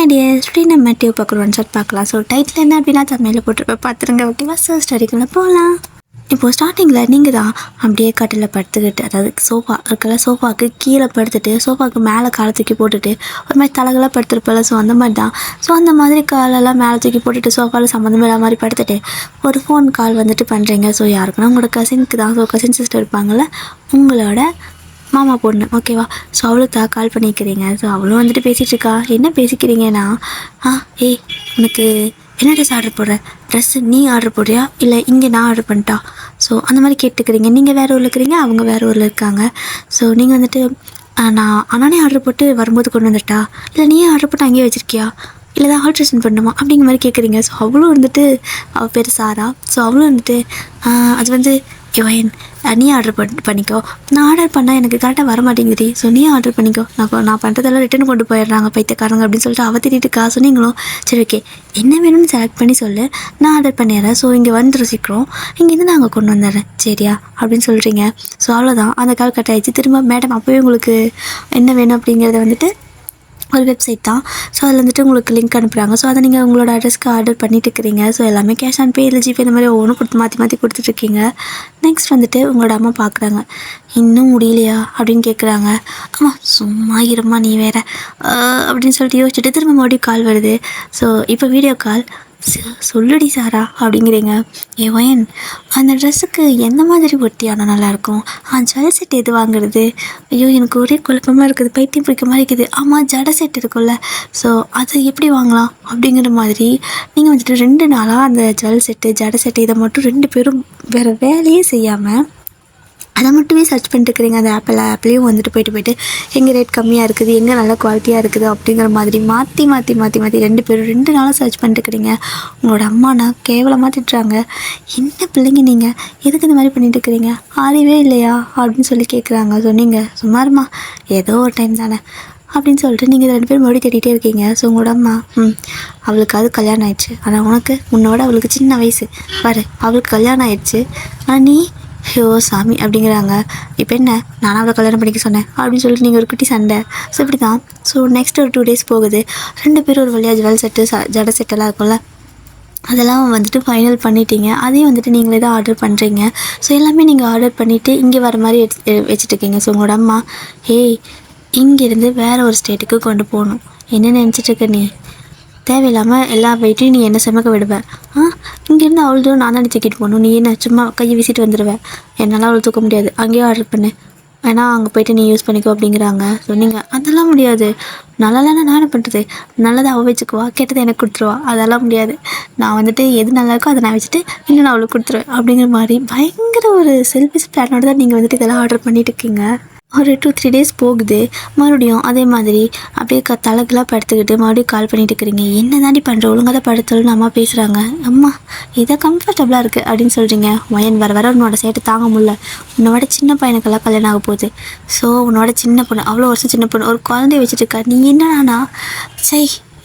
High tears, free நம்ம tube பார்க்குறோம் one shot பார்க்கலாம். ஸோ டைட்டில் என்ன அப்படின்னா தமிழில் போட்டுருப்பேன், பார்த்துருங்க. ஓகேவா? ஸோ ஸ்டடிக்குள்ளே போகலாம். இப்போது ஸ்டார்டிங்கில் நீங்கள் தான் அப்படியே கட்டில் படுத்துக்கிட்டு, அதாவது சோஃபா இருக்கல, சோஃபாவுக்கு கீழே படுத்துட்டு சோஃபாவுக்கு மேலே காலை தூக்கி போட்டுட்டு ஒரு மாதிரி தலைகளாக படுத்துருப்பல. ஸோ அந்த மாதிரி தான். ஸோ அந்த மாதிரி காலெல்லாம் மேலே தூக்கி போட்டுட்டு சோஃபாவில் சம்மந்தம் இல்லாத மாதிரி படுத்துட்டு ஒரு ஃபோன் கால் வந்துட்டு பண்ணுறீங்க. ஸோ யாருக்குன்னா உங்களோட கசினுக்கு தான். ஸோ கசின் சிஸ்டர் இருப்பாங்கள்ல, உங்களோட மாமா பொண்ணு. ஓகேவா? ஸோ அவளுக்கு தான் கால் பண்ணிக்கிறீங்க. ஸோ அவளும் வந்துட்டு பேசிகிட்டு இருக்கா. என்ன பேசிக்கிறீங்கன்னா, ஏய் உனக்கு என்ன ட்ரெஸ் ஆர்டர் போடுற? ட்ரெஸ்ஸு நீ ஆர்டர் போடுறியா இல்லை இங்கே நான் ஆர்டர் பண்ணிட்டா? ஸோ அந்த மாதிரி கேட்டுக்கிறீங்க. நீங்கள் வேறு ஊரில் இருக்கிறீங்க, அவங்க வேறு ஊரில் இருக்காங்க. ஸோ நீங்கள் வந்துட்டு நானே ஆர்டர் போட்டு வரும்போது கொண்டு வந்துட்டா, இல்லை நீயே ஆர்டர் போட்டு அங்கேயே வச்சுருக்கியா, இல்லை தான் ஆல்ட்ரேஷன் பண்ணுமா அப்படிங்கிற மாதிரி கேட்குறீங்க. ஸோ அவளும் வந்துட்டு அவள் பேர் சாரா. ஸோ அவளும் வந்துட்டு அது வந்து யோயன் நீ ஆர்டர் பண்ணிக்கோ, நான் ஆர்டர் பண்ணால் எனக்கு கரெக்டாக வர மாட்டேங்குது. ஸோ நீ ஆர்டர் பண்ணிக்கோ, நான் பண்ணுறதெல்லாம் ரிட்டன் கொண்டு போயிடுறாங்க பைத்தியக்காரங்க அப்படின்னு சொல்லிட்டு அவ திட்டிட்டு சொன்னீங்களோ. சரி ஓகே, என்ன வேணும்னு செலக்ட் பண்ணி சொல்லு, நான் ஆர்டர் பண்ணிடுறேன். ஸோ இங்கே வந்துடும் சீக்கிரம், இங்கேருந்து நாங்கள் கொண்டு வந்துடுறேன் சரியா அப்படின்னு சொல்கிறீங்க. ஸோ அவ்வளோதான், அந்த கால் கட் ஆகிடுச்சு. திரும்ப மேடம் அப்போவே உங்களுக்கு என்ன வேணும் அப்படிங்கிறத வந்துட்டு ஒரு வெப்சைட் தான். ஸோ அதில் வந்துட்டு உங்களுக்கு லிங்க் அனுப்புகிறாங்க. ஸோ அதை நீங்கள் உங்களோட அட்ரஸ்க்கு ஆர்டர் பண்ணிட்டு இருக்கிறீங்க. ஸோ எல்லாமே கேஷ் ஆன் பே இல்லை ஜிபே இந்த மாதிரி ஒவ்வொன்றும் கொடுத்து மாற்றி கொடுத்துட்ருக்கீங்க. நெக்ஸ்ட் வந்துட்டு உங்களோட அம்மா பார்க்குறாங்க. இன்னும் முடியலையா அப்படின்னு கேட்குறாங்க. ஆமாம் சும்மா இருமா நீ வேறு அப்படின்னு சொல்லிட்டு யோசிச்சுட்டு திரும்ப மறுபடியும் கால் வருது. ஸோ இப்போ வீடியோ கால். சொல்லுடி சாரா அப்படிங்கிறீங்க. ஏன் அந்த ட்ரெஸ்ஸுக்கு எந்த மாதிரி ஒட்டியானா நல்லாயிருக்கும்? ஜட செட் எது வாங்குறது? ஐயோ எனக்கு ஒரே குழப்பமாக இருக்குது, பைத்தியம் பிடிக்க மாதிரி இருக்குது. ஆமாம் ஜட செட் இருக்குல்ல, ஸோ அது எப்படி வாங்கலாம் அப்படிங்கிற மாதிரி நீங்கள் வந்துட்டு 2 நாளாக அந்த ஜட செட்டு இதை மட்டும் 2 பேரும் வேறு வேலையே செய்யாமல் அதை மட்டுமே சர்ச் பண்ணிட்டு இருக்கிறீங்க. அந்த ஆப்லேயும் வந்துட்டு போயிட்டு எங்கே ரேட் கம்மியாக இருக்குது, எங்கே நல்ல குவாலிட்டியாக இருக்குது அப்படிங்கிற மாதிரி மாற்றி 2 பேரும் 2 நாளாக சர்ச் பண்ணிட்டு இருக்கிறீங்க. உங்களோட அம்மானா கேவலமாக திட்டுறாங்க. என்ன பிள்ளைங்க நீங்கள், எதுக்கு இந்த மாதிரி பண்ணிட்டு இருக்கிறீங்க, ஆறவே இல்லையா அப்படின்னு சொல்லி கேட்குறாங்க. ஸோ நீங்கள் சும்மாருமா ஏதோ ஒரு டைம் தானே அப்படின்னு சொல்லிட்டு நீங்கள் 2 பேரும் மறுபடியும் தேடிட்டே இருக்கீங்க. ஸோ உங்களோட அம்மா அவளுக்கு அது கல்யாணம் ஆயிடுச்சு, ஆனால் உனக்கு உன்னோட அவளுக்கு சின்ன வயசு பாரு, அவளுக்கு கல்யாணம் ஆயிடுச்சு, ஆனால் நீ ஐயோ சாமி அப்படிங்கிறாங்க. இப்போ என்ன நானும் அவளை கல்யாணம் பண்ணிக்க சொன்னேன் அப்படின்னு சொல்லிட்டு நீங்கள் ஒரு குட்டி சண்டை. ஸோ இப்படி தான். ஸோ நெக்ஸ்ட் ஒரு 2 டேஸ் போகுது. 2 பேரும் ஒரு வழியாக ஜுவல் செட்டு ஜட செட்டெல்லாம் இருக்கும்ல, அதெல்லாம் வந்துட்டு ஃபைனல் பண்ணிட்டீங்க. அதையும் வந்துட்டு நீங்களே தான் ஆர்டர் பண்ணுறீங்க. ஸோ எல்லாமே நீங்கள் ஆர்டர் பண்ணிவிட்டு இங்கே வர மாதிரி வச்சுட்ருக்கீங்க. ஸோ உங்களோட அம்மா இங்கேருந்து வேறு ஒரு ஸ்டேட்டுக்கு கொண்டு போகணும், என்ன நினச்சிட்ருக்க நீ, தேவையில்லாமல் எல்லா வெயிட்டையும் நீ என்ன சமைக்க விடுவேன்? இங்கேருந்து அவ்வளோ தூரம் நான் தானே தூக்கிட்டு போகணும், நீ என்ன சும்மா கையை வீசிட்டு வந்துடுவேன், என்னால் அவ்வளோ தூக்க முடியாது, அங்கேயே ஆர்டர் பண்ணு, வேணா அங்கே போய்ட்டு நீ யூஸ் பண்ணிக்கோ அப்படிங்கிறாங்க. ஸோ நீங்கள் அதெல்லாம் முடியாது, நல்லாதானே நான் என்ன பண்ணுறது, நல்லதை அவள் வச்சுக்குவா, கெட்டதை எனக்கு கொடுத்துருவா, அதெல்லாம் முடியாது, நான் வந்துட்டு எது நல்லா இருக்கோ அதை நான் வச்சுட்டு இன்னும் நான் அவளுக்கு கொடுத்துருவேன் அப்படிங்கிற மாதிரி பயங்கர ஒரு செல்ஃபிஷ் பிளானோட தான் நீங்கள் வந்துட்டு இதெல்லாம் ஆர்டர் பண்ணிட்டு இருக்கீங்க. ஒரு 2-3 டேஸ் போகுது. மறுபடியும் அதே மாதிரி அப்படியே தலைகளாக படுத்துக்கிட்டு மறுபடியும் கால் பண்ணிட்டு இருக்கிறீங்க. என்ன தாண்டி பண்ணுற, ஒழுங்காக தான் படுத்தலன்னு அம்மா பேசுகிறாங்க. அம்மா இதை கம்ஃபர்டபுளாக இருக்குது அப்படின்னு சொல்கிறீங்க. வயன் வர உன்னோட சேட்டை தாங்க முடியல, உன்னோட சின்ன பையனுக்கெல்லாம் கல்யாணம் ஆக போகுது. ஸோ உன்னோட சின்ன பொண்ணு, அவ்வளோ வருஷம் சின்ன பொண்ணு, ஒரு குழந்தைய வச்சுட்டு இருக்கா, நீ என்னன்னா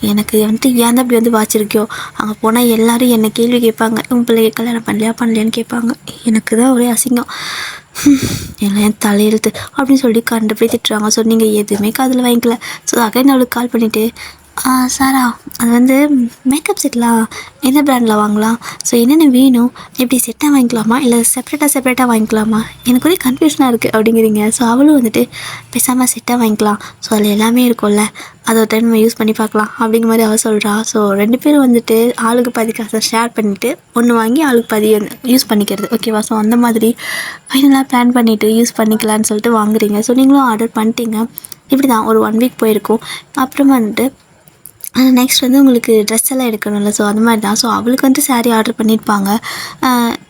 எனக்கு வந்துட்டு ஏன் தான் இப்படி வந்து வாச்சிருக்கியோ, அங்கே போனால் எல்லோரும் என்னை கேள்வி கேட்பாங்க, உன் பிள்ளைய கல்யாணம் பண்ணலையான்னு கேட்பாங்க. எனக்கு தான் ஒரே அசிங்கம், எல்லாம் தலையெழுத்து அப்படின்னு சொல்லி கண்டுபிடி திட்டுறாங்க. ஸோ நீங்கள் எதுவுமே காதில் வாங்கிக்கல. ஸோ அகைன் அவளுக்கு கால் பண்ணிவிட்டு சாரா அது வந்து மேக்கப் செட்லாம் எந்த பிராண்டில் வாங்கலாம், ஸோ என்னென்ன வேணும், எப்படி செட்டாக வாங்கிக்கலாமா இல்லை செப்பரேட்டாக வாங்கிக்கலாமா, எனக்கு ஒரே கன்ஃபியூஷனாக இருக்குது அப்படிங்கிறீங்க. ஸோ அவளும் வந்துட்டு பேசாமல் செட்டாக வாங்கிக்கலாம், ஸோ அதில் எல்லாமே இருக்கும்ல, அதை ஒரு டைம் நம்ம யூஸ் பண்ணி பார்க்கலாம் அப்படிங்கிற மாதிரி அவள் சொல்கிறா. ஸோ 2 பேரும் வந்துட்டு ஆளுக்கு பாதி காசை ஷேர் பண்ணிவிட்டு ஒன்று வாங்கி ஆளுக்கு பாதி யூஸ் பண்ணிக்கிறது. ஓகேவா? ஸோ அந்த மாதிரி ஃபைனலாக பிளான் பண்ணிவிட்டு யூஸ் பண்ணிக்கலான்னு சொல்லிட்டு வாங்குறீங்க. ஸோ நீங்களும் ஆர்டர் பண்ணிட்டீங்க. இப்படி தான் ஒரு 1 வீக் போயிருக்கும். அப்புறமா வந்துட்டு நெக்ஸ்ட் வந்து உங்களுக்கு ட்ரெஸ் எல்லாம் எடுக்கணும்ல, ஸோ அந்த மாதிரி தான். ஸோ அவளுக்கு வந்து சாரீ ஆர்டர் பண்ணியிருப்பாங்க,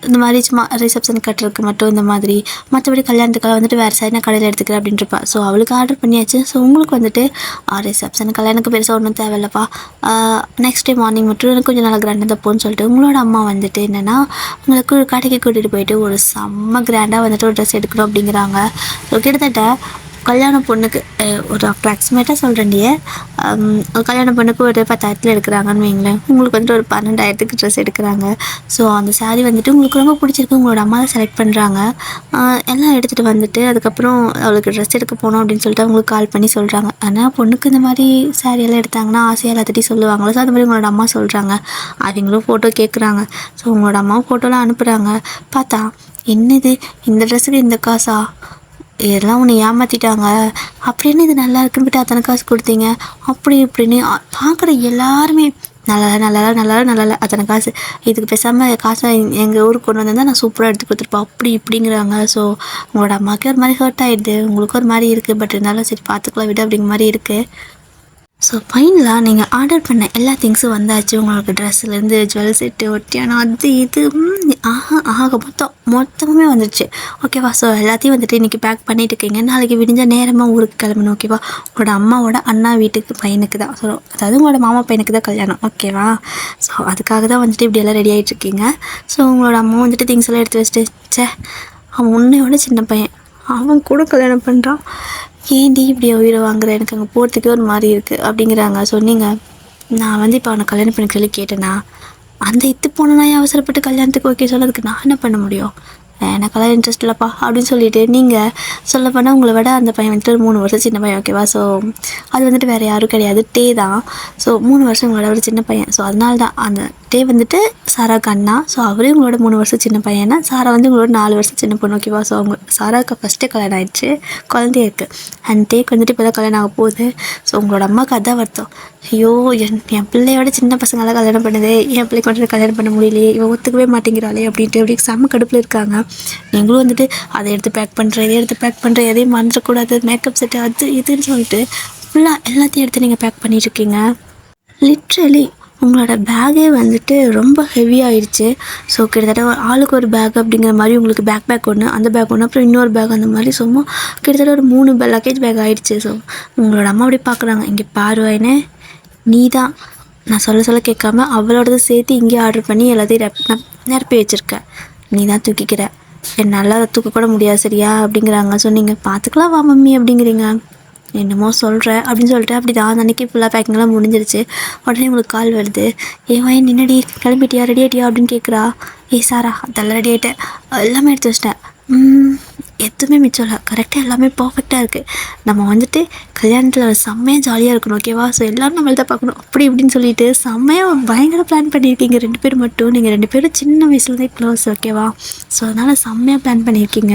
இந்த மாதிரி சும்மா ரிசப்ஷன் கட்டுறதுக்கு மட்டும், இந்த மாதிரி மற்றபடி கல்யாணத்துக்கெல்லாம் வந்துட்டு வேறு சாரி நான் கடையில் எடுத்துக்கிறேன் அப்படின்றப்பா. ஸோ அவளுக்கு ஆர்டர் பண்ணியாச்சு. ஸோ உங்களுக்கு வந்துட்டு ரிசப்ஷன் கல்யாணத்துக்கு பெருசாக ஒன்றும் தேவையில்லப்பா, நெக்ஸ்ட் டே மார்னிங் மட்டும் எனக்கு கொஞ்சம் நல்லா கிராண்டாக தப்போன்னு சொல்லிட்டு உங்களோட அம்மா வந்துட்டு என்னென்னா உங்களுக்கு கடைக்கு கூட்டிகிட்டு போயிட்டு ஒரு செம்ம கிராண்டாக வந்துட்டு ஒரு ட்ரெஸ் எடுக்கணும் அப்படிங்கிறாங்க. ஸோ கிட்டத்தட்ட கல்யாண பொண்ணுக்கு ஒரு அப்ராக்சிமேட்டாக சொல்கிறேன்டியே கல்யாணம் பண்ணக்கு ஒரு 10,000 எடுக்கிறாங்கன்னு வைங்களேன், உங்களுக்கு வந்துட்டு ஒரு 12,000க்கு ட்ரெஸ் எடுக்கிறாங்க. ஸோ அந்த சாரீ வந்துட்டு உங்களுக்கு ரொம்ப பிடிச்சிருக்கு, உங்களோட அம்மா தான் செலக்ட் பண்ணுறாங்க. எல்லாம் எடுத்துகிட்டு வந்துட்டு அதுக்கப்புறம் அவளுக்கு ட்ரெஸ் எடுக்க போனோம் அப்படின்னு சொல்லிட்டு அவங்களுக்கு கால் பண்ணி சொல்கிறாங்க. ஆனால் பொண்ணுக்கு இந்த மாதிரி சாரியெல்லாம் எடுத்தாங்கன்னா ஆசையாக எல்லாத்திட்டையும் சொல்லுவாங்களோ, ஸோ அது மாதிரி உங்களோட அம்மா சொல்கிறாங்க. அவங்களும் ஃபோட்டோ கேட்குறாங்க. ஸோ உங்களோட அம்மாவும் ஃபோட்டோலாம் அனுப்புகிறாங்க. பார்த்தா என்னது இந்த ட்ரெஸ்ஸுக்கு இந்த காசா, இதெல்லாம் உன்னை ஏமாற்றிட்டாங்க அப்படின்னு, இது நல்லா இருக்குன்னு போய்ட்டு அத்தனை காசு கொடுத்தீங்க அப்படி இப்படின்னு பார்க்குற எல்லாருமே நல்லா அத்தனை காசு, இதுக்கு பேசாமல் காசை எங்கள் ஊருக்கு கொண்டு வந்திருந்தால் நான் சூப்பராக எடுத்து கொடுத்துருப்பேன் அப்படி இப்படிங்கிறாங்க. ஸோ உங்களோட அம்மாவுக்கு ஒரு மாதிரி ஹர்ட் ஆகிடுது, உங்களுக்கு ஒரு மாதிரி இருக்குது. பட் இருந்தாலும் சரி பார்த்துக்கலாம் விட அப்படிங்கிற மாதிரி இருக்குது. ஸோ ஃபைனலாக நீங்கள் ஆர்டர் பண்ண எல்லா திங்ஸும் வந்தாச்சு. உங்களுக்கு ட்ரெஸ்ஸுலேருந்து ஜுவல் செட்டு, ஒட்டியானம், அது இது ஆக மொத்தமுமே வந்துடுச்சு. ஓகேவா? ஸோ எல்லாத்தையும் வந்துட்டு இன்றைக்கி பேக் பண்ணிட்டு இருக்கீங்க. நாளைக்கு விடிஞ்ச நேரமாக ஊருக்கு கிளம்பணும். ஓகேவா? உங்களோட அம்மாவோட அண்ணா வீட்டுக்கு பையனுக்கு தான், ஸோ அதாவது உங்களோட மாமா பையனுக்கு தான் கல்யாணம். ஓகேவா? ஸோ அதுக்காக தான் வந்துட்டு இப்படி எல்லாம் ரெடி ஆகிட்ருக்கீங்க. ஸோ உங்களோட அம்மா வந்துட்டு திங்ஸ் எல்லாம் எடுத்து வச்சுட்டு, அவன் உன்னையோட சின்ன பையன், அவன் கூட கல்யாணம் பண்ணுறான், ஏன்டி இப்படி உயிரை வாங்குற, எனக்கு அங்கே போகிறதுக்கே ஒரு மாதிரி இருக்குது அப்படிங்கிறாங்க. சொன்னீங்க நான் வந்து இப்போ அவனை கல்யாணம் பண்ணி சொல்லி கேட்டேன்னா, அந்த இத்து போனேன்னா அவசரப்பட்டு கல்யாணத்துக்கு ஓகே சொல்லதுக்கு நான் என்ன பண்ண முடியும், எனக்கெல்லாம் இன்ட்ரெஸ்ட் இல்லைப்பா அப்படின்னு சொல்லிட்டு நீங்கள் சொல்ல போனால் உங்களை விட அந்த பையன் வந்துட்டு ஒரு 3 வருஷம் சின்ன பையன். ஓகேவா? ஸோ அது வந்துட்டு வேறு யாரும் கிடையாது, டே தான். ஸோ 3 வருஷம் உங்களோட ஒரு சின்ன பையன். ஸோ அதனால தான் அந்த டே வந்துட்டு சாராக்கு அண்ணா. ஸோ அவரே உங்களோட 3 வருஷம் சின்ன பையனா, சாரா வந்து உங்களோட 4 வருஷம் சின்ன பொண்ணு. ஓகேவா? ஸோ அவங்க சாராவுக்கு ஃபஸ்ட்டு கல்யாணம் ஆகிடுச்சு, குழந்தைய இருக்குது. அண்ட் டேக்கு வந்துட்டு இப்போ தான் கல்யாணம் ஆக போகுது. ஸோ உங்களோட அம்மாவுக்கு அதான் வருத்தம், ஐயோ என் பிள்ளையோட சின்ன பசங்களாம் கல்யாணம் பண்ணுது, என் பிள்ளைக்கு வந்துட்டு கல்யாணம் பண்ண முடியலையே, இவன் ஒத்துக்கவே மாட்டேங்கிறாளே அப்படின்ட்டு அப்படி செம்ம கடுப்பில் இருக்காங்க. நீங்களும் வந்துட்டு அதை எடுத்து பேக் பண்ணுறேன், இதை எடுத்து பேக் பண்ணுறேன், எதையும் மறந்துடக்கூடாது, மேக்கப் செட்டு அது இதுன்னு சொல்லிட்டு ஃபுல்லாக எல்லாத்தையும் எடுத்து நீங்கள் பேக் பண்ணிட்டுருக்கீங்க. லிட்ரலி உங்களோட பேக்கே வந்துட்டு ரொம்ப ஹெவியாகிடுச்சு. ஸோ கிட்டத்தட்ட ஆளுக்கு ஒரு பேக் அப்படிங்கிற மாதிரி உங்களுக்கு பேக் ஒன்று, அந்த பேக் ஒன்று, அப்புறம் இன்னொரு பேக், அந்த மாதிரி சும்மா கிட்டத்தட்ட ஒரு 3 லக்கேஜ் பேக் ஆகிடுச்சு. ஸோ உங்களோட அம்மா அப்படி பார்க்குறாங்க, இங்கே பாருவாயினே நீ தான் நான் சொல்ல கேட்காம அவளோடது சேர்த்து இங்கே ஆர்டர் பண்ணி எல்லாத்தையும் நிரப்பி வச்சுருக்க, நீ தான் தூக்கிக்கிற, என்னால் அதை தூக்க கூட முடியாது சரியா அப்படிங்கிறாங்க. ஸோ நீங்கள் பார்த்துக்கலாம் வா மம்மி அப்படிங்கிறீங்க, என்னமோ சொல்கிற அப்படின்னு சொல்லிட்டு அப்படி தான் அன்றைக்கி ஃபுல்லாக பேக்கிங்லாம் முடிஞ்சிருச்சு. உடனே உங்களுக்கு கால் வருது, வாய் நின்னடி கிளம்பிட்டியா, ரெடி ஆகிட்டியா அப்படின்னு கேட்குறா. சாரா அதெல்லாம் ரெடி ஆகிட்டேன், எல்லாமே எடுத்து வச்சிட்டேன், எதுவுமே மிச்சம் இல்லை, கரெக்டாக எல்லாமே பர்ஃபெக்டாக இருக்குது, நம்ம வந்துட்டு கல்யாணத்தில் செம்மையாக ஜாலியாக இருக்கணும். ஓகேவா? ஸோ எல்லோரும் நம்மள தான் பார்க்கணும் அப்படி இப்படின்னு சொல்லிட்டு செம்மையாக பயங்கர பிளான் பண்ணியிருக்கீங்க 2 பேர் மட்டும். நீங்கள் 2 பேரும் சின்ன வயசுலேருந்தே க்ளோஸ். ஓகேவா? ஸோ அதனால் செம்மையாக பிளான் பண்ணியிருக்கீங்க.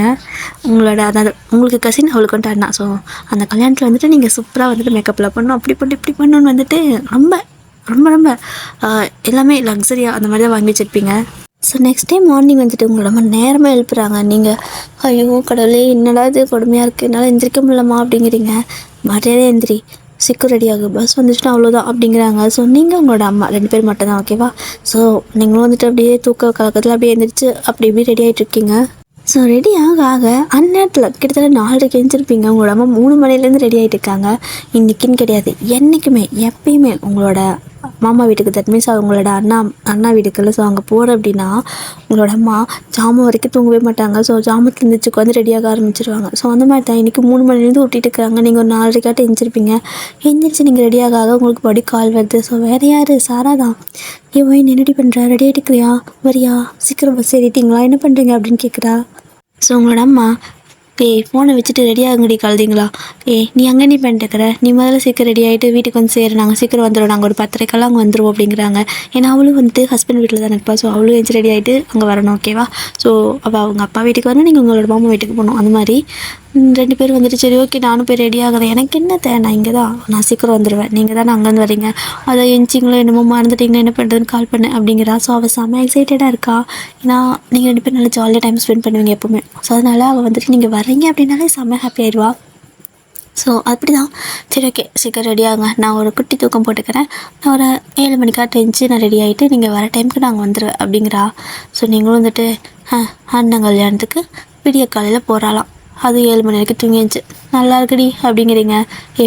உங்களோட அதாவது உங்களுக்கு கசின், அவளுக்கு வந்துட்டு அண்ணா. ஸோ அந்த கல்யாணத்தில் வந்துட்டு நீங்கள் சூப்பராக வந்துட்டு மேக்கப்பில் பண்ணணும், அப்படி பண்ணி இப்படி பண்ணணுன்னு வந்துட்டு ரொம்ப ரொம்ப ரொம்ப எல்லாமே லக்ஸரியாக அந்த மாதிரி தான் வாங்கி வச்சுருப்பீங்க. ஸோ நெக்ஸ்ட் டே மார்னிங் வந்துட்டு உங்களை ரொம்ப நேரமாக எழுப்புறாங்க. நீங்கள் ஐயோ கடவுளே என்னடா இது கொடுமையாக இருக்குது, என்னால் எந்திரிக்க முடியலமா அப்படிங்கிறீங்க. மரியாதை எந்திரி, சீக்கிரம் ரெடி ஆகும், பஸ் வந்துச்சுன்னா அவ்வளோதான் அப்படிங்கிறாங்க. ஸோ நீங்கள் உங்களோட அம்மா 2 பேர் மட்டும் தான். ஓகேவா? ஸோ நீங்களும் வந்துட்டு அப்படியே தூக்க கலக்கத்தில் அப்படியே எழுந்திரிச்சு அப்படி இப்படி ரெடி ஆகிட்ருக்கீங்க. ஸோ ரெடி ஆக அந்நேரத்தில் கிட்டத்தட்ட 4:30 எழுந்திருப்பீங்க. உங்களோட அம்மா 3 மணிலேருந்து ரெடி ஆகிட்டு இருக்காங்க. இன்றைக்கின்னு கிடையாது, என்றைக்குமே எப்பயுமே உங்களோட மாமா வீட்டுக்கு, தட் மீன்ஸ் அவங்களோட அண்ணா வீட்டுக்குள்ள. ஸோ அங்கே போகிற அப்படின்னா உங்களோட அம்மா ஜாமம் வரைக்கும் தூங்கவே மாட்டாங்க. ஸோ ஜாமத்தில் இருந்துச்சு வந்து ரெடியாக ஆரம்பிச்சிருவாங்க. ஸோ அந்த மாதிரி தான் இன்றைக்கி 3 மணிலேருந்து ஊட்டிட்டு இருக்கிறாங்க. நீங்கள் ஒரு 4:30 எழுந்திருப்பீங்க. எழுந்திரிச்சு நீங்கள் ரெடியாக உங்களுக்கு படி கால் வருது. ஸோ வேறு யார், சாரா தான். போய் என்னடி பண்ணுற, ரெடி ஆகிட்டுக்கிறியா, வரியா, சீக்கிரம் பஸ் ஏறிட்டிங்களா, என்ன பண்ணுறீங்க அப்படின்னு கேட்குறா. ஸோ உங்களோட அம்மா ஃபோனை வச்சுட்டு ரெடி ஆகுங்கடி கழுதிங்களா, நீ அங்கே நீ பண்ணிட்டுக்கிற, நீ முதல்ல சீக்கிரம் ரெடி ஆகிட்டு வீட்டுக்கு வந்து சேரு, நாங்கள் சீக்கிரம் வந்துடுவோம், நாங்கள் ஒரு 10:30 அங்கே வந்துடுவோம் அப்படிங்கிறாங்க. ஏன்னா அவளும் வந்துட்டு ஹஸ்பண்ட் வீட்டில் தான் இருப்பா. ஸோ அவளும் எழுந்து ரெடி ஆகிட்டு அங்கே வரணும். ஓகேவா? ஸோ அவங்க அப்பா வீட்டுக்கு வரணும், நீங்கள் உங்களோட மாமா வீட்டுக்கு போகணும். அந்த மாதிரி 2 பேர் வந்துட்டு சரி ஓகே நானும் போய் ரெடி ஆகிறேன், எனக்கு என்ன நான் இங்கே தான், நான் சீக்கிரம் வந்துடுவேன், நீங்கள் தானே அங்கேருந்து வரீங்க, அதை எஞ்சிங்களோ என்னமோ மறந்துட்டிங்களோ என்ன பண்ணுறதுன்னு கால் பண்ணேன் அப்படிங்கிறா. ஸோ அவள் செம்ம எக்ஸைட்டடாக இருக்கா. ஏன்னா நீங்கள் 2 பேர் நல்லா ஜாலியாக டைம் ஸ்பெண்ட் பண்ணுவீங்க எப்போவுமே. ஸோ அதனால் அவள் வந்துட்டு நீங்கள் வரீங்க அப்படின்னாலே செம்ம ஹாப்பி ஆயிடுவா. ஸோ அப்படி தான் சரி ஓகே சீக்கிரம் ரெடி ஆகுங்க, நான் ஒரு குட்டி தூக்கம் போட்டுக்கிறேன், நான் ஒரு 7 மணிக்காக எழுந்துச்சு நான் ரெடி ஆகிட்டு நீங்கள் வர டைமுக்கு நாங்கள் வந்துடுவேன் அப்படிங்கிறா. ஸோ நீங்களும் வந்துட்டு அண்ணன் கல்யாணத்துக்கு விடிய காலையில் போகிறாளாம், அது 7 மணி வரைக்கும் தூங்கிச்சு, நல்லா இருக்குடி அப்படிங்கிறீங்க.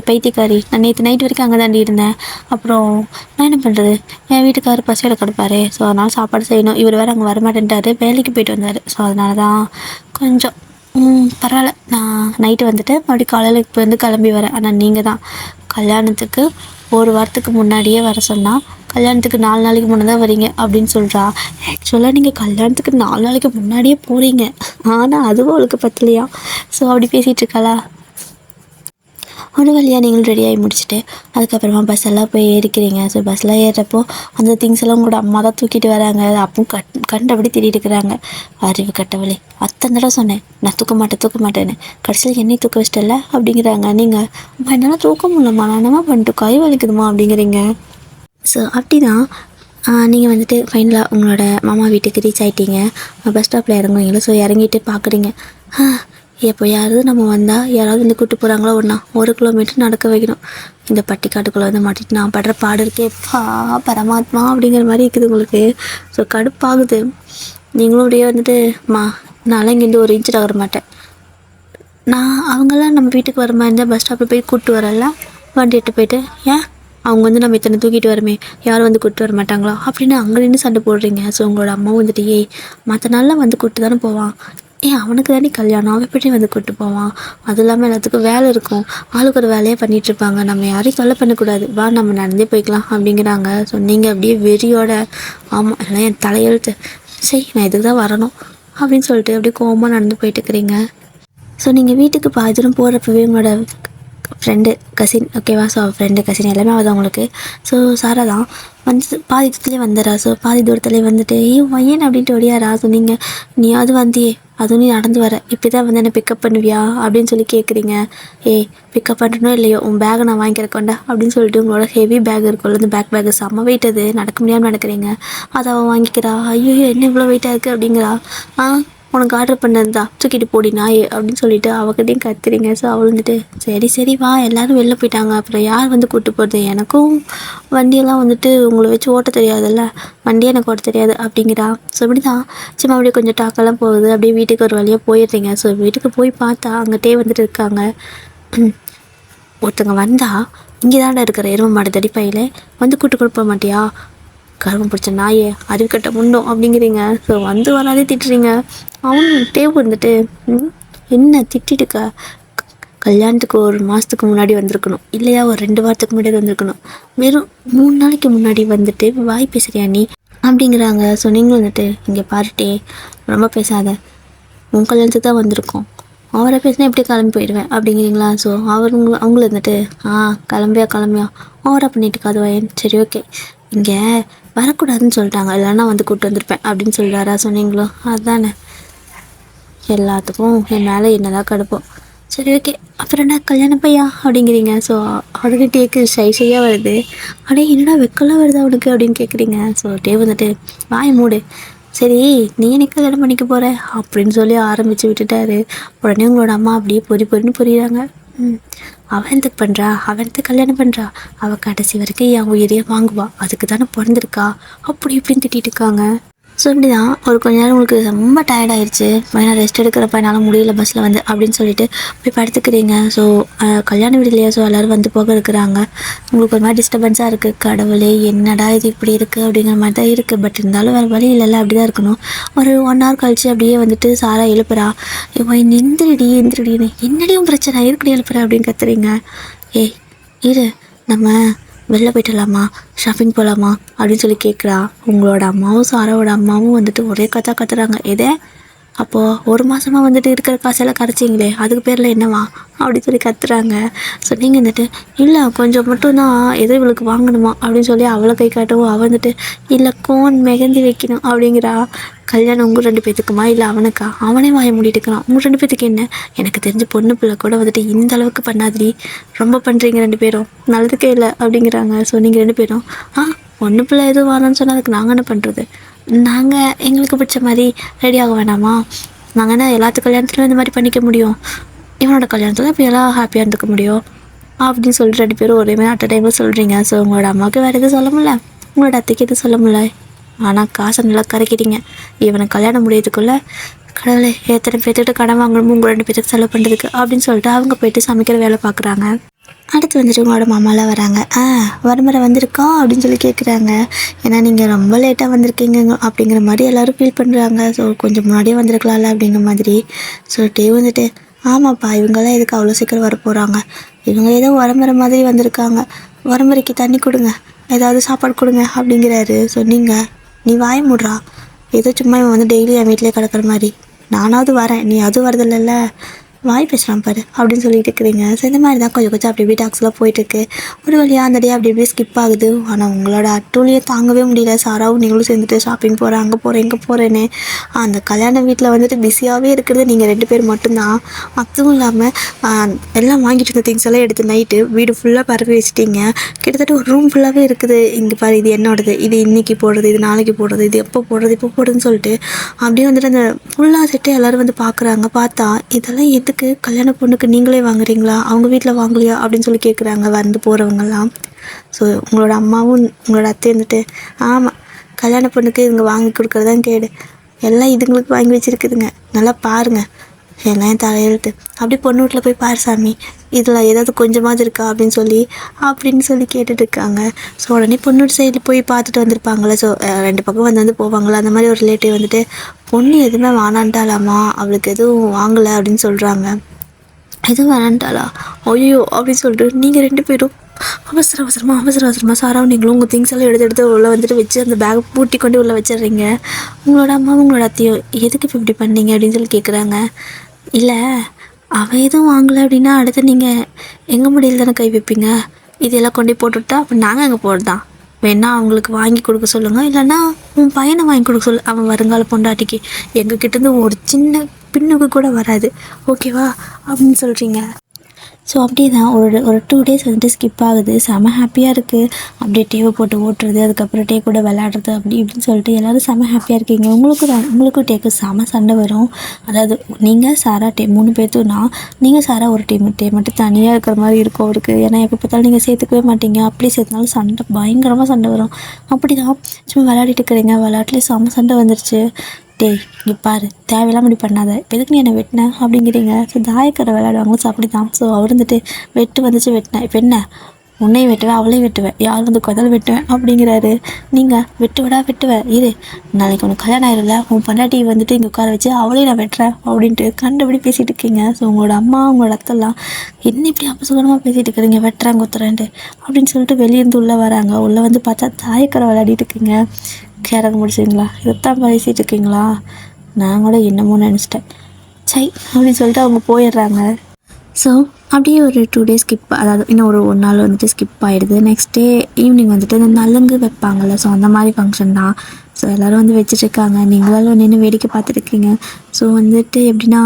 பைத்தியக்காரி, நான் நேற்று நைட் வரைக்கும் அங்கே தாண்டி இருந்தேன், அப்புறம் நான் என்ன பண்ணுறது, என் வீட்டுக்காரர் பசியோட கிடப்பாரு. ஸோ அதனால் சாப்பாடு செய்யணும், இவர் வேறு அங்கே வரமாட்டேன்ட்டார், வேலைக்கு போயிட்டு வந்தார். ஸோ அதனால தான் கொஞ்சம் பரவாயில்ல, நான் நைட்டு வந்துட்டு மறுபடியும் காலையில் இப்போ வந்து கிளம்பி வரேன். ஆனால் நீங்கள் தான் கல்யாணத்துக்கு ஒரு வாரத்துக்கு முன்னாடியே வர சொன்னால் கல்யாணத்துக்கு 4 நாளைக்கு முன்னே தான் வரீங்க அப்படின்னு சொல்கிறா. ஆக்சுவலாக நீங்கள் கல்யாணத்துக்கு 4 நாளைக்கு முன்னாடியே போகிறீங்க, ஆனால் அதுவும் அவளுக்கு பத்தலையா. ஸோ அப்படி பேசிகிட்டு இருக்காளா. ஒரு வழியாக நீங்களும் ரெடியாகி முடிச்சுட்டு அதுக்கப்புறமா பஸ் எல்லாம் போய் ஏறிக்கிறீங்க. ஸோ பஸ்ஸில் ஏறுறப்போ அந்த திங்ஸ் எல்லாம் உங்களோட அம்மா தான் தூக்கிட்டு வராங்க. அப்பவும் கண்டபடி திட்டிகிட்டு இருக்கிறாங்க. அறிவு கட்டவளே, அத்தனை தடவை சொன்னேன் நான் தூக்க மாட்டேன்னு, கடைசியில் என்னை தூக்க வச்சிட்டல அப்படிங்கிறாங்க. நீங்கள் அம்மா என்னால் தூக்க முடியலம்மா, நான் என்னமா பண்ணிட்டு கை வலிக்குதுமா அப்படிங்கிறீங்க. ஸோ அப்படி தான் நீங்கள் வந்துட்டு ஃபைனலாக உங்களோட மாமா வீட்டுக்கு ரீச் ஆகிட்டீங்க. பஸ் ஸ்டாப்பில் இறங்குவீங்களா. ஸோ இறங்கிட்டு பார்க்குறீங்க. எப்போ யாராவது நம்ம வந்தால் யாராவது வந்து கூப்பிட்டு போகிறாங்களோ ஒன்றா 1 கிலோமீட்டர் நடக்க வைக்கணும். இந்த பட்டிக்காட்டுக்குள்ளே வந்து மாட்டிட்டு நான் படுற பாடு இருக்கே பரமாத்மா அப்படிங்கிற மாதிரி இருக்குது உங்களுக்கு. ஸோ கடுப்பாகுது. நீங்களும் அப்படியே வந்துட்டு நான்லாம் இங்கேருந்து 1 இன்ச்சு நகர மாட்டேன். அவங்கெல்லாம் நம்ம வீட்டுக்கு வர மாதிரி இருந்தால் பஸ் ஸ்டாப்பில் போய் கூப்பிட்டு வரல, வண்டி எடுத்து போயிட்டு ஏன் அவங்க வந்து நம்ம இத்தனை தூக்கிட்டு வரமே யாரும் வந்து கூப்பிட்டு வர மாட்டாங்களா அப்படின்னு அங்கே நின்று சண்டை போடுறீங்க. ஸோ உங்களோட அம்மாவும் வந்துட்டு மற்ற நாளில் வந்து கூப்பிட்டு தானே போவான், அவனுக்கு தானே கல்யாணம், அவன் எப்படி வந்து கூப்பிட்டு போவான், அது இல்லாமல் எல்லாத்துக்கும் வேலை இருக்கும், ஆளுக்கு ஒரு வேலையாக பண்ணிகிட்ருப்பாங்க, நம்ம யாரையும் தொல்லை பண்ணக்கூடாது, வா நம்ம நடந்தே போய்க்கலாம் அப்படிங்கிறாங்க. ஸோ நீங்கள் அப்படியே வெறியோட ஆமாம் எல்லாம் என் தலையெழுத்து, சரி நான் இதுக்கு தான் வரணும் அப்படின்னு சொல்லிட்டு அப்படியே கோவமாக நடந்து போயிட்டு இருக்கிறீங்க. ஸோ நீங்கள் வீட்டுக்கு பாதிரம் போகிறப்பவே உங்களோட ஃப்ரெண்டு கசின் ஓகேவா. ஸோ ஃப்ரெண்டு கசின் எல்லாமே ஆகுது அவங்களுக்கு. ஸோ சாரா தான் வந்து பாதி தூரத்துலேயே வந்துடுறா. ஸோ பாதி தூரத்துலேயே வந்துட்டு வையன் அப்படின்ட்டு ஒடியாரா. ஸோ நீங்கள் நீயாவது வந்தியே, அதுவும் நீ நடந்து வர, இப்படி தான் வந்து என்ன பிக்கப் பண்ணுவியா அப்படின்னு சொல்லி கேட்குறீங்க. பிக்கப் பண்ணுறனோ இல்லையோ உன் பேக்கை நான் வாங்கிக்கிறக்கொண்டா அப்படின்னு சொல்லிட்டு உங்களோட ஹெவி பேக் இருக்கும்ல, அந்த பேக் செம்ம வெயிட், அது நடக்க முடியாமல் நடக்கிறீங்க. அதை அவன் வாங்கிக்கிறா. ஐயோ என்ன இவ்வளோ வெயிட்டாக இருக்குது அப்படிங்கிறா. உனக்கு ஆர்டர் பண்ணது தான் தூக்கிட்டு போடி நாயே அப்படின்னு சொல்லிட்டு அவகிட்டையும் கத்துறீங்க. ஸோ அவள் வந்துட்டு சரி வா எல்லோரும் வெளில போயிட்டாங்க, அப்புறம் யார் வந்து கூப்பிட்டு போகிறது, எனக்கும் வண்டியெல்லாம் வந்துட்டு உங்களை வச்சு ஓட்ட தெரியாதுல்ல, வண்டியே எனக்கு ஓட்ட தெரியாது அப்படிங்கிறா. ஸோ இப்படி தான் சும்மா அப்படியே கொஞ்சம் டாக்கெல்லாம் போகுது. அப்படியே வீட்டுக்கு ஒரு வழியாக போயிடுறீங்க. ஸோ வீட்டுக்கு போய் பார்த்தா அங்கிட்டே வந்துட்டு இருக்காங்க. ஒருத்தங்க வந்தால் இங்கே தாண்டா இருக்கிற எருமை மாடு தடிப்பையில் வந்து கூட்டு கொடுப்ப மாட்டியா, கரும்பு பிடிச்ச நாயே, அறிவுக்கட்ட முண்டோம் அப்படிங்கிறீங்க. ஸோ வந்து வராதே திட்டுறீங்க. அவனும் தேவை வந்துட்டு என்ன திட்டிட்டுக்க, கல்யாணத்துக்கு 1 மாதத்துக்கு முன்னாடி வந்திருக்கணும், இல்லையா ஒரு 2 வாரத்துக்கு முன்னாடி வந்திருக்கணும், வெறும் 3 நாளைக்கு முன்னாடி வந்துட்டு வாய் பேசுறியா நீ அப்படிங்கிறாங்க. ஸோ நீங்களும் வந்துட்டு இங்கே பாருட்டே ரொம்ப பேசாத, உன் கல்யாணத்துக்கு தான் வந்திருக்கோம், அவரை பேசினா எப்படி கிளம்பி போயிடுவேன் அப்படிங்கிறீங்களா. ஸோ அவங்கள வந்துட்டு கிளம்பியா ஓவராக பண்ணிட்டு இருக்காது வயன், சரி ஓகே இங்கே வரக்கூடாதுன்னு சொல்லிட்டாங்க, இல்லைன்னா வந்து கூப்பிட்டு வந்திருப்பேன் அப்படின்னு சொல்கிறாரா. சொன்னீங்களோ அதுதானே, எல்லாத்துக்கும் என் மேலே என்னதான் கடுப்போம், சரி ஓகே அப்புறம் என்ன கல்யாணம் பையா அப்படிங்கிறீங்க. ஸோ அவனுக்கு டேக்கு ஷையாக வருது. என்னடா வெக்கெல்லாம் வருது அவனுக்கு அப்படின்னு கேட்குறீங்க. ஸோ டே வந்துட்டு வாய் மூடு, சரி நீ எனக்கு கல்யாணம் பண்ணிக்க போகிற அப்படின்னு சொல்லி ஆரம்பித்து விட்டுட்டாரு. உடனே உங்களோட அம்மா அப்படியே பொறின்னு புரியுறாங்க. அவன் எதுக்கு பண்ணுறா, அவனுக்கு கல்யாணம் பண்ணுறா, அவள் கடைசி வரைக்கும் என் உயிரையே வாங்குவா, அதுக்கு தானே பிறந்திருக்கா அப்படி இப்படின்னு திட்டிகிட்டு இருக்காங்க. ஸோ இப்படி தான் ஒரு கொஞ்ச நேரம் உங்களுக்கு ரொம்ப டயர்டாகிடுச்சு, நான் ரெஸ்ட் எடுக்கிறப்ப என்னால் முடியல பஸ்ஸில் வந்து அப்படின்னு சொல்லிட்டு போய் படுத்துக்கிறீங்க. ஸோ கல்யாண வீடு இல்லையா, ஸோ எல்லோரும் வந்து போக இருக்கிறாங்க. உங்களுக்கு ஒரு மாதிரி டிஸ்டர்பன்ஸாக இருக்குது, கடவுளே என்னடா இது இப்படி இருக்குது அப்படிங்கிற மாதிரி தான் இருக்குது. பட் இருந்தாலும் வேறு வழி இல்லைல்ல, அப்படி தான் இருக்கணும். ஒரு 1 hour கழிச்சு அப்படியே வந்துட்டு சாரா எழுப்புறா. எந்திரடின்னு என்னடியும் பிரச்சனை இருக்குடி எழுப்புற அப்படின்னு கத்துறீங்க. இரு நம்ம வெளில போய்ட்டலாமா, ஷாப்பிங் போகலாமா அப்படின்னு சொல்லி கேட்குறா. உங்களோட அம்மாவும் சாராவோட அம்மாவும் வந்துட்டு ஒரே கத்துறாங்க. அப்போது 1 மாதமாக வந்துட்டு இருக்கிற காசெல்லாம் கரைச்சிங்களே அதுக்கு பேரில் என்னவா அப்படின்னு சொல்லி கத்துறாங்க. ஸோ நீங்கள் வந்துட்டு இல்லை கொஞ்சம் மட்டும்தான் எதோ இவளுக்கு வாங்கணுமா அப்படின்னு சொல்லி அவளை கை காட்டவும் அவள் வந்துட்டு இல்லை கோன் மெகந்தி வைக்கணும் அப்படிங்கிறா. கல்யாணம் உங்கள் 2 பேத்துக்குமா இல்லை அவனுக்கா, அவனே வாய மூடிட்டுக்கலாம், உங்கள் 2 பேத்துக்கு என்ன, எனக்கு தெரிஞ்ச பொண்ணு பிள்ளை கூட வந்துட்டு இந்த அளவுக்கு பண்ணாதடி, ரொம்ப பண்ணுறீங்க 2 பேரும், நல்லதுக்கே இல்லை அப்படிங்கிறாங்க. ஸோ நீங்கள் 2 பேரும் பொண்ணு பிள்ளை எதுவும் வரணும்னு சொன்னால் அதுக்கு நாங்கள் என்ன பண்ணுறது, நாங்கள் எங்களுக்கு பிடிச்ச மாதிரி ரெடி ஆக வேணாமா, நாங்கள் என்ன எல்லாத்து கல்யாணத்துலையும் இந்த மாதிரி பண்ணிக்க முடியும், இவனோட கல்யாணத்தில் இப்போ எல்லாம் ஹாப்பியாக இருந்துக்க முடியும் அப்படின்னு சொல்லிட்டு 2 பேரும் ஒரே மாதிரி அட் டைமில் சொல்கிறீங்க. ஸோ உங்களோட அம்மாவுக்கு வேறு எதுவும் சொல்ல முடியல, உங்களோட அத்தைக்கு எதுவும் சொல்ல முடியல, ஆனால் காசை நல்லா கரைக்கிட்டீங்க. இவனை கல்யாணம் முடியறதுக்குள்ளே கடவுளே எத்தனை பேர்த்துக்கிட்ட கடன் வாங்கணும் உங்கள் 2 பேருக்கு செலவு பண்ணுறதுக்கு அப்படின்னு சொல்லிட்டு அவங்க போயிட்டு சமைக்கிற வேலை பார்க்குறாங்க. அடுத்து வந்துட்டு உங்களோட மாமாலாம் வராங்க. வருமுறை வந்திருக்கா அப்படின்னு சொல்லி கேட்குறாங்க. ஏன்னா நீங்கள் ரொம்ப லேட்டாக வந்திருக்கீங்க அப்படிங்கிற மாதிரி எல்லோரும் ஃபீல் பண்ணுறாங்க. ஸோ கொஞ்சம் முன்னாடியே வந்திருக்கலாம்ல அப்படிங்கிற மாதிரி சொல்லிட்டே வந்துட்டு ஆமாப்பா இவங்கெல்லாம் எதுக்கு அவ்வளோ சீக்கிரம் வர போகிறாங்க, இவங்க ஏதோ வரமுறை மாதிரி வந்திருக்காங்க, வரமுறைக்கு தண்ணி கொடுங்க, ஏதாவது சாப்பாடு கொடுங்க அப்படிங்கிறாரு. ஸோ நீங்கள் நீ வாய மூடுறா, ஏதோ சும்மா இவன் வந்து டெய்லி என் வீட்டிலே கிடக்கிற மாதிரி, நானாவது வரேன் நீ அது வரதில்ல, வாய் பேசுகிறான் பாரு அப்படின்னு சொல்லிட்டு இருக்கிறீங்க. ஸோ இந்த மாதிரி தான் கொஞ்சம் கொஞ்சம் அப்படி இப்படி டாக்ஸ்லாம் போயிட்டுருக்கு. ஒரு வழியாக அந்த டே அப்படி இப்படி ஸ்கிப் ஆகுது. ஆனால் உங்களோட அட்டூழியை தாங்கவே முடியல. சாராவும் நீங்களும் சேர்ந்துட்டு ஷாப்பிங் போகிறேன், அங்கே போகிறேன், இங்கே போகிறேன்னு அந்த கல்யாண வீட்டில் வந்துட்டு பிஸியாகவே இருக்கிறது நீங்கள் 2 பேர் மட்டும்தான். அதுவும் இல்லாமல் எல்லாம் வாங்கிட்டு இருந்த திங்ஸ் எல்லாம் எடுத்து நைட்டு வீடு ஃபுல்லாக பரப்பி வச்சுட்டீங்க. கிட்டத்தட்ட ஒரு ரூம் ஃபுல்லாகவே இருக்குது. இங்கே பாரு, இது என்னோடது, இது இன்றைக்கி போடுறது, இது நாளைக்கு போடுறது, இது எப்போ போடுறது, இப்போ போடுறதுன்னு சொல்லிட்டு அப்படியே வந்துட்டு அந்த ஃபுல்லாக செட்டு எல்லோரும் வந்து பார்க்குறாங்க. பார்த்தா இதெல்லாம் எதுக்கு, கல்யாண பொண்ணுக்கு நீங்களே வாங்குறீங்களா, அவங்க வீட்டில் வாங்கலையா அப்படின்னு சொல்லி கேட்குறாங்க வந்து போகிறவங்கெல்லாம். ஸோ உங்களோட அம்மாவும் உங்களோட அத்தை வந்துட்டு ஆமாம், கல்யாண பொண்ணுக்கு இவங்க வாங்கி கொடுக்குறதான் கேடு, எல்லாம் இதுங்களுக்கு வாங்கி வச்சுருக்குதுங்க, நல்லா பாருங்கள், எல்லாம் என் தலையெழுத்து, அப்படி பொண்ணு வீட்டில் போய் பாரு சாமி, இதில் ஏதாவது கொஞ்சமாவது இருக்கா அப்படின்னு சொல்லி கேட்டுட்டு இருக்காங்க. ஸோ உடனே பொண்ணு சைடில் போய் பார்த்துட்டு வந்திருப்பாங்களே. ஸோ 2 பக்கம் வந்து போவாங்களே. அந்த மாதிரி ஒரு ரிலேட்டிவ் வந்துட்டு பொண்ணு எதுவுமே வானான்ட்டாலாமா, அவளுக்கு எதுவும் வாங்கலை அப்படின்னு சொல்கிறாங்க. எதுவும் வேணான்ட்டாளா, ஐயோ அப்படின்னு சொல்லிட்டு நீங்கள் 2 பேரும் அவசரமாக சாராவும் நீங்களும் உங்கள் திங்ஸ் எல்லாம் எடுத்து உள்ளே வந்துட்டு வச்சு அந்த பேக்கை பூட்டி கொண்டு உள்ளே வச்சிடுறீங்க. உங்களோட அம்மாவும் உங்களோட அத்தையும் எதுக்கு இப்போ இப்படி பண்ணீங்க அப்படின்னு சொல்லி கேட்குறாங்க. இல்லை, அவன் எதுவும் வாங்கலை அப்படின்னா அடுத்து நீங்கள் எங்கள் முடியல தானே கை வைப்பீங்க, இதெல்லாம் கொண்டு போட்டுவிட்டா அப்போ நாங்கள் அங்கே போடுதான், வேணா அவங்களுக்கு வாங்கி கொடுக்க சொல்லுங்கள், இல்லைன்னா உன் பையனை வாங்கி கொடுக்க சொல்லு, அவன் வருங்கால பொண்டாட்டிக்கு எங்ககிட்டேருந்து ஒரு சின்ன பின்னுக்கு கூட வராது, ஓகேவா அப்படின்னு சொல்கிறீங்க. ஸோ அப்படியே தான் ஒரு 2 days வந்துட்டு ஸ்கிப் ஆகுது. செம ஹாப்பியாக இருக்குது. அப்படியே டிவி போட்டு ஓட்டுறது, அதுக்கப்புறம் டே கூட விளையாடுறது, அப்படி இப்படின்னு சொல்லிட்டு எல்லோரும் செம ஹாப்பியாக இருக்கீங்க. உங்களுக்கும் டேக்கு செம சண்டை வரும். அதாவது நீங்கள் சாரா 3 பேர்த்துனா நீங்கள் சாரா ஒரு டே மட்டும் தனியாக இருக்கிற மாதிரி இருக்கும் அவருக்கு. ஏன்னா எப்போ பார்த்தாலும் நீங்கள் சேர்த்துக்கவே மாட்டீங்க. அப்படி சேர்த்துனாலும் சண்டை, பயங்கரமாக சண்டை வரும். அப்படி தான் சும்மா விளையாடிட்டு இருக்கிறீங்க. விளையாட்டுலேயே செம சண்டை வந்துருச்சு. டேய் இங்கே பாரு, தேவையில்லாம இப்படி பண்ணாத, எதுக்கு நீ என்னை வெட்டின அப்படிங்கிறீங்க. ஸோ தாயக்கரை விளையாடுவாங்க. ஸோ அப்படி தான். ஸோ அவர் வந்துட்டு வந்துச்சு வெட்டினேன், இப்போ என்ன உன்னையும் வெட்டுவேன், அவளையும் வெட்டுவேன், யார் வந்து குதல் வெட்டுவேன் அப்படிங்கிறாரு. நீங்கள் வெட்டுவேன் இரு, நாளைக்கு உனக்கு கல்யாணம் ஆயிரல, உன் பொண்டாட்டி வந்துட்டு இங்கே உட்கார வச்சு அவளையும் நான் வெட்டுறேன் அப்படின்ட்டு கண்டபடி பேசிகிட்டு இருக்கீங்க. ஸோ உங்களோட அம்மா உங்களோட அத்தெல்லாம் என்ன இப்படி அபசகுணமாக பேசிகிட்டு இருக்கிறீங்க, வெட்டுறாங்க குத்துறேன்ட்டு அப்படின்னு சொல்லிட்டு வெளியேருந்து உள்ளே வராங்க. உள்ளே வந்து பார்த்தா தாயக்கரை விளையாடிட்டு இருக்கீங்க. கேரக முடிச்சிங்களா, இதைத்தான் பேசிகிட்டு இருக்கீங்களா, நான் கூட என்னமோ நினச்சிட்டேன் சை அப்படின்னு சொல்லிட்டு அவங்க போயிடுறாங்க. ஸோ அப்படியே ஒரு 2 days ஸ்கிப், அதாவது இன்னும் ஒரு நாள் வந்துட்டு ஸ்கிப் ஆகிடுது. நெக்ஸ்ட் டே ஈவினிங் வந்துட்டு இந்த நலுங்கு வைப்பாங்கள்ல, ஸோ அந்த மாதிரி ஃபங்க்ஷன் தான். ஸோ எல்லோரும் வந்து வச்சுட்ருக்காங்க, நீங்களும் நின்று வேடிக்கை பார்த்துருக்கீங்க. ஸோ வந்துட்டு எப்படின்னா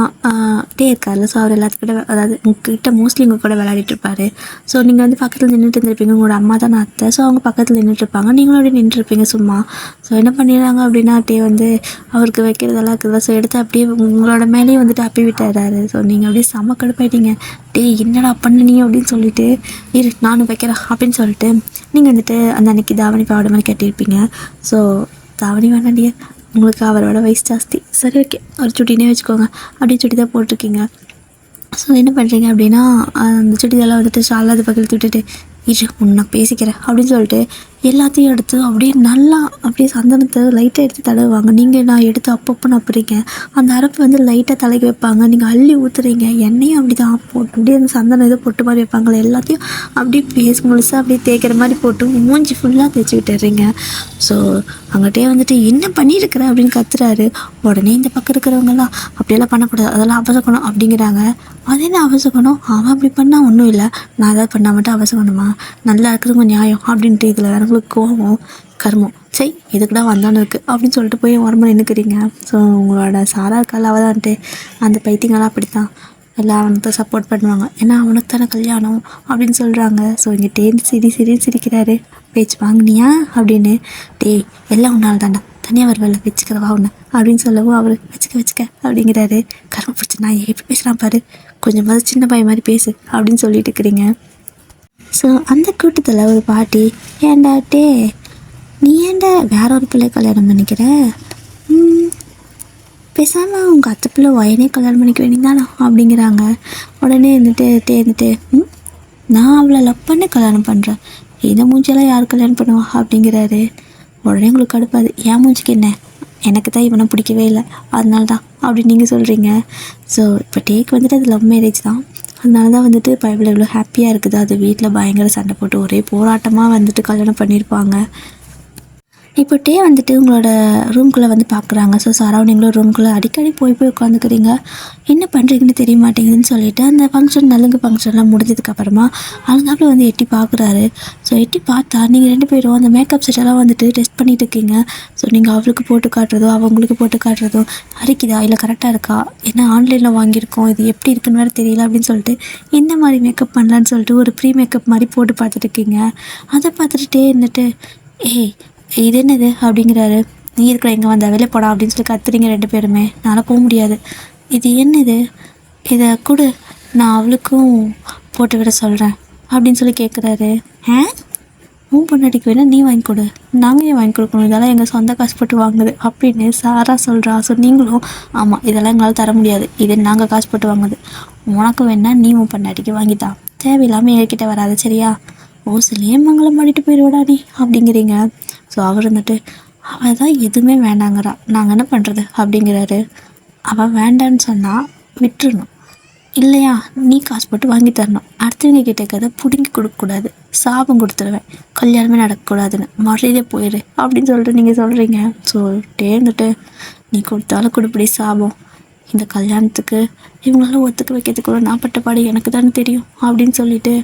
டே இருக்கார்ல, ஸோ அவர் எல்லாத்துக்கிட்ட, அதாவது உங்ககிட்ட மோஸ்ட்லி உங்கள் கூட விளையாடிட்டு இருப்பார். ஸோ நீங்கள் வந்து பக்கத்தில் நின்றுட்டு இருந்திருப்பீங்க, உங்களோட அம்மா தான் அத்தை. ஸோ அவங்க பக்கத்தில் நின்றுட்டுருப்பாங்க, நீங்களும் அப்படியே நின்றுருப்பீங்க சும்மா. ஸோ என்ன பண்ணிடுறாங்க அப்படின்னா டே வந்து அவருக்கு வைக்கிறதெல்லாம் இருக்குதா, ஸோ எடுத்து அப்படியே உங்களோட மேலேயே வந்துட்டு அப்பி விட்டுறாரு. ஸோ நீங்கள் அப்படியே செம்ம கடுப்பாயிட்டீங்க. டே என்னடா பண்ணினீங்க அப்படின்னு சொல்லிட்டு, இரு நானும் வைக்கிறேன் அப்படின்னு சொல்லிட்டு நீங்கள் வந்துட்டு அந்த அன்றைக்கி தாவணி பாவாடை மாதிரி கட்டியிருப்பீங்க. ஸோ தாவணி வேண்டாண்டிய, உங்களுக்கு அவரோட வயசு ஜாஸ்தி, சரி ஓகே ஒரு சுட்டினே வச்சுக்கோங்க, அப்படியே சுட்டி தான் போட்டிருக்கீங்க. ஸோ என்ன பண்ணுறீங்க அப்படின்னா அந்த சுடிதெல்லாம் வந்துட்டு ஷாலாக அது பக்கத்தில் விட்டுட்டு இரு உன்னை பேசிக்கிறேன் அப்படின்னு சொல்லிட்டு எல்லாத்தையும் எடுத்து அப்படியே நல்லா அப்படியே சந்தனத்தை லைட்டாக எடுத்து தடவுவாங்க. நீங்கள் நான் எடுத்து அப்பப்போ நப்புறீங்க. அந்த அரப்பு வந்து லைட்டாக தலைக்கு வைப்பாங்க, நீங்கள் அள்ளி ஊற்றுறீங்க. எண்ணெயும் அப்படி தான் போட்டு அப்படியே அந்த சந்தனம் இதை பொட்டு மாதிரி வைப்பாங்களே, எல்லாத்தையும் அப்படியே பேஸ் முழுசாக அப்படியே தேய்க்கிற மாதிரி போட்டு மூஞ்சி ஃபுல்லாக தேய்ச்சி விட்டுறீங்க. ஸோ அங்கிட்டே வந்துட்டு என்ன பண்ணியிருக்கிற அப்படின்னு கத்துறாரு. உடனே இந்த பக்கம் இருக்கிறவங்கலாம் அப்படியெல்லாம் பண்ணக்கூடாது, அதெல்லாம் அவசகணும் அப்படிங்கிறாங்க. அது என்ன அவசகணும், அவன் அப்படி பண்ணால் ஒன்றும் இல்லை, நான் ஏதாவது பண்ணால் மட்டும் அவசகணுமா, நல்லா இருக்கிறவங்க நியாயம் அப்படின்ட்டு இதில் வேற உங்களுக்கு கோவம் கர்மம் சரி இதுக்குடா வந்தானு இருக்குது அப்படின்னு சொல்லிட்டு போய் உரமா நின்றுக்கிறீங்க. ஸோ உங்களோட சாரா இருக்கால் அவதான்ட்டு அந்த பைத்தியங்களாம் அப்படித்தான் எல்லாம் அவனுக்கு தான் சப்போர்ட் பண்ணுவாங்க, ஏன்னா அவனுக்கு தானே கல்யாணம் அப்படின்னு சொல்கிறாங்க. ஸோ இங்கே சிரின்னு சிரிக்கிறாரு. பேச்சு வாங்கினியா அப்படின்னு, டேய் எல்லாம் உன்னால் தாண்டா, தனியாக வருவல்ல வச்சுக்கிறவா ஒன்று அப்படின்னு சொல்லவும் அவர் வச்சுக்க அப்படிங்கிறாரு. கர்ம பிடிச்சி நான் எப்படி பேசுகிறான் பாரு, கொஞ்சமாவது சின்ன பையன் மாதிரி பேசு அப்படின்னு சொல்லிட்டு இருக்கிறீங்க. ஸோ அந்த கூட்டத்தில் ஒரு பாட்டி, ஏண்டா டே நீ ஏண்டா வேற ஒரு பிள்ளை கல்யாணம் பண்ணிக்கிற, பேசாமல் உங்கள் அத்தை பிள்ளை வயனே கல்யாணம் பண்ணிக்க வேண்டியதானோ அப்படிங்கிறாங்க. உடனே இருந்துட்டு நான் அவளை லவ் பண்ணி கல்யாணம் பண்ணுறேன், இந்த மூஞ்சியெல்லாம் யார் கல்யாணம் பண்ணுவா அப்படிங்கிறாரு. உடனே உங்களுக்கு கடுப்பாது, என் மூஞ்சிக்கு என்ன, எனக்கு தான் இவனை பிடிக்கவே இல்லை அதனால தான் அப்படின்னு நீங்கள் சொல்கிறீங்க. ஸோ இப்போ டேக்கு வந்துட்டு அது லவ் மேரேஜ் தான். அதனால தான் வந்துட்டு பைபிள் எவ்வளோ ஹாப்பியாக இருக்குது. அது வீட்டில் பயங்கர சண்டை போட்டு ஒரே போராட்டமாக வந்துட்டு கல்யாணம் பண்ணியிருப்பாங்க. இப்போ டே வந்துட்டு உங்களோட ரூம்குள்ளே வந்து பார்க்குறாங்க. ஸோ சரௌண்டிங்கில் ரூம்குள்ளே அடிக்கடி போய் உட்காந்துக்கிறீங்க. என்ன பண்ணுறீங்கன்னு தெரிய மாட்டேங்குதுன்னு சொல்லிட்டு அந்த நலுங்கு ஃபங்க்ஷன்லாம் முடிஞ்சதுக்கப்புறமா அழுங்காப்பில் வந்து எட்டி பார்க்குறாரு. ஸோ எட்டி பார்த்தா நீங்கள் 2 பேரும் அந்த மேக்கப் செட்டெல்லாம் வந்துட்டு டெஸ்ட் பண்ணிட்டு இருக்கீங்க. ஸோ நீங்கள் அவளுக்கு போட்டு காட்டுறதோ அவங்களுக்கு போட்டு காட்டுறதோ அரிக்குதா இல்லை கரெக்டாக இருக்கா, என்ன ஆன்லைனில் வாங்கியிருக்கோம், இது எப்படி இருக்குன்னு வேறு தெரியல அப்படின்னு சொல்லிட்டு இந்த மாதிரி மேக்கப் பண்ணலான்னு சொல்லிட்டு ஒரு ப்ரீ மேக்கப் மாதிரி போட்டு பார்த்துட்டு இருக்கீங்க. அதை பார்த்துட்டு இருந்துட்டு ஏய் இது என்னது அப்படிங்கிறாரு. நீ இருக்கிற எங்கே வந்த வெளியே போடா அப்படின்னு சொல்லி கத்துறீங்க 2 பேருமே. என்னால் போக முடியாது. இது என்னது, இதை கொடு, நான் அவளுக்கும் போட்டு விட சொல்கிறேன் அப்படின்னு சொல்லி கேட்குறாரு. உன் பொண்டாட்டிக்கு வேணால் நீ வாங்கி கொடு, நாங்கள் ஏன் வாங்கி கொடுக்கணும், இதெல்லாம் எங்கள் சொந்த காசு போட்டு வாங்குது அப்படின்னு சாரா சொல்கிறா. ஸோ நீங்களும் ஆமாம் இதெல்லாம் எங்களால் தர முடியாது, இது நாங்கள் காசு போட்டு வாங்குது, உனக்கு வேணா நீ உன் பொண்டாட்டிக்கு வாங்கித்தான், தேவையில்லாமல் என்கிட்ட வராது சரியா, ஓசிலேயே மங்களம் பண்ணிட்டு போயிடுவாடா நீ அப்படிங்கிறீங்க. ஸோ அவர் வந்துட்டு அவள் தான் எதுவுமே வேண்டாங்கிறா, நாங்கள் என்ன பண்ணுறது அப்படிங்கிறாரு. அவள் வேண்டான்னு சொன்னால் விட்டுறணும், இல்லையா நீ காசு போட்டு வாங்கி தரணும், அடுத்தவங்க கிட்டே கதை பிடுங்கி கொடுக்கக்கூடாது, சாபம் கொடுத்துருவேன், கல்யாணமே நடக்கக்கூடாதுன்னு மறுபடியே போயிடு அப்படின்னு சொல்லிட்டு நீங்கள் சொல்கிறீங்க. ஸோ டேர்ந்துட்டு நீ கொடுத்தாலும் கொடுப்படி சாபம், இந்த கல்யாணத்துக்கு இவங்களால ஒத்துக்க வைக்கிறதுக்குள்ள நான் பட்ட பாடு எனக்கு தானே தெரியும் அப்படின்னு சொல்லிட்டு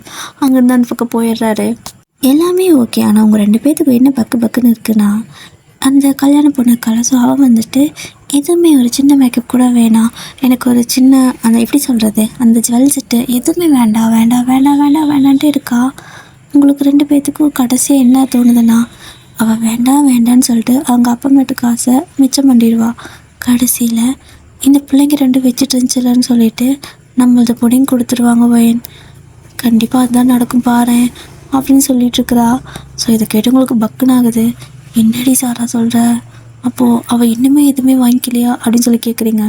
அங்கேருந்து அந்த பக்கம் போயிடுறாரு. எல்லாமே ஓகே. ஆனால் அவங்க 2 பேர்த்துக்கு என்ன பக்குன்னு இருக்குன்னா அந்த கல்யாண பொண்ணு கலசம் அவன் வந்துட்டு எதுவுமே ஒரு சின்ன மேக்கப் கூட வேணாம், எனக்கு ஒரு சின்ன அந்த எப்படி சொல்கிறது அந்த ஜுவல் செட்டு எதுவுமே வேண்டாம் வேண்டாம் வேண்டாம் வேண்டாம் வேண்டான்ட்டு இருக்கா. உங்களுக்கு 2 பேர்த்துக்கும் கடைசியாக என்ன தோணுதுன்னா அவள் வேண்டாம் வேண்டான்னு சொல்லிட்டு அவங்க அப்பா காசை மிச்சம் பண்ணிடுவா. கடைசியில் இந்த பிள்ளைங்க 2 வச்சுட்டு இருந்துச்சுலன்னு சொல்லிட்டு நம்மளது பொடியும் கொடுத்துருவாங்க வயன். கண்டிப்பாக அதுதான் நடக்கும் பாரு அப்படின்னு சொல்லிகிட்ருக்குறா. ஸோ இதை கேட்டவங்களுக்கு பக்குன்னு ஆகுது. என்னடி சாரா சொல்கிற, அப்போது அவள் இன்னுமே எதுவுமே வாங்கிக்கலையா அப்படின்னு சொல்லி கேட்குறீங்க.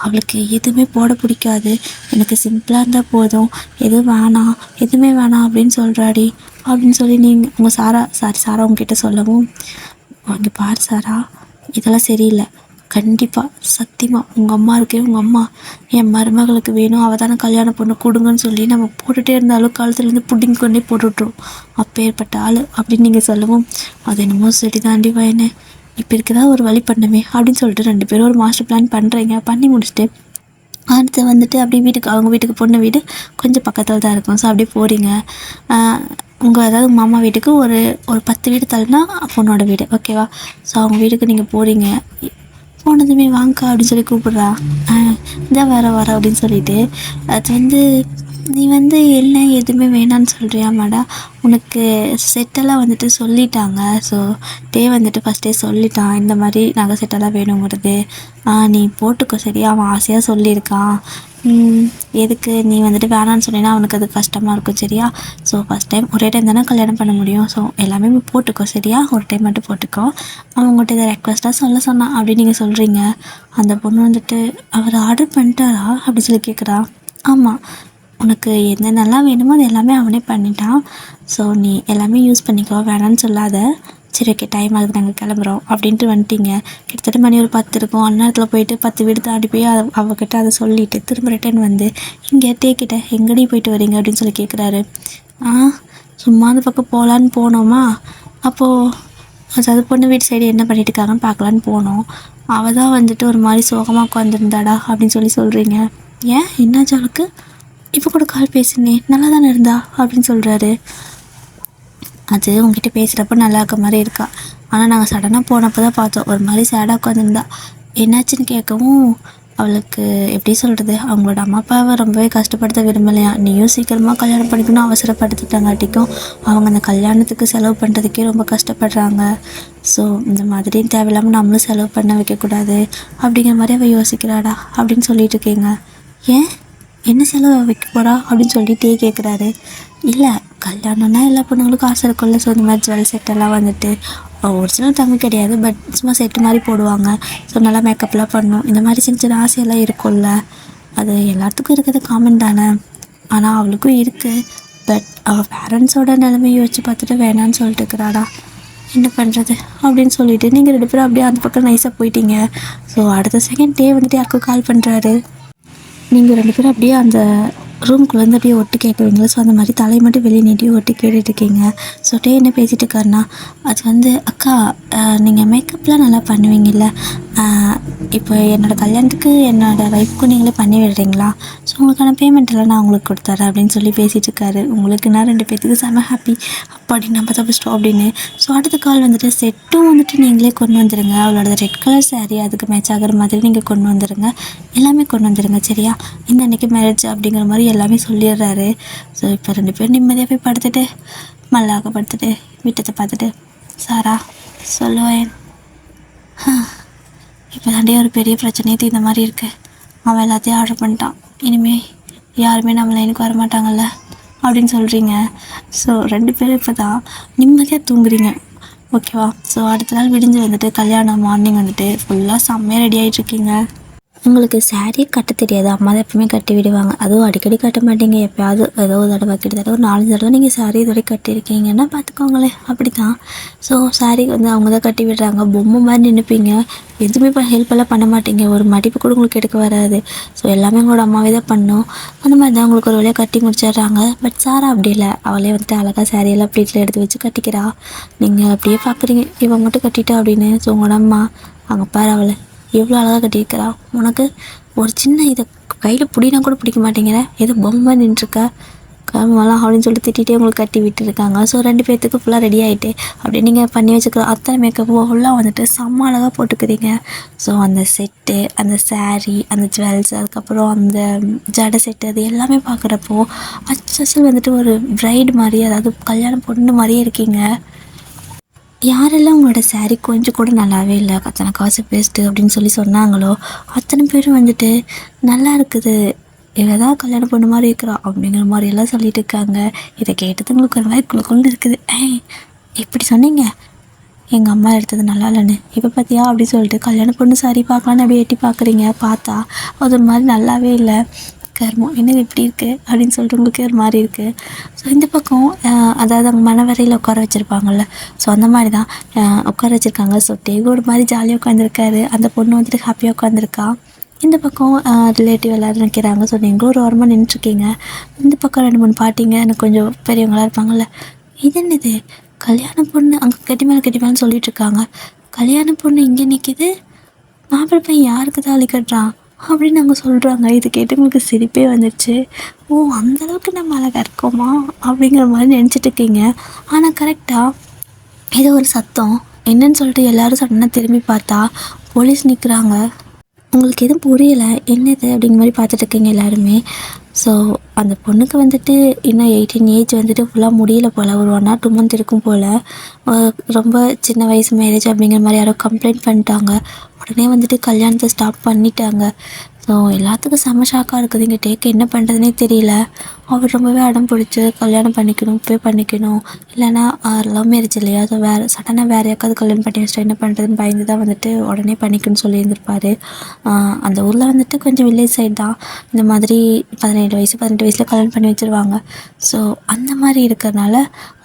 அவளுக்கு எதுவுமே போட பிடிக்காது, எனக்கு சிம்பிளாக இருந்தால் போதும், எதுவுமே வேணாம் அப்படின்னு சொல்கிறாடி அப்படின்னு சொல்லி நீங்கள் உங்கள் சாரா உங்ககிட்ட சொல்லவும், அங்கே பாரு சாரா இதெல்லாம் சரியில்லை, கண்டிப்பாக சத்தியமாக உங்கள் அம்மா இருக்கே, உங்கள் அம்மா என் மருமகளுக்கு வேணும், அவள் தானே கல்யாணம் பொண்ணு கொடுங்கன்னு சொல்லி நம்ம போட்டுகிட்டே இருந்தாலும் காலத்துலேருந்து புட்டிங் கொண்டே போட்டுவிட்ருவோம், அப்பேற்பட்ட ஆள் அப்படின்னு நீங்கள் சொல்லவும், அது என்னமோ சரி தாண்டி வயனே, இப்போ இருக்குதா ஒரு வழி பண்ணமே அப்படின்னு சொல்லிட்டு 2 பேரும் ஒரு மாஸ்டர் பிளான் பண்ணுறீங்க. பண்ணி முடிச்சுட்டு அடுத்து வந்துட்டு அப்படியே அவங்க வீட்டுக்கு பொண்ணு வீடு கொஞ்சம் பக்கத்தில் தான் இருக்கும். ஸோ அப்படியே போகிறீங்க. உங்கள் அதாவது மாமா வீட்டுக்கு ஒரு 10 வீடு தள்ளினா பொண்ணோட வீடு ஓகேவா. ஸோ அவங்க வீட்டுக்கு நீங்கள் போகிறீங்க. போனதுமே வாங்கக்கா அப்படின்னு சொல்லி கூப்பிட்றா. இதான் வர அப்படின்னு சொல்லிட்டு அது நீ என்ன எதுவுமே வேணான்னு சொல்கிறியா மேடா, உனக்கு செட்டெல்லாம் வந்துட்டு சொல்லிட்டாங்க. ஸோ வந்துட்டு ஃபஸ்ட்டே சொல்லிட்டான் இந்த மாதிரி நகை செட்டெல்லாம் வேணுங்கிறது, நீ போட்டுக்கோ சரியா, அவன் ஆசையாக சொல்லியிருக்கான், எதுக்கு நீ வந்துட்டு வேணான்னு சொன்னீங்கன்னா அவனுக்கு அது கஷ்டமாக இருக்கும் சரியா. ஸோ ஃபஸ்ட் டைம் ஒரே டைம் தானே கல்யாணம் பண்ண முடியும், ஸோ எல்லாமே போட்டுக்கோ சரியா, ஒரு டைம் மட்டும் போட்டுக்கோ, அவங்ககிட்ட இதை ரெக்வஸ்ட்டாக சொன்னான் அப்படின்னு நீங்கள் சொல்கிறீங்க. அந்த பொண்ணு வந்துட்டு அவர் ஆர்டர் பண்ணிட்டாரா அப்படின்னு சொல்லி கேட்குறா. ஆமாம், உனக்கு என்னென்னலாம் வேணுமோ அது எல்லாமே அவனே பண்ணிட்டான், ஸோ நீ எல்லாமே யூஸ் பண்ணிக்கோ, வேணான்னு சொல்லாத, சரி ஓகே டைம் ஆகுது நாங்கள் கிளம்புறோம் அப்படின்ட்டு வந்துட்டீங்க. கிட்டத்தட்ட மணி ஒரு 10 இருக்கும். அந்நேரத்தில் போயிட்டு 10 வீடு தாண்டி போய் அவகிட்ட அதை சொல்லிவிட்டு திரும்ப ரிட்டர்ன் வந்து இங்கே டேக்கிட்ட எங்கடி போயிட்டு வரீங்க அப்படின்னு சொல்லி கேட்குறாரு. சும்மா அந்த பக்கம் போகலான்னு போனோமா, அப்போது அதாவது பொண்ணு வீட்டு சைடு என்ன பண்ணிட்டு இருக்காங்கன்னு பார்க்கலான்னு போனோம், அவள் தான் வந்துட்டு ஒரு மாதிரி சோகமாக உட்காந்துருந்தாடா அப்படின்னு சொல்லி சொல்கிறீங்க. ஏன் என்னாச்சு அவளுக்கு, இப்போ கூட கால் பேசுனேன் நல்லா தானே இருந்தா அப்படின்னு சொல்கிறாரு. அது உங்ககிட்ட பேசுகிறப்ப நல்லா இருக்க மாதிரி இருக்கா, ஆனால் நாங்கள் சடனாக போனப்போ தான் பார்த்தோம் ஒரு மாதிரி சேடாக உட்காந்துருந்தா, என்னாச்சுன்னு கேட்கவும் அவளுக்கு எப்படி சொல்கிறது, அவங்களோட அம்மா அப்பாவை ரொம்பவே கஷ்டப்படுத்த விரும்பலையா, நீயும் சீக்கிரமாக கல்யாணம் பண்ணிக்கணும் அவசரப்படுத்திட்டாங்காட்டிக்கும் அவங்க அந்த கல்யாணத்துக்கு செலவு பண்ணுறதுக்கே ரொம்ப கஷ்டப்படுறாங்க. ஸோ இந்த மாதிரி தேவையில்லாமல் நம்மளும் செலவு பண்ண வைக்கக்கூடாது அப்படிங்கிற மாதிரி அவள் யோசிக்கிறாடா அப்படின்னு சொல்லிட்டு இருக்கீங்க. ஏன் என்ன செலவு வைக்க போகிறா அப்படின்னு சொல்லிட்டே கேட்குறாரு. இல்லை கல்யாணம்னா எல்லா பொண்ணுங்களுக்கும் ஆசை இருக்கும்ல, ஸோ இந்த மாதிரி ஜுவல் செட்டெல்லாம் வந்துட்டு ஒரிஜினல் தம்பி கிடையாது, பட் சும்மா செட்டு மாதிரி போடுவாங்க, ஸோ நல்லா மேக்கப்லாம் பண்ணணும், இந்த மாதிரி சின்ன சின்ன ஆசையெல்லாம் இருக்கும்ல, அது எல்லாத்துக்கும் இருக்கிறது காமன் தானே, ஆனால் அவளுக்கும் இருக்குது, பட் அவள் பேரண்ட்ஸோட நிலைமையை யோசிச்சு பார்த்துட்டு வேணான்னு சொல்லிட்டு இருக்கிறாடா, என்ன பண்ணுறது அப்படின்னு சொல்லிவிட்டு நீங்கள் 2 பேரும் அப்படியே அந்த பக்கம் நைஸாக போயிட்டீங்க. ஸோ அடுத்த செகண்ட் வந்துட்டு யாருக்கும் கால் பண்ணுறாரு. நீங்கள் 2 பேரும் அப்படியே அந்த ரூம்குள்ளே வந்து அப்படியே ஒட்டு கேட்குவீங்களா, ஸோ அந்த மாதிரி தலையை மட்டும் வெளியே நீட்டி ஒட்டு கேட்டுட்ருக்கீங்க. ஸோ டே என்ன பேசிகிட்டு இருக்காருன்னா, அது வந்து அக்கா நீங்கள் மேக்கப்லாம் நல்லா பண்ணுவீங்கல்ல, இப்போ என்னோடய கல்யாணத்துக்கு என்னோடய ஒய்ஃப்க்கும் நீங்களே பண்ணி விடுறீங்களா, ஸோ உங்களுக்கான பேமெண்ட் எல்லாம் நான் உங்களுக்கு கொடுத்துறேன் அப்படின்னு சொல்லி பேசிகிட்டு இருக்காரு. உங்களுக்கு நான் 2 பேத்துக்கு செம ஹாப்பி, அப்படின்னு நம்ம தப்பிச்சிட்டோம் அப்படின்னு. ஸோ அடுத்த கால் வந்துட்டு செட்டும் வந்துட்டு நீங்களே கொண்டு வந்துடுங்க, அவளோட ரெட் கலர் சாரீ அதுக்கு மேட்ச் ஆகிற மாதிரி நீங்கள் கொண்டு வந்துடுங்க, எல்லாமே கொண்டு வந்துடுங்க சரியா, இந்த அன்றைக்கி மேரேஜ் அப்படிங்கிற மாதிரி எல்லாமே சொல்லிடுறாரு. ஸோ இப்போ 2 பேரும் நிம்மதியாக போய் படுத்துட்டு மல்லாக்க படுத்துட்டு வீட்டத்தை பார்த்துட்டு சாரா சொல்லுவேன், இப்போ தாண்டே ஒரு பெரிய பிரச்சனையே தீர்ந்த மாதிரி இருக்குது, அவன் எல்லாத்தையும் ஆர்டர் பண்ணிட்டான், இனிமேல் யாருமே நம்ம லைனுக்கு வரமாட்டாங்கல்ல அப்படின்னு சொல்கிறீங்க. ஸோ 2 பேரும் இப்போ தான் நிம்மதியாக தூங்குறீங்க ஓகேவா. ஸோ அடுத்த நாள் விடிஞ்சு வந்துட்டு கல்யாணம் மார்னிங் வந்துட்டு ஃபுல்லாக செம்மையாக ரெடி ஆகிட்ருக்கீங்க. உங்களுக்கு சாரீ கட்ட தெரியாது, அம்மா தான் எப்பவுமே கட்டி விடுவாங்க, அதுவும் அடிக்கடி கட்ட மாட்டீங்க, எப்போயாவது ஏதோ ஒரு தடவை கிட்டத்தட்ட ஒரு 4 தடவை நீங்கள் சாரீ இதோட கட்டியிருக்கீங்கன்னா பார்த்துக்கோங்களேன். அப்படி தான். ஸோ சாரீ வந்து அவங்க தான் கட்டி விடுறாங்க, பொம்மை மாதிரி நினைப்பீங்க, எதுவுமே இப்போ ஹெல்ப்பெல்லாம் பண்ண மாட்டீங்க, ஒரு மடிப்பு கூட உங்களுக்கு எடுக்க வராது. ஸோ எல்லாமே உங்களோட அம்மாவே தான் பண்ணோம். அந்த மாதிரி தான் உங்களுக்கு ஒரு வழியாக கட்டி முடிச்சிடுறாங்க. பட் சாரா அப்படி இல்லை, அவளே வந்துட்டு அழகாக சாரியெல்லாம் ப்ளீட்டில் எடுத்து வச்சு கட்டிக்கிறா. நீங்கள் அப்படியே பார்க்குறீங்க இவன் மட்டும் கட்டிட்டா அப்படின்னு. ஸோ உங்களோட அம்மா அங்கே பாரு அவளை எவ்வளோ அழகாக கட்டியிருக்கிறா, உனக்கு ஒரு சின்ன இதை கையில் பிடினா கூட பிடிக்க மாட்டேங்கிற, எது பொம்மை நின்றுருக்கா கிளம்பலாம் அப்படின்னு சொல்லிட்டு திட்டிகிட்டே உங்களுக்கு கட்டி விட்டுருக்காங்க. ஸோ 2 பேர்த்துக்கு ஃபுல்லாக ரெடி ஆகிட்டு அப்படியே நீங்கள் பண்ணி வச்சுக்கிற அத்தனை மேக்கப் ஃபுல்லாக வந்துட்டு செம்ம அழகாக போட்டுக்கிறீங்க. ஸோ அந்த செட்டு, அந்த சாரீ, அந்த ஜுவல்ஸ், அதுக்கப்புறம் அந்த ஜடை செட்டு, அது எல்லாமே பார்க்குறப்போ அச்சல் வந்துட்டு ஒரு ப்ரைடு மாதிரி, அதாவது கல்யாண பொண்ணு மாதிரியே இருக்கீங்க. யாரெல்லாம் உங்களோட சாரீ கொஞ்சம் கூட நல்லாவே இல்லை, அத்தனை காசு பேஸ்ட்டு அப்படின்னு சொல்லி சொன்னாங்களோ அத்தனை பேரும் வந்துட்டு நல்லா இருக்குது, இவள் தான் கல்யாணம் பொண்ணு மாதிரி இருக்கிறா அப்படிங்கிற மாதிரியெல்லாம் சொல்லிட்டு இருக்காங்க. இதை கேட்டது உங்களுக்கு ஒரு மாதிரி குழுக்குன்னு இருக்குது. இப்படி சொன்னீங்க எங்கள் அம்மா எடுத்தது நல்லா இல்லைன்னு, இப்போ பார்த்தியா அப்படின்னு சொல்லிட்டு கல்யாண பொண்ணு சாரீ பார்க்கலான்னு அப்படியே எட்டி பார்க்குறீங்க, பார்த்தா அது ஒரு மாதிரி நல்லாவே இல்லை, கர்மம் என்னது இப்படி இருக்குது அப்படின்னு சொல்லிட்டு உங்களுக்கு ஒரு மாதிரி இருக்குது. ஸோ இந்த பக்கம் அதாவது அவங்க மனவரையில் உட்கார வச்சுருப்பாங்கள்ல, ஸோ அந்த மாதிரி தான் உட்கார வச்சுருக்காங்க. ஸோ டேகோடு மாதிரி ஜாலியாக உட்காந்துருக்காரு, அந்த பொண்ணு வந்துட்டு ஹாப்பியாக உட்காந்துருக்கா. இந்த பக்கம் ரிலேட்டிவ் எல்லோரும் நிற்கிறாங்க. ஸோ நீங்கள் ஒரு ஓரமாக நின்றுருக்கீங்க. இந்த பக்கம் 2-3 பாட்டிங்க எனக்கு கொஞ்சம் பெரியவங்களாக இருப்பாங்கள்ல, இது என்னது கல்யாண பொண்ணு அங்கே கட்டி மேலே சொல்லிட்டு இருக்காங்க, கல்யாண பொண்ணு இங்கே நிற்கிது, மாப்பிள்ளை பையன் யாருக்கு தாலி கட்டுறான் அப்படின்னு நாங்கள் சொல்கிறாங்க. இது கேட்டு உங்களுக்கு சிரிப்பே வந்துடுச்சு. ஓ அந்தளவுக்கு நம்ம அழகாக இருக்கோமா அப்படிங்கிற மாதிரி நினச்சிட்டு இருக்கீங்க. ஆனால் கரெக்டாக ஏதோ ஒரு சத்தம் என்னன்னு சொல்லிட்டு எல்லோரும் சடனாக திரும்பி பார்த்தா போலீஸ் நிற்கிறாங்க. உங்களுக்கு எதுவும் புரியலை என்னது அப்படிங்கிற மாதிரி பார்த்துட்டு இருக்கீங்க எல்லாருமே. ஸோ அந்த பொண்ணுக்கு வந்துட்டு இன்னும் 18 ஏஜ் வந்துட்டு ஃபுல்லாக முடியல போல், ஒரு 1 or 2 month இருக்கும் போல், ரொம்ப சின்ன வயசு மேரேஜ் அப்படிங்கிற மாதிரி யாரோ கம்ப்ளைண்ட் பண்ணிட்டாங்க. உடனே வந்துட்டு கல்யாணத்தை ஸ்டாப் பண்ணிட்டாங்க. ஸோ எல்லாத்துக்கும் செம்ம ஷாக்காக இருக்குது. இங்கே டேக்கு என்ன பண்ணுறதுனே தெரியல. அவர் ரொம்பவே அடம் பிடிச்சி கல்யாணம் பண்ணிக்கணும், போய் பண்ணிக்கணும், இல்லைனா லவ் மேரேஜ் இல்லையா, ஸோ சடனாக வேறு யாருக்காவது கல்யாணம் பண்ணி வச்சுட்டா என்ன பண்ணுறதுன்னு பயந்து தான் வந்துட்டு உடனே பண்ணிக்கணும்னு சொல்லியிருந்திருப்பார். அந்த ஊரில் வந்துட்டு கொஞ்சம் வில்லேஜ் சைடு தான் இந்த மாதிரி 17 வயசு 18 வயசில் கல்யாணம் பண்ணி வச்சுருவாங்க. ஸோ அந்த மாதிரி இருக்கிறனால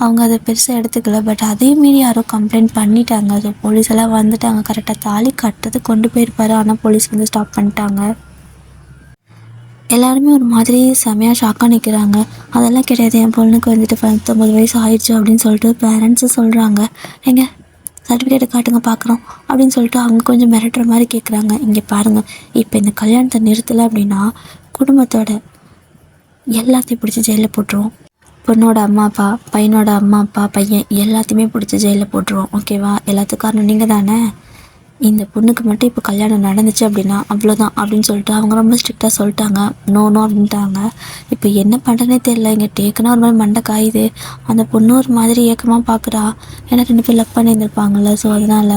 அவங்க அதை பெருசாக எடுத்துக்கல. பட் அதே மீறி யாரோ கம்ப்ளைண்ட் பண்ணிட்டாங்க. ஸோ போலீஸ் எல்லாம் வந்துட்டாங்க, கரெக்டாக தாலி கட்டுறது கொண்டு போயிருப்பார், ஆனால் போலீஸ் வந்து ஸ்டாப் பண்ணிட்டாங்க. எல்லாருமே ஒரு மாதிரி செமையாக ஷாக்காக நிற்கிறாங்க. அதெல்லாம் கிடையாது, என் பொண்ணுக்கு வந்துட்டு 19 வயசு ஆயிடுச்சு அப்படின்னு சொல்லிட்டு பேரண்ட்ஸு சொல்கிறாங்க. எங்க சர்டிஃபிகேட்டை காட்டுங்க பார்க்குறோம் அப்படின்னு சொல்லிட்டு அவங்க கொஞ்சம் மிரட்டுற மாதிரி கேட்குறாங்க. இங்கே பாருங்கள், இப்போ இந்த கல்யாணத்தை நிறுத்தலை அப்படின்னா குடும்பத்தோட எல்லாத்தையும் பிடிச்சி ஜெயிலில் போட்டுருவோம். பொண்ணோட அம்மா அப்பா, பையனோட அம்மா அப்பா, பையன் எல்லாத்தையுமே பிடிச்சி ஜெயிலில் போட்டுருவோம். ஓகேவா, எல்லாத்துக்கும் காரணம் நீங்கள் தானே. இந்த பொண்ணுக்கு மட்டும் இப்போ கல்யாணம் நடந்துச்சு அப்படின்னா அவ்வளோதான் அப்படின்னு சொல்லிட்டு அவங்க ரொம்ப ஸ்ட்ரிக்டாக சொல்லிட்டாங்க. நோ அப்படின்ட்டாங்க. இப்போ என்ன பண்ணுறதுனே தெரியல. இங்கே டேக்குன்னா ஒரு மாதிரி மண்டை காயுது. அந்த பொண்ணு ஒரு மாதிரி ஏக்கமாக பார்க்குறா, ஏன்னா 2 பேர் லவ் பண்ணியிருந்திருப்பாங்கள்ல. ஸோ அதனால்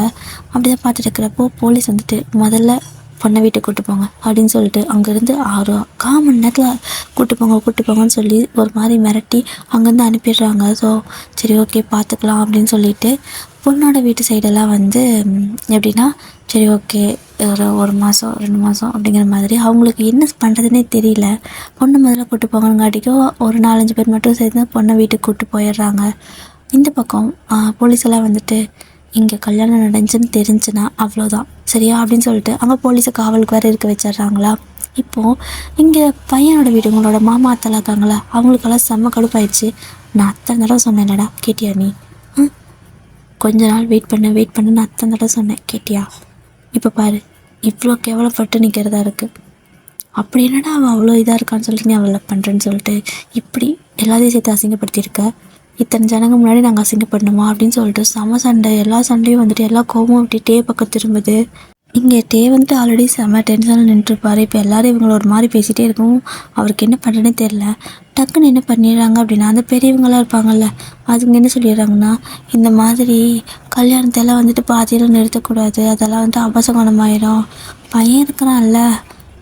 அப்படி தான் பார்த்துட்டு இருக்கிறப்போ போலீஸ் வந்துட்டு முதல்ல பொண்ணை வீட்டுக்கு கூப்பிட்டு போங்க அப்படின்னு சொல்லிட்டு அங்கேருந்து 1/4 மணி நேரத்தில் கூப்பிட்டு போங்கன்னு சொல்லி ஒரு மாதிரி மிரட்டி அங்கேருந்து அனுப்பிடுறாங்க. ஸோ சரி ஓகே பார்த்துக்கலாம் அப்படின்னு சொல்லிட்டு பொண்ணோட வீட்டு சைடெல்லாம் வந்து எப்படின்னா சரி ஓகே ஒரு மாதம் 2 மாதம் அப்படிங்கிற மாதிரி அவங்களுக்கு என்ன பண்ணுறதுனே தெரியல. பொண்ணை முதல்ல கூப்பிட்டு போங்கங்காட்டிக்கும் ஒரு 4-5 பேர் மட்டும் சேர்ந்து பொண்ணை வீட்டுக்கு கூப்பிட்டு போயிடுறாங்க. இந்த பக்கம் போலீஸ் எல்லாம் வந்துட்டு இங்கே கல்யாணம் நடந்துச்சுன்னு தெரிஞ்சுன்னா அவ்வளோதான் சரியா அப்படின்னு சொல்லிட்டு அங்கே போலீஸை காவலுக்கு வேறு இருக்க வச்சிட்றாங்களா. இப்போது இங்கே பையனோட வீடு உங்களோட மாமா அத்தெல்லாம் இருக்காங்களா, அவங்களுக்கெல்லாம் செம்ம கடுப்பாயிடுச்சு. நான் அத்தனை தடவை சொன்னேன்லடா, கேட்டியா நீ? கொஞ்ச நாள் வெயிட் பண்ணு நான் அத்தனை தடவை சொன்னேன், கேட்டியா? இப்போ பாரு, இவ்வளோ கேவலப்பட்டு நிற்கிறதா இருக்குது. அப்படி என்னடா அவள் அவ்வளோ இதாக இருக்கான்னு சொல்லிட்டு நீ அவளை பண்ணுறேன்னு சொல்லிட்டு இப்படி எல்லாத்தையும் சேர்த்து அசிங்கப்படுத்தியிருக்க. இத்தனை ஜனங்க முன்னாடி நாங்கள் அசிங்கப்படணுமா அப்படின்னு சொல்லிட்டு செம சண்டை. எல்லா சண்டையும் வந்துட்டு எல்லா கோபமும் விட்டு டே பக்கம் திரும்புது. இங்கே டே வந்துட்டு ஆல்ரெடி செம்ம டென்ஷனில் நின்றுருப்பார். இப்போ எல்லோரும் இவங்கள ஒரு மாதிரி பேசிகிட்டே இருக்கும். அவருக்கு என்ன பண்ணுறேன்னே தெரில. டக்குன்னு என்ன பண்ணிடுறாங்க அப்படின்னா, அந்த பெரியவங்களாம் இருப்பாங்கள்ல, அதுங்க என்ன சொல்லிடுறாங்கன்னா, இந்த மாதிரி கல்யாணத்தெல்லாம் வந்துட்டு பாதியில் நிறுத்தக்கூடாது, அதெல்லாம் வந்துட்டு அபசகுணமாயிரும். பையன் இருக்கிறான்ல,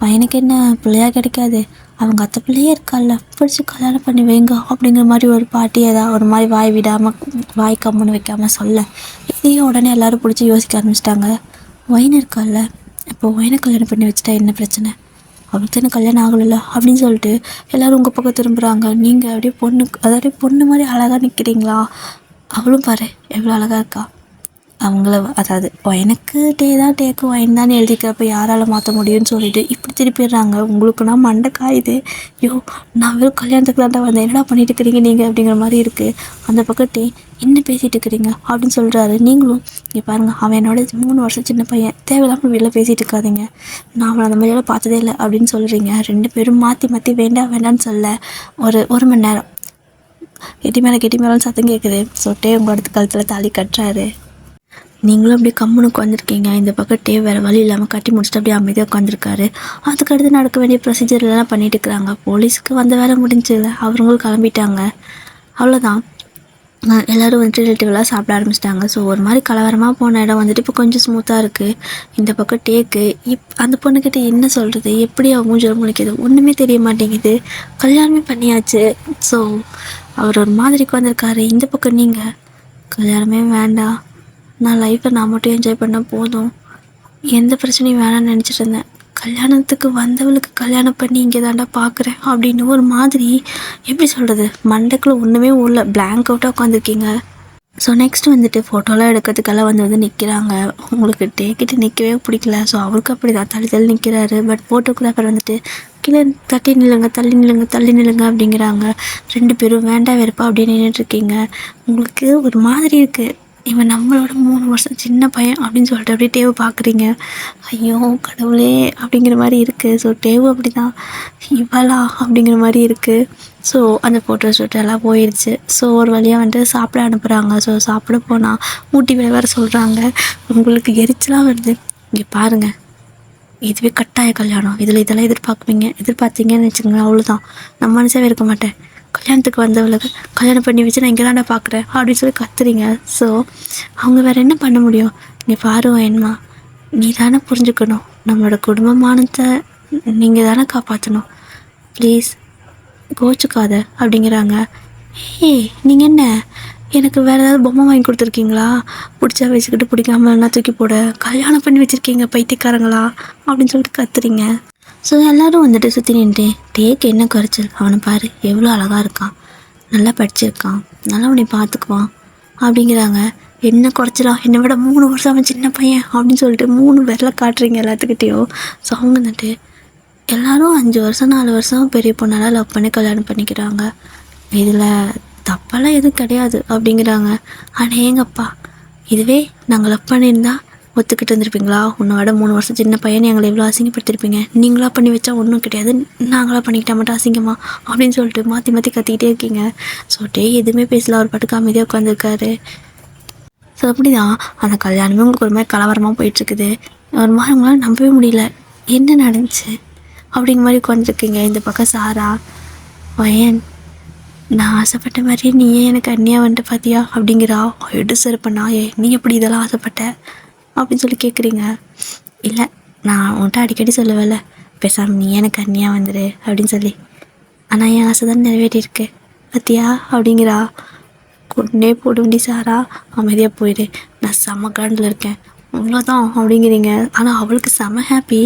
பையனுக்கு என்ன பிள்ளையாக கிடைக்காது, அவங்க அத்தை பிள்ளையே இருக்கால்ல, பிடிச்சி கல்யாணம் பண்ணி வைங்க அப்படிங்கிற மாதிரி ஒரு பாட்டி ஏதாவது ஒரு மாதிரி வாய் விடாமல் வாய் கம்முன்னு வைக்காமல் சொல்ல, இதையும் உடனே எல்லோரும் பிடிச்சி யோசிக்க ஆரம்பிச்சிட்டாங்க. ஒயின் இருக்கால்ல, இப்போ ஒயினை கல்யாணம் பண்ணி வச்சுட்டா என்ன பிரச்சனை, அவளுக்கு தானே கல்யாணம் ஆகலைல்ல அப்படின்னு சொல்லிட்டு எல்லோரும் உங்கள் பக்கம் திரும்புகிறாங்க. நீங்கள் அப்படியே அதாவது பொண்ணு மாதிரி அழகாக நிற்கிறீங்களா, அவளும் பாரு எவ்வளோ அழகாக இருக்கா. அதாவது ஒயனுக்கு டேக்கு ஒயின் தான் எழுதிக்கிறப்ப யாரால் மாற்ற முடியும்னு சொல்லிட்டு இப்படி திருப்பிடுறாங்க. உங்களுக்குன்னா மண்டை காயுது. நான் வெறும் கல்யாணத்துக்கு தான் வந்தேன், என்னடா பண்ணிட்டு இருக்கிறீங்க நீங்கள் அப்படிங்கிற மாதிரி இருக்குது. அந்த பக்கத்தே என்ன பேசிகிட்டு இருக்கிறீங்க அப்படின்னு சொல்கிறாரு. நீங்களும் இங்கே பாருங்கள், அவன் என்னோட 3 வருஷம் சின்ன பையன், தேவையில்லாமல் வெளியில் பேசிகிட்டு இருக்காதிங்க, நான் அவனை அந்த மாதிரியெல்லாம் பார்த்ததே இல்லை அப்படின்னு சொல்கிறீங்க. 2 பேரும் மாற்றி வேண்டான்னு சொல்ல ஒரு மணி நேரம் கெட்டி மேலே சத்தம் கேட்குது. சொட்டே உங்கள் அடுத்த கழுத்தில் தாலி கட்டுறாரு. நீங்களும் அப்படியே கம்முன்னு உட்காந்துருக்கீங்க. இந்த பக்கம் வேறு வழி இல்லாமல் கட்டி முடிச்சுட்டு அப்படியே அமைதியாக உட்காந்துருக்காரு. அதுக்கடுத்து நடக்க வேண்டிய ப்ரொசீஜர்லாம் பண்ணிட்டு இருக்கிறாங்க. போலீஸுக்கு வந்த வேலை முடிஞ்சில்ல, அவங்களும் கிளம்பிட்டாங்க. அவ்வளோதான். எல்லோரும் வந்துட்டு ரிலேட்டிவ்லாம் சாப்பிட ஆரம்பிச்சிட்டாங்க. ஸோ ஒரு மாதிரி கலவரமாக போன இடம் வந்துட்டு இப்போ கொஞ்சம் ஸ்மூத்தாக இருக்குது. இந்த பக்கம் டேக்கு அந்த பொண்ணுக்கிட்ட என்ன சொல்கிறது, எப்படி அவன் மூஞ்சில் முழிக்குது ஒன்றுமே தெரிய மாட்டேங்குது. கல்யாணமே பண்ணியாச்சு. ஸோ அவர் ஒரு மாதிரி உட்காந்துருக்காரு. இந்த பக்கம் நீங்கள் கல்யாணமே வேண்டாம், நான் லைஃப்பை நான் மட்டும் என்ஜாய் பண்ணால் போதும், எந்த பிரச்சனையும் வேணாம்னு நினச்சிட்டு இருந்தேன், கல்யாணத்துக்கு வந்தவளுக்கு கல்யாணம் பண்ணி இங்கே தாண்டா பார்க்குறேன் அப்படின்னு ஒரு மாதிரி எப்படி சொல்கிறது, மண்டைக்குள்ளே ஒன்றுமே உள்ள பிளாங்க் அவுட்டாக உட்காந்துருக்கீங்க. ஸோ நெக்ஸ்ட் வந்துட்டு ஃபோட்டோலாம் எடுக்கிறதுக்கெல்லாம் வந்து நிற்கிறாங்க. உங்களுக்கு டேக்கிட்டு நிற்கவே பிடிக்கல. ஸோ அவருக்கு அப்படி தான் தள்ளி நிற்கிறாரு. பட் ஃபோட்டோகிராஃபர் வந்துட்டு கீழே தள்ளி நில்லுங்க அப்படிங்கிறாங்க. 2 பேரும் வேண்டாம் வெறுப்பா அப்படின்னு நின்றுட்டுருக்கீங்க. உங்களுக்கு ஒரு மாதிரி இருக்குது, இவன் நம்மளோட 3 வருஷம் சின்ன பையன் அப்படின்னு சொல்லிட்டு அப்படியே டேவை பார்க்குறீங்க. ஐயோ கடவுளே அப்படிங்கிற மாதிரி இருக்குது. ஸோ டேவு அப்படி தான், இவளா அப்படிங்கிற மாதிரி இருக்குது. ஸோ அந்த ஃபோட்டோ ஷூட் எல்லாம் போயிடுச்சு. ஸோ ஒரு வழியாக வந்துட்டு சாப்பிட அனுப்புகிறாங்க. ஸோ சாப்பிட போனால் ஊட்டி வேறு சொல்கிறாங்க. உங்களுக்கு எரிச்சலாக வருது. இங்கே பாருங்கள், இதுவே கட்டாய கல்யாணம், இதெல்லாம் எதிர்பார்த்தீங்கன்னு வச்சுக்கோங்க, அவ்வளோதான், நான் மனசாவே இருக்க மாட்டேன். கல்யாணத்துக்கு வந்தவளுக்கு கல்யாணம் பண்ணி வச்சு நான் இங்கே தாண்டா பார்க்குறேன் அப்படின்னு சொல்லி கத்துறீங்க. ஸோ அவங்க வேறு என்ன பண்ண முடியும்? நீ பாரு என்னமா, நீ தானே புரிஞ்சுக்கணும், நம்மளோட குடும்பமானத்தை நீங்கள் தானே காப்பாற்றணும், ப்ளீஸ் கோச்சுக்காத அப்படிங்கிறாங்க. நீங்கள் என்ன எனக்கு வேறு ஏதாவது பொம்மை வாங்கி கொடுத்துருக்கீங்களா, பிடிச்சா வச்சுக்கிட்டு பிடிக்காமலாம் தூக்கி போட கல்யாணம் பண்ணி வச்சுருக்கீங்க பைத்தியக்காரங்களா அப்படின்னு சொல்லிட்டு கத்துறீங்க. ஸோ எல்லோரும் வந்துட்டு சுற்றி நின்றுட்டேன். டேக்கு என்ன குறைச்சல், அவனை பாரு எவ்வளோ அழகாக இருக்கான், நல்லா படிச்சிருக்கான், நல்லா உன்னை பார்த்துக்குவான் அப்படிங்கிறாங்க. என்ன குறைச்சலா, என்னை விட 3 வருஷம் அவன் சின்ன பையன் அப்படின்னு சொல்லிட்டு 3 பேரில் காட்டுறீங்க எல்லாத்துக்கிட்டேயும். ஸோ அவங்க வந்துட்டு எல்லோரும் 5 வருஷம் 4 வருஷம் பெரிய பொண்ணால் லவ் பண்ணி கல்யாணம் பண்ணிக்கிறாங்க, இதில் தப்பெல்லாம் எதுவும் கிடையாது அப்படிங்கிறாங்க. ஆனால் எங்கப்பா, இதுவே நாங்கள் லவ் பண்ணியிருந்தா ஒத்துக்கிட்டு இருந்திருப்பீங்களா? உன்னோட 3 வருஷம் சின்ன பையன் எங்களை எவ்வளோ அசிங்கப்படுத்திருப்பீங்க, நீங்களாக பண்ணி வச்சா ஒன்றும் கிடையாது, நாங்களாக பண்ணிக்கிட்டா மட்டும் அசிங்கமா அப்படின்னு சொல்லிட்டு மாற்றி கத்திக்கிட்டே இருக்கீங்க. ஸோ எதுவுமே பேசல, அவர் பாட்டுக்கு அமைதியாக உட்காந்துருக்காரு. ஸோ அப்படி தான் அந்த கல்யாணமே உங்களுக்கு ஒரு மாதிரி கலவரமாக போயிட்டுருக்குது. ஒரு மாதிரி உங்களால் நம்பவே முடியல, என்ன நடந்துச்சு அப்படிங்கிற மாதிரி உட்காந்துருக்கீங்க. இந்த பக்கம் சாரா, பையன் நான் ஆசைப்பட்ட மாதிரி நீயே எனக்கு அண்ணியாக வந்துட்டு பார்த்தியா அப்படிங்கிறா. எடு சிறப்பண்ணா, நீ எப்படி இதெல்லாம் ஆசைப்பட்ட அப்படின்னு சொல்லி கேட்குறீங்க. இல்லை நான் உன்ட்ட அடிக்கடி சொல்லுவேல, பேசாமல் நீ எனக்கு அண்ணியாக வந்துடு அப்படின்னு சொல்லி, ஆனால் என் ஆசை தான் நிறைவேற்றிருக்கு பத்தியா அப்படிங்கிறா. கொண்டே போடுண்டி சாரா, அமைதியாக போயிடு, நான் செம்ம கிராண்டில் இருக்கேன் அவ்வளோதான் அப்படிங்கிறீங்க. ஆனால் அவளுக்கு செம்ம ஹாப்பி.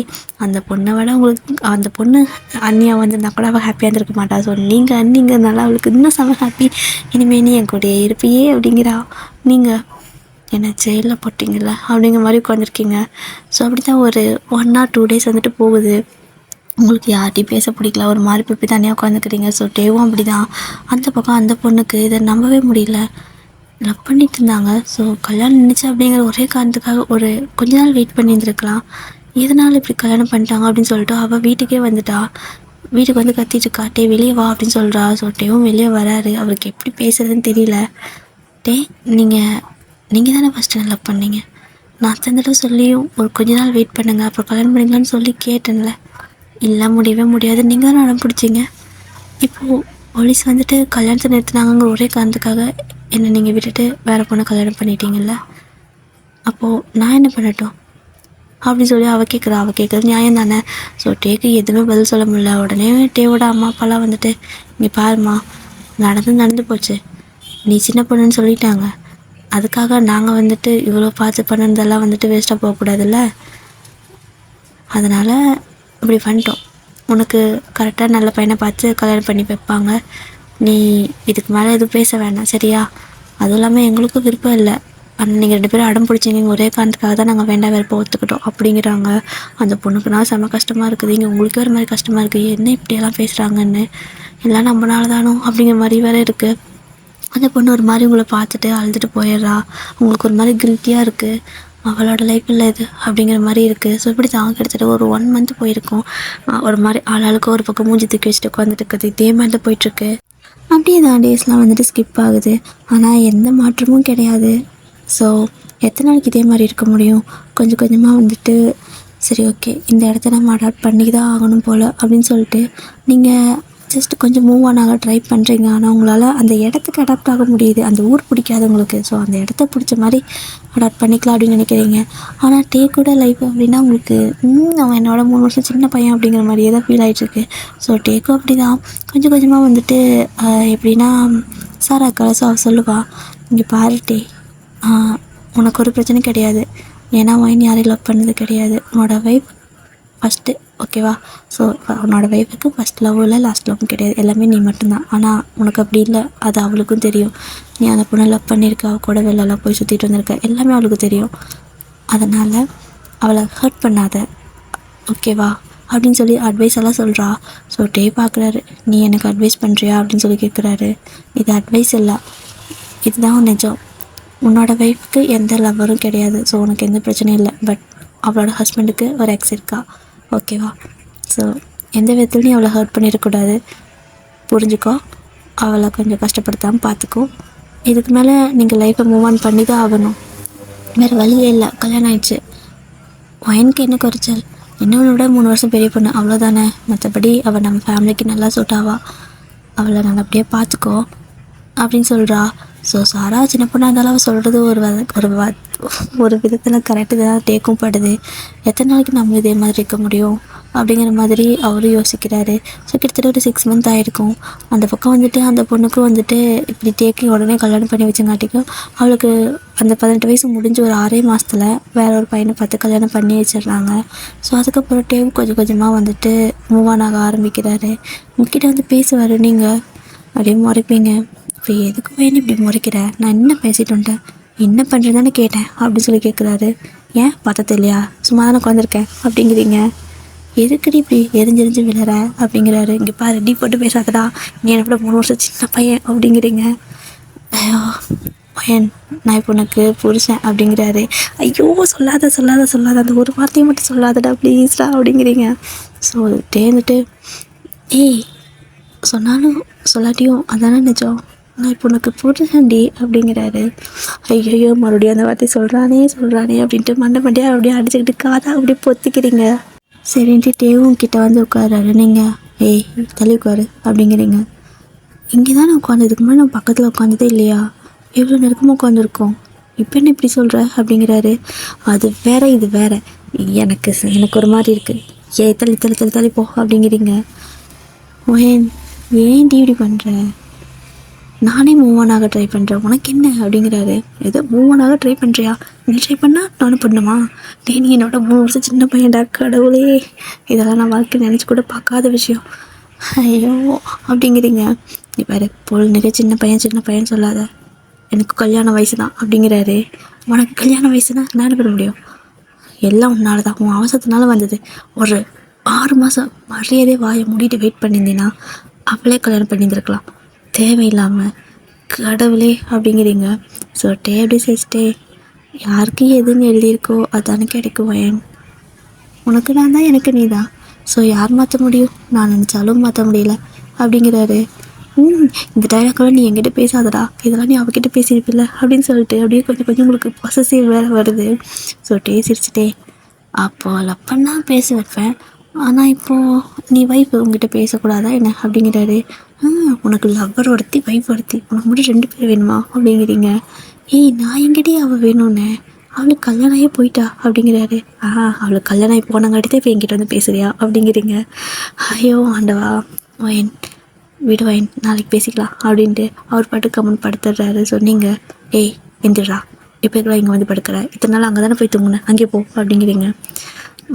அந்த பொண்ணை விட உங்களுக்கு அந்த பொண்ணு அண்ணியாக வந்திருந்தா கூட அவள் ஹாப்பியாக இருந்திருக்க மாட்டா. ஸோ நீங்கள் அண்ணிங்கிறதுனால அவளுக்கு இன்னும் செம்ம ஹாப்பி. இனிமேல் நீ என் கூடயே இருப்பியே அப்படிங்கிறா. நீங்கள் என்னை ஜெயிலில் போட்டிங்கல்ல அப்படிங்கிற மாதிரி உட்காந்துருக்கீங்க. ஸோ அப்படி தான் ஒரு 1 or 2 days வந்துட்டு போகுது. உங்களுக்கு யார்கிட்டையும் பேச பிடிக்கல, ஒரு மாதிரி போய் தனியாக உட்காந்துக்கிறீங்க. ஸோ டேவும் அப்படி தான். அந்த பக்கம் அந்த பொண்ணுக்கு இதை நம்பவே முடியல. லவ் பண்ணிட்டு இருந்தாங்க. ஸோ கல்யாணம் நினச்சி அப்படிங்கிற ஒரே காரணத்துக்காக ஒரு கொஞ்ச நாள் வெயிட் பண்ணியிருந்துருக்கலாம். எதனால் இப்படி கல்யாணம் பண்ணிட்டாங்க அப்படின்னு சொல்லிட்டு அவள் வீட்டுக்கே வந்துட்டா. வீட்டுக்கு வந்து கத்திட்டு இருக்கா, டே வெளியே வா அப்படின்னு சொல்கிறா. ஸோ டேவும் வெளியே வராரு. அவருக்கு எப்படி பேசுறதுன்னு தெரியல. டே நீங்கள் தானே ஃபஸ்ட்டு லவ் பண்ணீங்க, நான் அத்தனை தடவை சொல்லியும் ஒரு கொஞ்ச நாள் வெயிட் பண்ணுங்கள் அப்புறம் கல்யாணம் பண்ணிக்கலான்னு சொல்லி கேட்டேன்ல, இல்லை முடியவே முடியாது, நீங்கள் தானே அடம் பிடிச்சிங்க. இப்போது போலீஸ் வந்துட்டு கல்யாணத்தை நிறுத்தினாங்க ஒரே காரணத்துக்காக என்னை நீங்கள் விட்டுட்டு வேறு பொண்ணை கல்யாணம் பண்ணிட்டீங்கல்ல, அப்போது நான் என்ன பண்ணட்டும் அப்படின்னு சொல்லி அவள் கேட்குறது நியாயம் தானே. ஸோ டேக்கு எதுவுமே பதில் சொல்ல முடியல. உடனே டேவோட அம்மா அப்பாலாம் வந்துட்டு, இங்கே பாருமா, நடந்து போச்சு, நீ சின்ன பொண்ணுன்னு சொல்லிட்டாங்க, அதுக்காக நாங்கள் வந்துட்டு இவ்வளோ பார்த்து பண்ணதெல்லாம் வந்துட்டு வேஸ்ட்டாக போகக்கூடாதுல்ல, அதனால் இப்படி பண்ணிட்டோம். உனக்கு கரெக்டாக நல்ல பையனை பார்த்து கல்யாணம் பண்ணி வைப்பாங்க, நீ இதுக்கு மேலே எதுவும் பேச வேண்டாம் சரியா. அதுவும் இல்லாமல் எங்களுக்கும் விருப்பம் இல்லை, ஆனால் நீங்கள் 2 பேரும் அடம் பிடிச்சிங்க ஒரே காரணத்துக்காக தான் நாங்கள் வேண்டாம் விருப்பம் ஒத்துக்கிட்டோம் அப்படிங்கிறாங்க. அந்த பொண்ணுக்குனா செம்ம கஷ்டமாக இருக்குது. இங்கே உங்களுக்கு ஒரு மாதிரி கஷ்டமாக இருக்குது, என்ன இப்படியெல்லாம் பேசுகிறாங்கன்னு, எல்லாம் நம்மளால தானோ அப்படிங்கிற மாதிரி வேறு இருக்குது. அந்த பொண்ணு ஒரு மாதிரி உங்களை பார்த்துட்டு அழுதுட்டு போயிடுறா. உங்களுக்கு ஒரு மாதிரி கில்ட்டியாக இருக்குது, அவளோட லைஃப் இல்லை இது அப்படிங்கிற மாதிரி இருக்குது. ஸோ இப்படி தான் கிட்டத்தட்ட ஒரு 1 மந்த் போயிருக்கோம். ஒரு மாதிரி ஆளாளுக்கு ஒரு பக்கம் மூஞ்சி தூக்கி வச்சுட்டு உட்காந்துட்டு இருக்குது. இதே மாதிரி தான் போயிட்டுருக்கு. அப்படியே தான் டேஸ்லாம் வந்துட்டு ஸ்கிப் ஆகுது, ஆனால் எந்த மாற்றமும் கிடையாது. ஸோ எத்தனை நாளைக்கு இதே மாதிரி இருக்க முடியும்? கொஞ்சம் கொஞ்சமாக வந்துட்டு சரி ஓகே இந்த இடத்த நம்ம அடாப்ட் பண்ணி தான் ஆகணும் போல் அப்படின்னு சொல்லிட்டு நீங்கள் ஜஸ்ட் கொஞ்சம் மூவ் ஆனாக ட்ரை பண்ணுறீங்க. ஆனால் உங்களால் அந்த இடத்துக்கு அடாப்ட் ஆக முடியுது, அந்த ஊர் பிடிக்காது உங்களுக்கு. ஸோ அந்த இடத்த பிடிச்ச மாதிரி அடாப்ட் பண்ணிக்கலாம் அப்படின்னு நினைக்கிறீங்க. ஆனால் டே கூட லைஃப் அப்படின்னா உங்களுக்கு அவன் என்னோட 3 வருஷம் சின்ன பையன் அப்படிங்கிற மாதிரியே தான் ஃபீல் ஆகிட்டுருக்கு. ஸோ டேக்கும் அப்படி தான் கொஞ்சம் கொஞ்சமாக வந்துட்டு எப்படின்னா சார் அக்கால சொல்லுவா, இங்கே பாரு டே, உனக்கு ஒரு பிரச்சனை கிடையாது, ஏன்னா ஒயின் யாரையும் லவ் பண்ணது கிடையாது, உன்னோட வைஃப் ஃபஸ்ட்டு ஓகேவா. ஸோ உன்னோட வைஃபுக்கு ஃபஸ்ட் லவ் இல்லை லாஸ்ட் லவ்வும் கிடையாது, எல்லாமே நீ மட்டும்தான். ஆனால் உனக்கு அப்படி இல்லை, அது அவளுக்கும் தெரியும். நீ அந்த பொண்ணை லவ் பண்ணியிருக்க, அவள் கூட வெளிலலாம் போய் சுற்றிட்டு வந்திருக்க, எல்லாமே அவளுக்கு தெரியும். அதனால் அவளை ஹர்ட் பண்ணாத ஓகேவா அப்படின்னு சொல்லி அட்வைஸ் எல்லாம் சொல்கிறா. ஸோ டே பார்க்குறாரு, நீ எனக்கு அட்வைஸ் பண்ணுறியா அப்படின்னு சொல்லி கேட்குறாரு. இது அட்வைஸ் இல்லை, இதுதான் நிஜம். உன்னோட வைஃப்க்கு எந்த லவ்வரும் கிடையாது, ஸோ உனக்கு எந்த பிரச்சனையும் இல்லை. பட் அவளோட ஹஸ்பண்டுக்கு ஒரு எக்ஸ் இருக்கா ஓகேவா. ஸோ எந்த விதத்துலையும் நீ அவளை ஹர்ட் பண்ணிடக்கூடாது, புரிஞ்சுக்கோ. அவளை கொஞ்சம் கஷ்டப்படுத்தாமல் பார்த்துக்கோ. இதுக்கு மேலே நீங்கள் லைஃப்பை மூவ் ஆன் பண்ணி தான் ஆகணும், வேறு வழியே இல்லை. கல்யாணம் ஆயிடுச்சு, ஒயனுக்கு என்ன குறைச்சல், என்னோட 3 வருஷம் பெரிய பொண்ணு அவ்வளோதானே. மற்றபடி அவள் நம்ம ஃபேமிலிக்கு நல்லா சூட் ஆவா, அவளை நல்லபடியாக பார்த்துக்கோ அப்படின்னு சொல்கிறா. ஸோ சாரா சின்ன பொண்ணாக இருந்தாலும் அவள் சொல்கிறது ஒரு விதத்தில் கரெக்டு தான் டேக்கும் படுது. எத்தனை நாளைக்கு நம்ம இதே மாதிரி இருக்க முடியும் அப்படிங்கிற மாதிரி அவரும் யோசிக்கிறாரு. ஸோ கிட்டத்தட்ட ஒரு 6 மந்த் ஆகிருக்கும். அந்த பக்கம் வந்துட்டு அந்த பொண்ணுக்கும் வந்துட்டு இப்படி டேக்கு உடனே கல்யாணம் பண்ணி வச்சங்காட்டிக்கும் அவளுக்கு அந்த 18 வயசு முடிஞ்சு ஒரு 6 மாதத்தில் வேற ஒரு பையனை பார்த்து கல்யாணம் பண்ணி வச்சிடுறாங்க. ஸோ அதுக்கப்புறம் டேவும் கொஞ்சம் கொஞ்சமாக வந்துட்டு மூவ் ஆன் ஆக ஆரம்பிக்கிறாரு. உங்ககிட்ட வந்து பேசுவார், நீங்கள் அப்படியே முறைப்பீங்க, இப்போ எதுக்கு வேணும் இப்படி முறைக்கிற, நான் என்ன பேசிட்டு வந்துட்டேன், என்ன பண்ணுறதுன்னு கேட்டேன் அப்படின்னு சொல்லி கேட்குறாரு. ஏன் பார்த்தது இல்லையா, சும்மா தானே உட்காந்துருக்கேன் அப்படிங்கிறீங்க, எதுக்குடி இப்படி எரிஞ்செரிஞ்சு விழுற அப்படிங்கிறாரு. இங்கே பாரு, டீ போட்டு பேசாதடா, நீ என்னோட 3 வருஷம் சின்ன பையன் அப்படிங்கிறீங்க. ஐயோ பையன், நான் இப்போ உனக்கு புருஷன் அப்படிங்கிறாரு. ஐயோ சொல்லாத அந்த ஒரு வார்த்தையை மட்டும் சொல்லாதடா ப்ளீஸ்டா அப்படிங்கிறீங்க. ஸோ தேர்ந்துட்டு ஏய் சொன்னாலும் சொல்லாட்டியும் அதானே நிஜம், நான் இப்போ உனக்கு புருஷன்டி அப்படிங்கிறாரு. ஐயோ மறுபடியும் அந்த வார்த்தை சொல்கிறானே அப்படின்ட்டு மண்டையாக அப்படியே அடிச்சுக்கிட்டு காதா அப்படியே பொத்திக்கிறீங்க. சரின்ட்டு டேவும் கிட்ட வந்து உட்காராரு. நீங்கள் ஏய் தள்ளி உட்காரு அப்படிங்கிறீங்க. இங்கே தான் நான் உட்காந்து, இதுக்கு முன்னாடி நான் பக்கத்தில் உட்காந்ததே இல்லையா, எவ்வளோ நெருக்கமாக உட்காந்துருக்கோம், இப்போ என்ன இப்படி சொல்கிற அப்படிங்கிறாரு. அது வேற இது வேற, எனக்கு ஒரு மாதிரி இருக்குது, தள்ளி போ அப்படிங்கிறீங்க. ஏன் இப்படி பண்ணுற, நானே மூவ் ஆன் ஆக ட்ரை பண்ணுறேன், உனக்கு என்ன அப்படிங்கிறாரு. ஏதோ மூவ் ஆன் ஆக ட்ரை பண்ணுறியா, நீ ட்ரை பண்ணால் நானும் பண்ணுமா, நீ என்னோட 3 வருஷம் சின்ன பையன்டா, கடவுளே இதெல்லாம் நான் வாழ்க்கை நினச்சி கூட பார்க்காத விஷயம், ஐயோ அப்படிங்கிறீங்க. நீ பாரு பொழுதுக்கு சின்ன பையன் சொல்லாத, எனக்கு கல்யாண வயசு தான் அப்படிங்கிறாரு. உனக்கு கல்யாண வயசுனா நான் என்ன பண்ண முடியும், எல்லாம் உன்னால தான், உன் அவசரத்தினால வந்தது, ஒரு 6 மாதம் மரியாதையே வாயை மூடிட்டு வெயிட் பண்ணியிருந்தீங்கன்னா அவளே கல்யாணம் பண்ணியிருந்துருக்கலாம். தேவையில்லாமல் கடவுளே அப்படிங்கிறீங்க. ஸோ டே அப்படி செஞ்சுட்டே யாருக்கு எதுன்னு எழுதியிருக்கோ அதானே கிடைக்கும் வயன். உனக்கு நான் தான், எனக்கு நீ தான். ஸோ யார் மாற்ற முடியும்? நான் நினச்சாலும் மாற்ற முடியல அப்படிங்கிறாரு. இந்த டைலாக்கெல்லாம் நீ என்கிட்ட பேசாதடா, இதெல்லாம் நீ அவகிட்ட பேசியிருப்பில்ல அப்படின்னு சொல்லிட்டு அப்படியே கொஞ்சம் கொஞ்சம் உங்களுக்கு பொசசிவ் வேறு வருது. ஸோ டே சிரிச்சிட்டே, அப்போது லவ் பண்ணால் பேச வைப்பேன், ஆனால் இப்போது நீ வைஃப் உங்ககிட்ட பேசக்கூடாதா என்ன அப்படிங்கிறாரு. உனக்கு லவ்வர் ஒருத்தி வைஃப் ஒருத்தி, உனக்கு மட்டும் 2 பேர் வேணுமா அப்படிங்கிறீங்க. ஏய் நான் எங்கிட்டே அவள் வேணும்னு, அவளுக்கு கல்யாணம் ஆகி போயிட்டா அப்படிங்கிறாரு. அவளுக்கு கல்யாணம் ஆகி போனாங்காட்டி இப்போ என்கிட்ட வந்து பேசுறியா அப்படிங்கிறீங்க. ஐயோ ஆண்டவா, வயன் விடு வயன், நாளைக்கு பேசிக்கலாம் அப்படின்ட்டு அவர் பாட்டு கமெண்ட் படுத்துடுறாரு. சொன்னீங்க, ஏய் எந்திரா, இப்போ இங்கே வந்து படுக்கிற, இத்தனை நாள் அங்கே தானே போய் தூங்குனேன், அங்கே போ அப்படிங்கிறீங்க.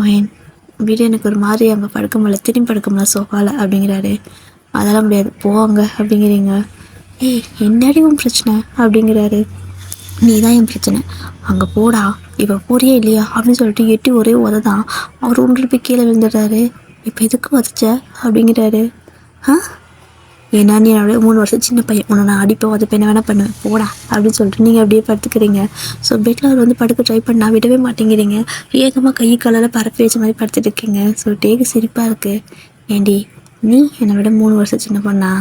வயன் வீடு எனக்கு ஒரு மாதிரி அங்கே படுக்க முடியல, திரும்பி படுக்க முடியல சோஃபாவில் அப்படிங்கிறாரு. அதெல்லாம் முடியாது போவாங்க அப்படிங்கிறீங்க. ஏய் என்னடி உன் பிரச்சனை அப்படிங்கிறாரு. நீ தான் என் பிரச்சனை, அங்கே போடா, இப்போ போறியே இல்லையா அப்படின்னு சொல்லிட்டு எட்டி ஒரே உததான் அவர் ஒன்று போய் கீழே விழுந்துடுறாரு. இப்போ எதுக்கு உதச்ச அப்படிங்கிறாரு. ஏன்னா நீ என்னோட 3 வருஷம் சின்ன பையன், உன்னை நான் அடிப்பேன் உதப்பேன் என்ன வேணால் பண்ணுவேன் போடா அப்படின்னு சொல்லிட்டு நீங்கள் அப்படியே படுத்துக்கிறீங்க. ஸோ பெட்டில் அவர் வந்து படுக்க ட்ரை பண்ணால் விடவே மாட்டேங்கிறீங்க. ஏகமாக கை காலில் பரப்பி வச்ச மாதிரி படுத்துட்டு இருக்கீங்க. ஸோ டேக்கு சிரிப்பாக இருக்குது. ஏண்டி நீ என்னை விட 3 வருஷம் சின்ன பொண்ணா?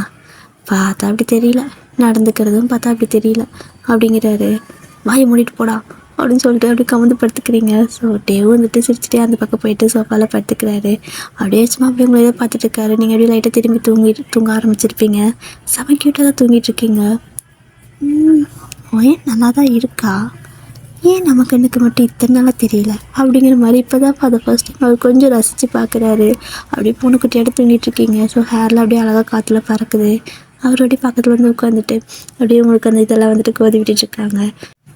பார்த்தா அப்படி தெரியல, நடந்துக்கிறதும் பார்த்தா அப்படி தெரியல அப்படிங்கிறாரு. வாயை மூடிட்டு போடா அப்படின்னு சொல்லிட்டு அப்படி கமந்து படுத்துக்கிறீங்க. ஸோ டேவும் வந்துட்டு சிரிச்சுட்டே அந்த பக்கம் போயிட்டு சோஃபாவில் படுத்துக்கிறாரு. அப்படியே சும்மா அப்படியே உங்களே பார்த்துட்டு இருக்காரு. நீங்கள் அப்படியே லைட்டாக திரும்பி தூங்க ஆரம்பிச்சிருப்பீங்க. செம க்யூட்டாக தான் தூங்கிட்டு இருக்கீங்க. ஏன் நல்லா தான் இருக்கா, ஏன் நமக்கு எனக்கு மட்டும் இத்தனை நாளாக தெரியல அப்படிங்கிற மாதிரி இப்போ தான் அதை ஃபர்ஸ்ட் டைம் அவர் கொஞ்சம் ரசித்து பார்க்குறாரு. அப்படியே பூனைக்குட்டியோட தூங்கிட்டு இருக்கீங்க. ஸோ ஹேரில் அப்படியே அழகாக காற்றுல பறக்குது. அவரோடைய பக்கத்தில் வந்து உட்காந்துட்டு அப்படியே உங்களுக்கு அந்த இதெல்லாம் வந்துட்டு கோதி விட்டுட்ருக்காங்க.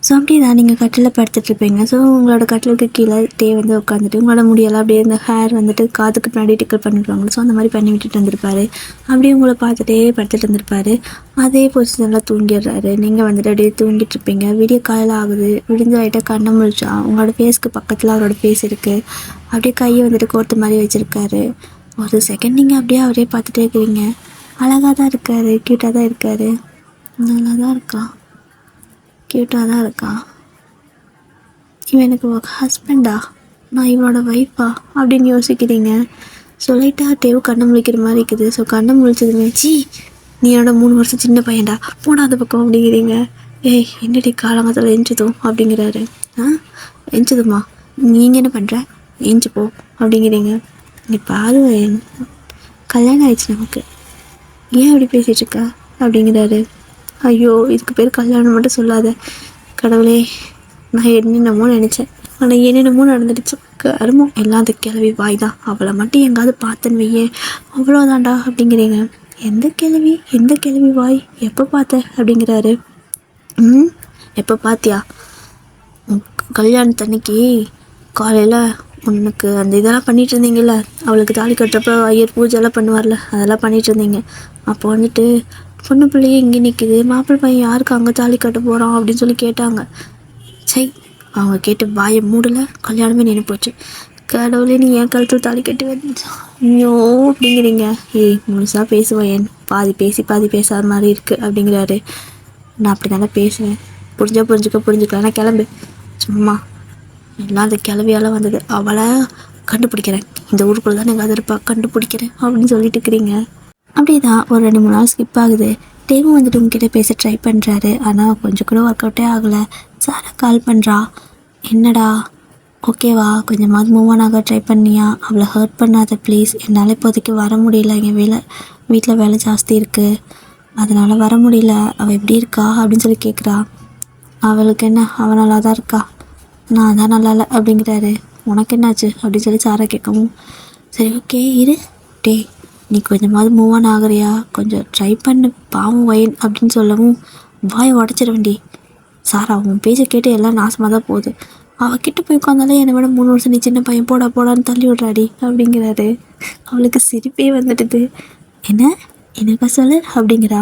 ஸோ அப்படி தான் நீங்கள் கட்டில் படுத்துட்ருப்பீங்க. ஸோ உங்களோட கட்டிலுக்கு கீழே டே வந்து உட்காந்துட்டு உங்களோட முடியெல்லாம் அப்படியே இந்த ஹேர் வந்துட்டு காதுக்கு பின்னாடி டிக்கல் பண்ணிடுவாங்க. ஸோ அந்த மாதிரி பண்ணி விட்டுட்டு வந்திருப்பாரு. அப்படியே உங்களை பார்த்துட்டே படுத்துட்டு இருந்திருப்பாரு. அதே பொசிஷனில் தூங்கிடுறாரு. நீங்கள் வந்துட்டு அப்படியே தூங்கிட்டு இருப்பீங்க. விடிய காலையில் ஆகுது. விடிஞ்சாயிட்ட கண்ணை முழிச்சா உங்களோட ஃபேஸ்க்கு பக்கத்தில் அவரோட ஃபேஸ் இருக்குது. அப்படியே கையை வந்துட்டு கோர்த்து மாதிரி வச்சுருக்காரு. ஒரு செகண்ட் நீங்கள் அப்படியே அவரே பார்த்துட்டே இருக்கிறீங்க. அழகாக தான் இருக்கார், க்யூட்டாக தான் இருக்கார், நல்லா தான் இருக்கா, க்யூட்டாக தான் இருக்கா. இவன் எனக்கு ஹஸ்பண்டா, நான் இவனோட ஒய்ஃபா அப்படின்னு யோசிக்கிறீங்க. ஸோ லைட்டாக டேவு கண்ணை முழிக்கிற மாதிரி இருக்குது. ஸோ கண்ணை முழிச்சதுமே சி நீ என்னோட 3 வருஷம் சின்ன பையன்டா போடாத பக்கம் அப்படிங்கிறீங்க. ஏய் என்னடி காலங்காலத்தில் எஞ்சதும் அப்படிங்கிறாரு. எஞ்சதுமா நீங்கள் என்ன பண்ணுற, எஞ்சி போ அப்படிங்கிறீங்க. நீ பாரு கல்யாணம் ஆயிடுச்சு நமக்கு, ஏன் அப்படி பேசிகிட்ருக்கா அப்படிங்கிறாரு. ஐயோ இதுக்கு பேர் கல்யாணம் மட்டும் சொல்லாத கடவுளே, நான் என்னென்னமோ நினச்சேன், ஆனால் என்னென்னமோ நடந்துடுச்சு. கருமம் எல்லாம் அந்த கிளவி வாய் தான், அவளை மட்டும் எங்காவது பார்த்தேன்னு வையேன் அவ்வளோதான்டா அப்படிங்கிறீங்க. எந்த கிளவி வாய், எப்போ பார்த்த அப்படிங்கிறாரு. எப்போ பார்த்தியா, கல்யாணத்தன்னைக்கு காலையில் உனக்கு அந்த இதெல்லாம் பண்ணிகிட்டு இருந்தீங்கல்ல, அவளுக்கு தாலி கட்டுறப்ப ஐயர் பூஜைலாம் பண்ணுவார்ல, அதெல்லாம் பண்ணிகிட்டு இருந்தீங்க. அப்போ வந்துட்டு பொண்ணு பிள்ளையே இங்கே நிற்கிது, மாப்பிள்ளை பையன் யாருக்கு அங்கே தாலி கட்ட போகிறான் அப்படின்னு சொல்லி கேட்டாங்க. சை அவங்க கேட்டு வாயை மூடலை, கல்யாணமே நின்று போச்சு. கடவுளே நீ என் கழுத்தில் தாலி கட்டி வந்துச்சா ஐயோ அப்படிங்கிறீங்க. ஏய் முழுசாக பேசுவேன், பாதி பேசி பாதி பேசாத மாதிரி இருக்குது அப்படிங்கிறாரு. நான் அப்படி தானே பேசுவேன், புரிஞ்சுக்கலாம், நான் கிளம்பு. சும்மா எல்லாம் அந்த கிளவியால் வந்தது, அவளை கண்டுபிடிக்கிறேன், இந்த ஊருக்குள்ளே தான் எங்காவது இருப்பா, கண்டுபிடிக்கிறேன் அப்படின்னு சொல்லிட்டு இருக்கிறீங்க. அப்படியே தான் ஒரு 2-3 நாள் ஸ்கிப் ஆகுது. டேவும் வந்துட்டு உங்ககிட்ட பேச ட்ரை பண்ணுறாரு, ஆனால் கொஞ்சம் கூட ஒர்க் அவுட்டே ஆகலை. சாரா கால் பண்ணுறா, என்னடா ஓகேவா, கொஞ்சமாவது மூவ் ஆன் ஆக ட்ரை பண்ணியா, அவளை ஹர்ட் பண்ணாத ப்ளீஸ், என்னால் இப்போதைக்கு வர முடியல, எங்கள் வீட்டில் வேலை ஜாஸ்தி இருக்குது, அதனால் வர முடியல, அவள் எப்படி இருக்கா அப்படின்னு சொல்லி கேட்குறா. அவளுக்கு என்ன, அவள் நல்லா தான் இருக்கா, நான் தான் நல்லா இல்லை அப்படிங்கிறாரு. உனக்கு என்னாச்சு அப்படின்னு சொல்லி சாரா கேட்கவும், சரி ஓகே இரு டே, நீ கொஞ்சமாவது மூவ் ஆன் ஆகிறியா, கொஞ்சம் ட்ரை பண்ணு பாவம் வயன் அப்படின்னு சொல்லவும், வாயை உடச்சிட வேண்டி சாரா, அவன் பேச்சை கேட்டு எல்லாம் நாசமாக தான் போகுது, அவகிட்ட போய் உட்காந்தாலே என்னை விட 3 வருஷம் நீ சின்ன பையன், போடான்னு தள்ளி விட்றாடி அப்படிங்கிறாரு. அவளுக்கு சிரிப்பே வந்துடுது. என்னக்கா சொல்லு அப்படிங்கிறா.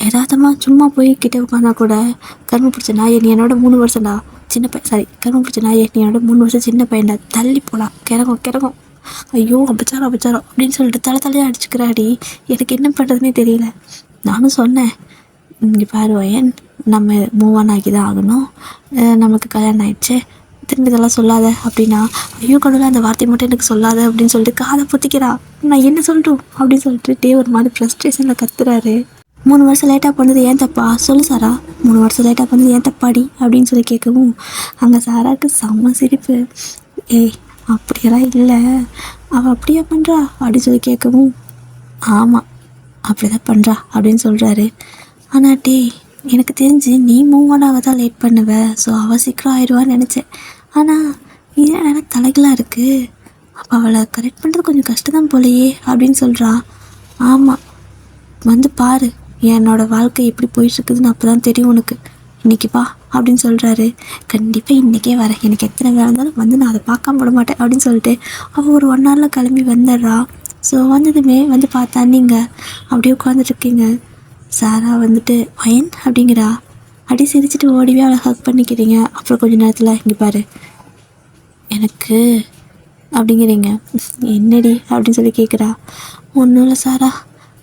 எதார்த்தமாக சும்மா போய் கிட்டே உட்காந்தா கூட, கரும்பு பிடிச்ச நாயை நீ என்னோட 3 வருஷம்டா சின்ன பையன், கரும்பு பிடிச்ச நாயை நீ என்னோட 3 வருஷம் சின்ன பையன்டா, தள்ளி போடா, கிறகும் ஐயோ அபச்சாரம் அபச்சாரம் அப்படின்னு சொல்லிட்டு தலையாக அடிச்சுக்கிறாடி. எனக்கு என்ன பண்ணுறதுனே தெரியல. நானும் சொன்னேன், இங்கே பாரு வயன், நம்ம மூவ் ஆன் ஆகி தான் ஆகணும், நமக்கு கல்யாணம் ஆயிடுச்சு, திரும்பி இதெல்லாம் சொல்லாத அப்படின்னா. ஐயோ கடவுளை, அந்த வார்த்தை மட்டும் எனக்கு சொல்லாத அப்படின்னு சொல்லிட்டு காதை பொத்திக்கிறா. நான் என்ன சொல்லிட்டோம் அப்படின்னு சொல்லிட்டு ஒரு மாதிரி ஃப்ரஸ்ட்ரேஷனில் கத்துறாரு. 3 வருஷம் லேட்டாக பண்ணது ஏன் தப்பா சொல்லு சாரா, 3 வருஷம் லேட்டாக பண்ணது ஏன் தப்பாடி அப்படின்னு சொல்லி கேட்கவும் அங்கே சாராவுக்கு செம்ம சிரிப்பு. ஏய் அப்படியெல்லாம் இல்லை, அவள் அப்படியே பண்ணுறா அப்படின்னு சொல்லி கேட்கவும் ஆமாம் அப்படி தான் பண்ணுறா அப்படின்னு சொல்கிறாரு. ஆனால் டே, எனக்கு தெரிஞ்சு நீ மூவ் ஆன் ஆக தான் லேட் பண்ணுவ, ஸோ அவள் சீக்கிரம் ஆயிடுவான்னு நினச்சேன். ஆனால் இது எனக்கு தலைகளாக இருக்குது, அப்போ அவளை கரெக்ட் பண்ணுறது கொஞ்சம் கஷ்டம் தான் போலையே அப்படின்னு சொல்கிறா. ஆமாம் வந்து பாரு, என்னோடய வாழ்க்கை எப்படி போயிட்டுருக்குதுன்னு அப்போ தான் தெரியும் உனக்கு, இன்றைக்கி வா அப்படின்னு சொல்கிறாரு. கண்டிப்பாக இன்றைக்கே வரேன், எனக்கு எத்தனை வேலை இருந்தாலும் வந்து நான் அதை பார்க்காம விட மாட்டேன் அப்படின்னு சொல்லிட்டு அவள் ஒரு 1 ஹவரில் கிளம்பி வந்துடுறா. ஸோ வந்ததுமே வந்து பார்த்தா நீங்கள் அப்படியே உட்காந்துட்ருக்கீங்க. சாரா வந்துட்டு வயன் அப்படிங்கிறா. அப்படி சிரிச்சுட்டு ஓடிவே அவளை ஹக் பண்ணிக்கிறீங்க. அப்புறம் கொஞ்சம் நேரத்தில் இங்கே பாரு எனக்கு அப்படிங்கிறீங்க. என்னடி அப்படின்னு சொல்லி கேட்குறா. ஒன்றும் இல்லை சாரா.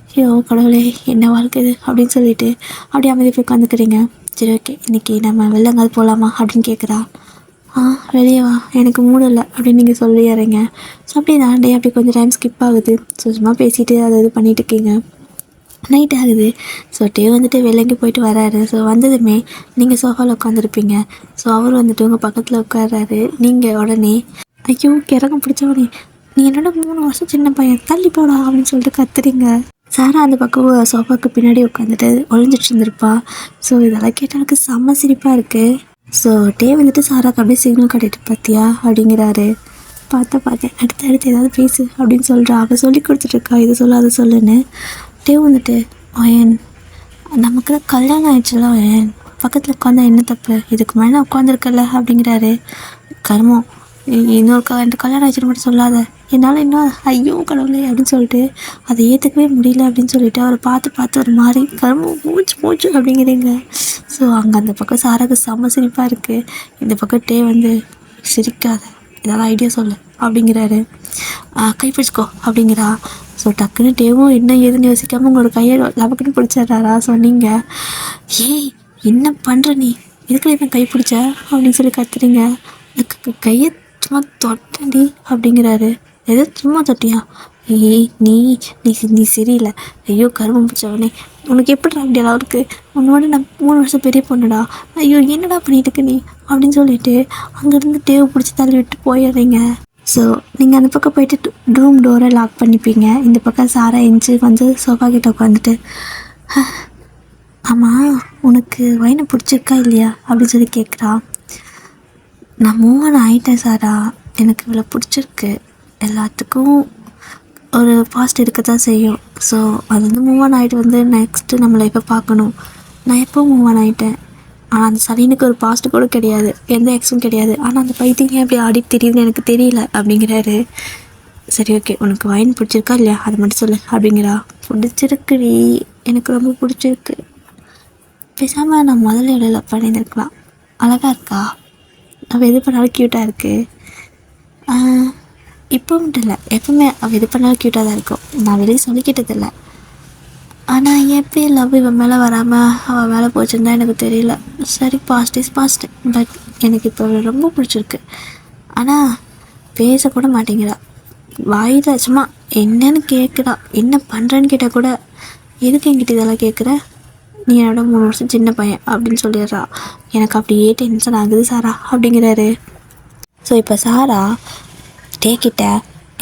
ஐயோ கடவுளே, என்ன வாழ்க்கை இது அப்படின்னு சொல்லிட்டு அப்படியே அமைதி போய் உட்காந்துக்கிறீங்க. சரி ஓகே, இன்றைக்கி நம்ம வெளிலங்காது போகலாமா அப்படின்னு கேட்குறா. வெளியே வா, எனக்கு மூடு இல்லை அப்படின்னு நீங்கள் சொல்லிடுறீங்க. ஸோ அப்படியே தாண்டே அப்படி கொஞ்சம் டைம் ஸ்கிப் ஆகுது. ஸோ சும்மா பேசிட்டு அதை இது பண்ணிகிட்டு இருக்கீங்க. நைட் ஆகுது. ஸோ வந்துட்டு வெளிலங்கே போயிட்டு வராரு. ஸோ வந்ததுமே நீங்கள் சோஃபாவில் உட்காந்துருப்பீங்க. ஸோ அவர் வந்துட்டு உங்கள் பக்கத்தில் உட்கார்றாரு. நீங்கள் உடனே ஐயோ கிறகம் பிடிச்சவனே, நீ என்னோட 3 வருஷம் சின்ன பையன், தள்ளி போடா அப்படின்னு சொல்லிட்டு கத்துறீங்க. சாரா அந்த பக்கம் சோஃபாவுக்கு பின்னாடி உட்காந்துட்டு ஒழிஞ்சிட்டு இருந்திருப்பா. ஸோ இதெல்லாம் கேட்டால் எனக்கு செம்ம சிரிப்பாக இருக்குது. ஸோ வந்துட்டு சாராக்கு அப்படியே சிக்னல் காட்டிட்டு பார்த்தியா அப்படிங்கிறாரு. பார்த்தேன், அடுத்து ஏதாவது பேசு அப்படின்னு சொல்கிறா. அவள் சொல்லி கொடுத்துட்ருக்கா, இது சொல்லு அதை சொல்லுன்னு. வந்துட்டு வயன், நமக்கு தான் கல்யாணம் ஆயிடுச்சுல வயன், பக்கத்தில் உட்காந்தா என்ன தப்பு, இதுக்கு மேலே உட்காந்துருக்கல அப்படிங்கிறாரு. கர்மம், இன்னொரு கல்யாணம் ஆயிடுச்சுன்னு மட்டும் சொல்லாத, என்னால் இன்னும் ஐயோ கடவுளே அப்படின்னு சொல்லிட்டு அதை ஏற்றுக்கவே முடியல அப்படின்னு சொல்லிட்டு அவரை பார்த்து ஒரு மாதிரி கர்மம் மூச்சு அப்படிங்கிறீங்க. ஸோ அங்கே அந்த பக்கம் சாராக்கு செம்ம சிரிப்பாக இருக்குது. இந்த பக்கம் வந்து சிரிக்காத, ஏதாவது ஐடியா சொல்லு அப்படிங்கிறாரு. கைப்பிடிச்சிக்கோ அப்படிங்கிறா. ஸோ டக்குன்னு என்ன ஏதுன்னு யோசிக்காமல் உங்களோட கையை லவக்குன்னு பிடிச்சிட்றாரா. சொன்னீங்க, ஏய் என்ன பண்ணுற நீ, இதுக்குள்ள என்ன கை பிடிச்ச அப்படின்னு சொல்லி கத்துறீங்க. கையை சும்மா தொட்டண்டி அப்படிங்கிறாரு. எதோ சும்மா தொட்டியா, ஏய் நீ சரியில்லை, ஐயோ கருமம் பிடிச்சவனே, உனக்கு எப்படி அப்படி அளவுக்கு, உன்னோட நான் 3 வருஷம் பெரிய பொண்ணுடா, ஐயோ என்னடா பண்ணிட்டுக்கு நீ அப்படின்னு சொல்லிட்டு அங்கேருந்து பிடிச்சி தள்ளி விட்டு போயிடுறீங்க. ஸோ நீங்கள் அந்த பக்கம் போயிட்டு ரூம் டோரை லாக் பண்ணிப்பீங்க. இந்த பக்கம் சாரா எஞ்சி வந்து சோஃபா கிட்ட உட்காந்துட்டு, ஆமாம் உனக்கு வயனை பிடிச்சிருக்கா இல்லையா அப்படின்னு சொல்லி கேட்குறா. நான் மூவ் ஆன் ஆகிட்டேன் சாரா, எனக்கு இவ்வளோ பிடிச்சிருக்கு, எல்லாத்துக்கும் ஒரு பாஸ்ட் இருக்க தான் செய்யும். ஸோ அது வந்து மூவ் ஆன் ஆகிட்டு வந்து நெக்ஸ்ட்டு நம்ம லைஃப்பை பார்க்கணும். நான் எப்போ மூவ் ஆன் ஆகிட்டேன், ஆனால் அந்த சலீனுக்கு ஒரு பாஸ்ட்டு கூட கிடையாது, எந்த எக்ஸும் கிடையாது. ஆனால் அந்த பைத்தியம் எப்படி ஆடிட்டு தெரியுதுன்னு எனக்கு தெரியல அப்படிங்கிறாரு. சரி ஓகே, உனக்கு வயன் பிடிச்சிருக்கா இல்லையா அதை மட்டும் சொல்லு அப்படிங்கிறா. பிடிச்சிருக்குடி, எனக்கு ரொம்ப பிடிச்சிருக்கு, பேசாமல் நான் முதல்ல எவ்வளோ பண்ணியிருந்துருக்கலாம், அழகாக இருக்கா, அவள் எது பண்ணாலும் க்யூட்டாக இருக்குது. இப்போ மட்டும் இல்லை, எப்பவுமே அவள் எது பண்ணாலும் க்யூட்டாக தான் இருக்கும், நான் வெளியே சொல்லிக்கிட்டதில்லை. ஆனால் எப்படி லவ் இவன் மேலே வராமல் அவள் மேலே போச்சுன்னு தான் எனக்கு தெரியல. சரி பாஸ்ட் இஸ் பாஸ்ட், பட் எனக்கு இப்போ ரொம்ப பிடிச்சிருக்கு. ஆனால் பேசக்கூட மாட்டேங்கிறா, வாயில் சும்மா என்னன்னு கேட்குறா, என்ன பண்ணுறேன்னு கேட்டால் கூட எதுக்கு என்கிட்ட இதெல்லாம் கேட்குற, நீ என்னோட 3 வருஷம் சின்ன பையன் அப்படின்னு சொல்லிடுறா. எனக்கு அப்படியே டென்ஷன் ஆகுது சாரா அப்படிங்கிறாரு. ஸோ இப்போ சாரா கிட்ட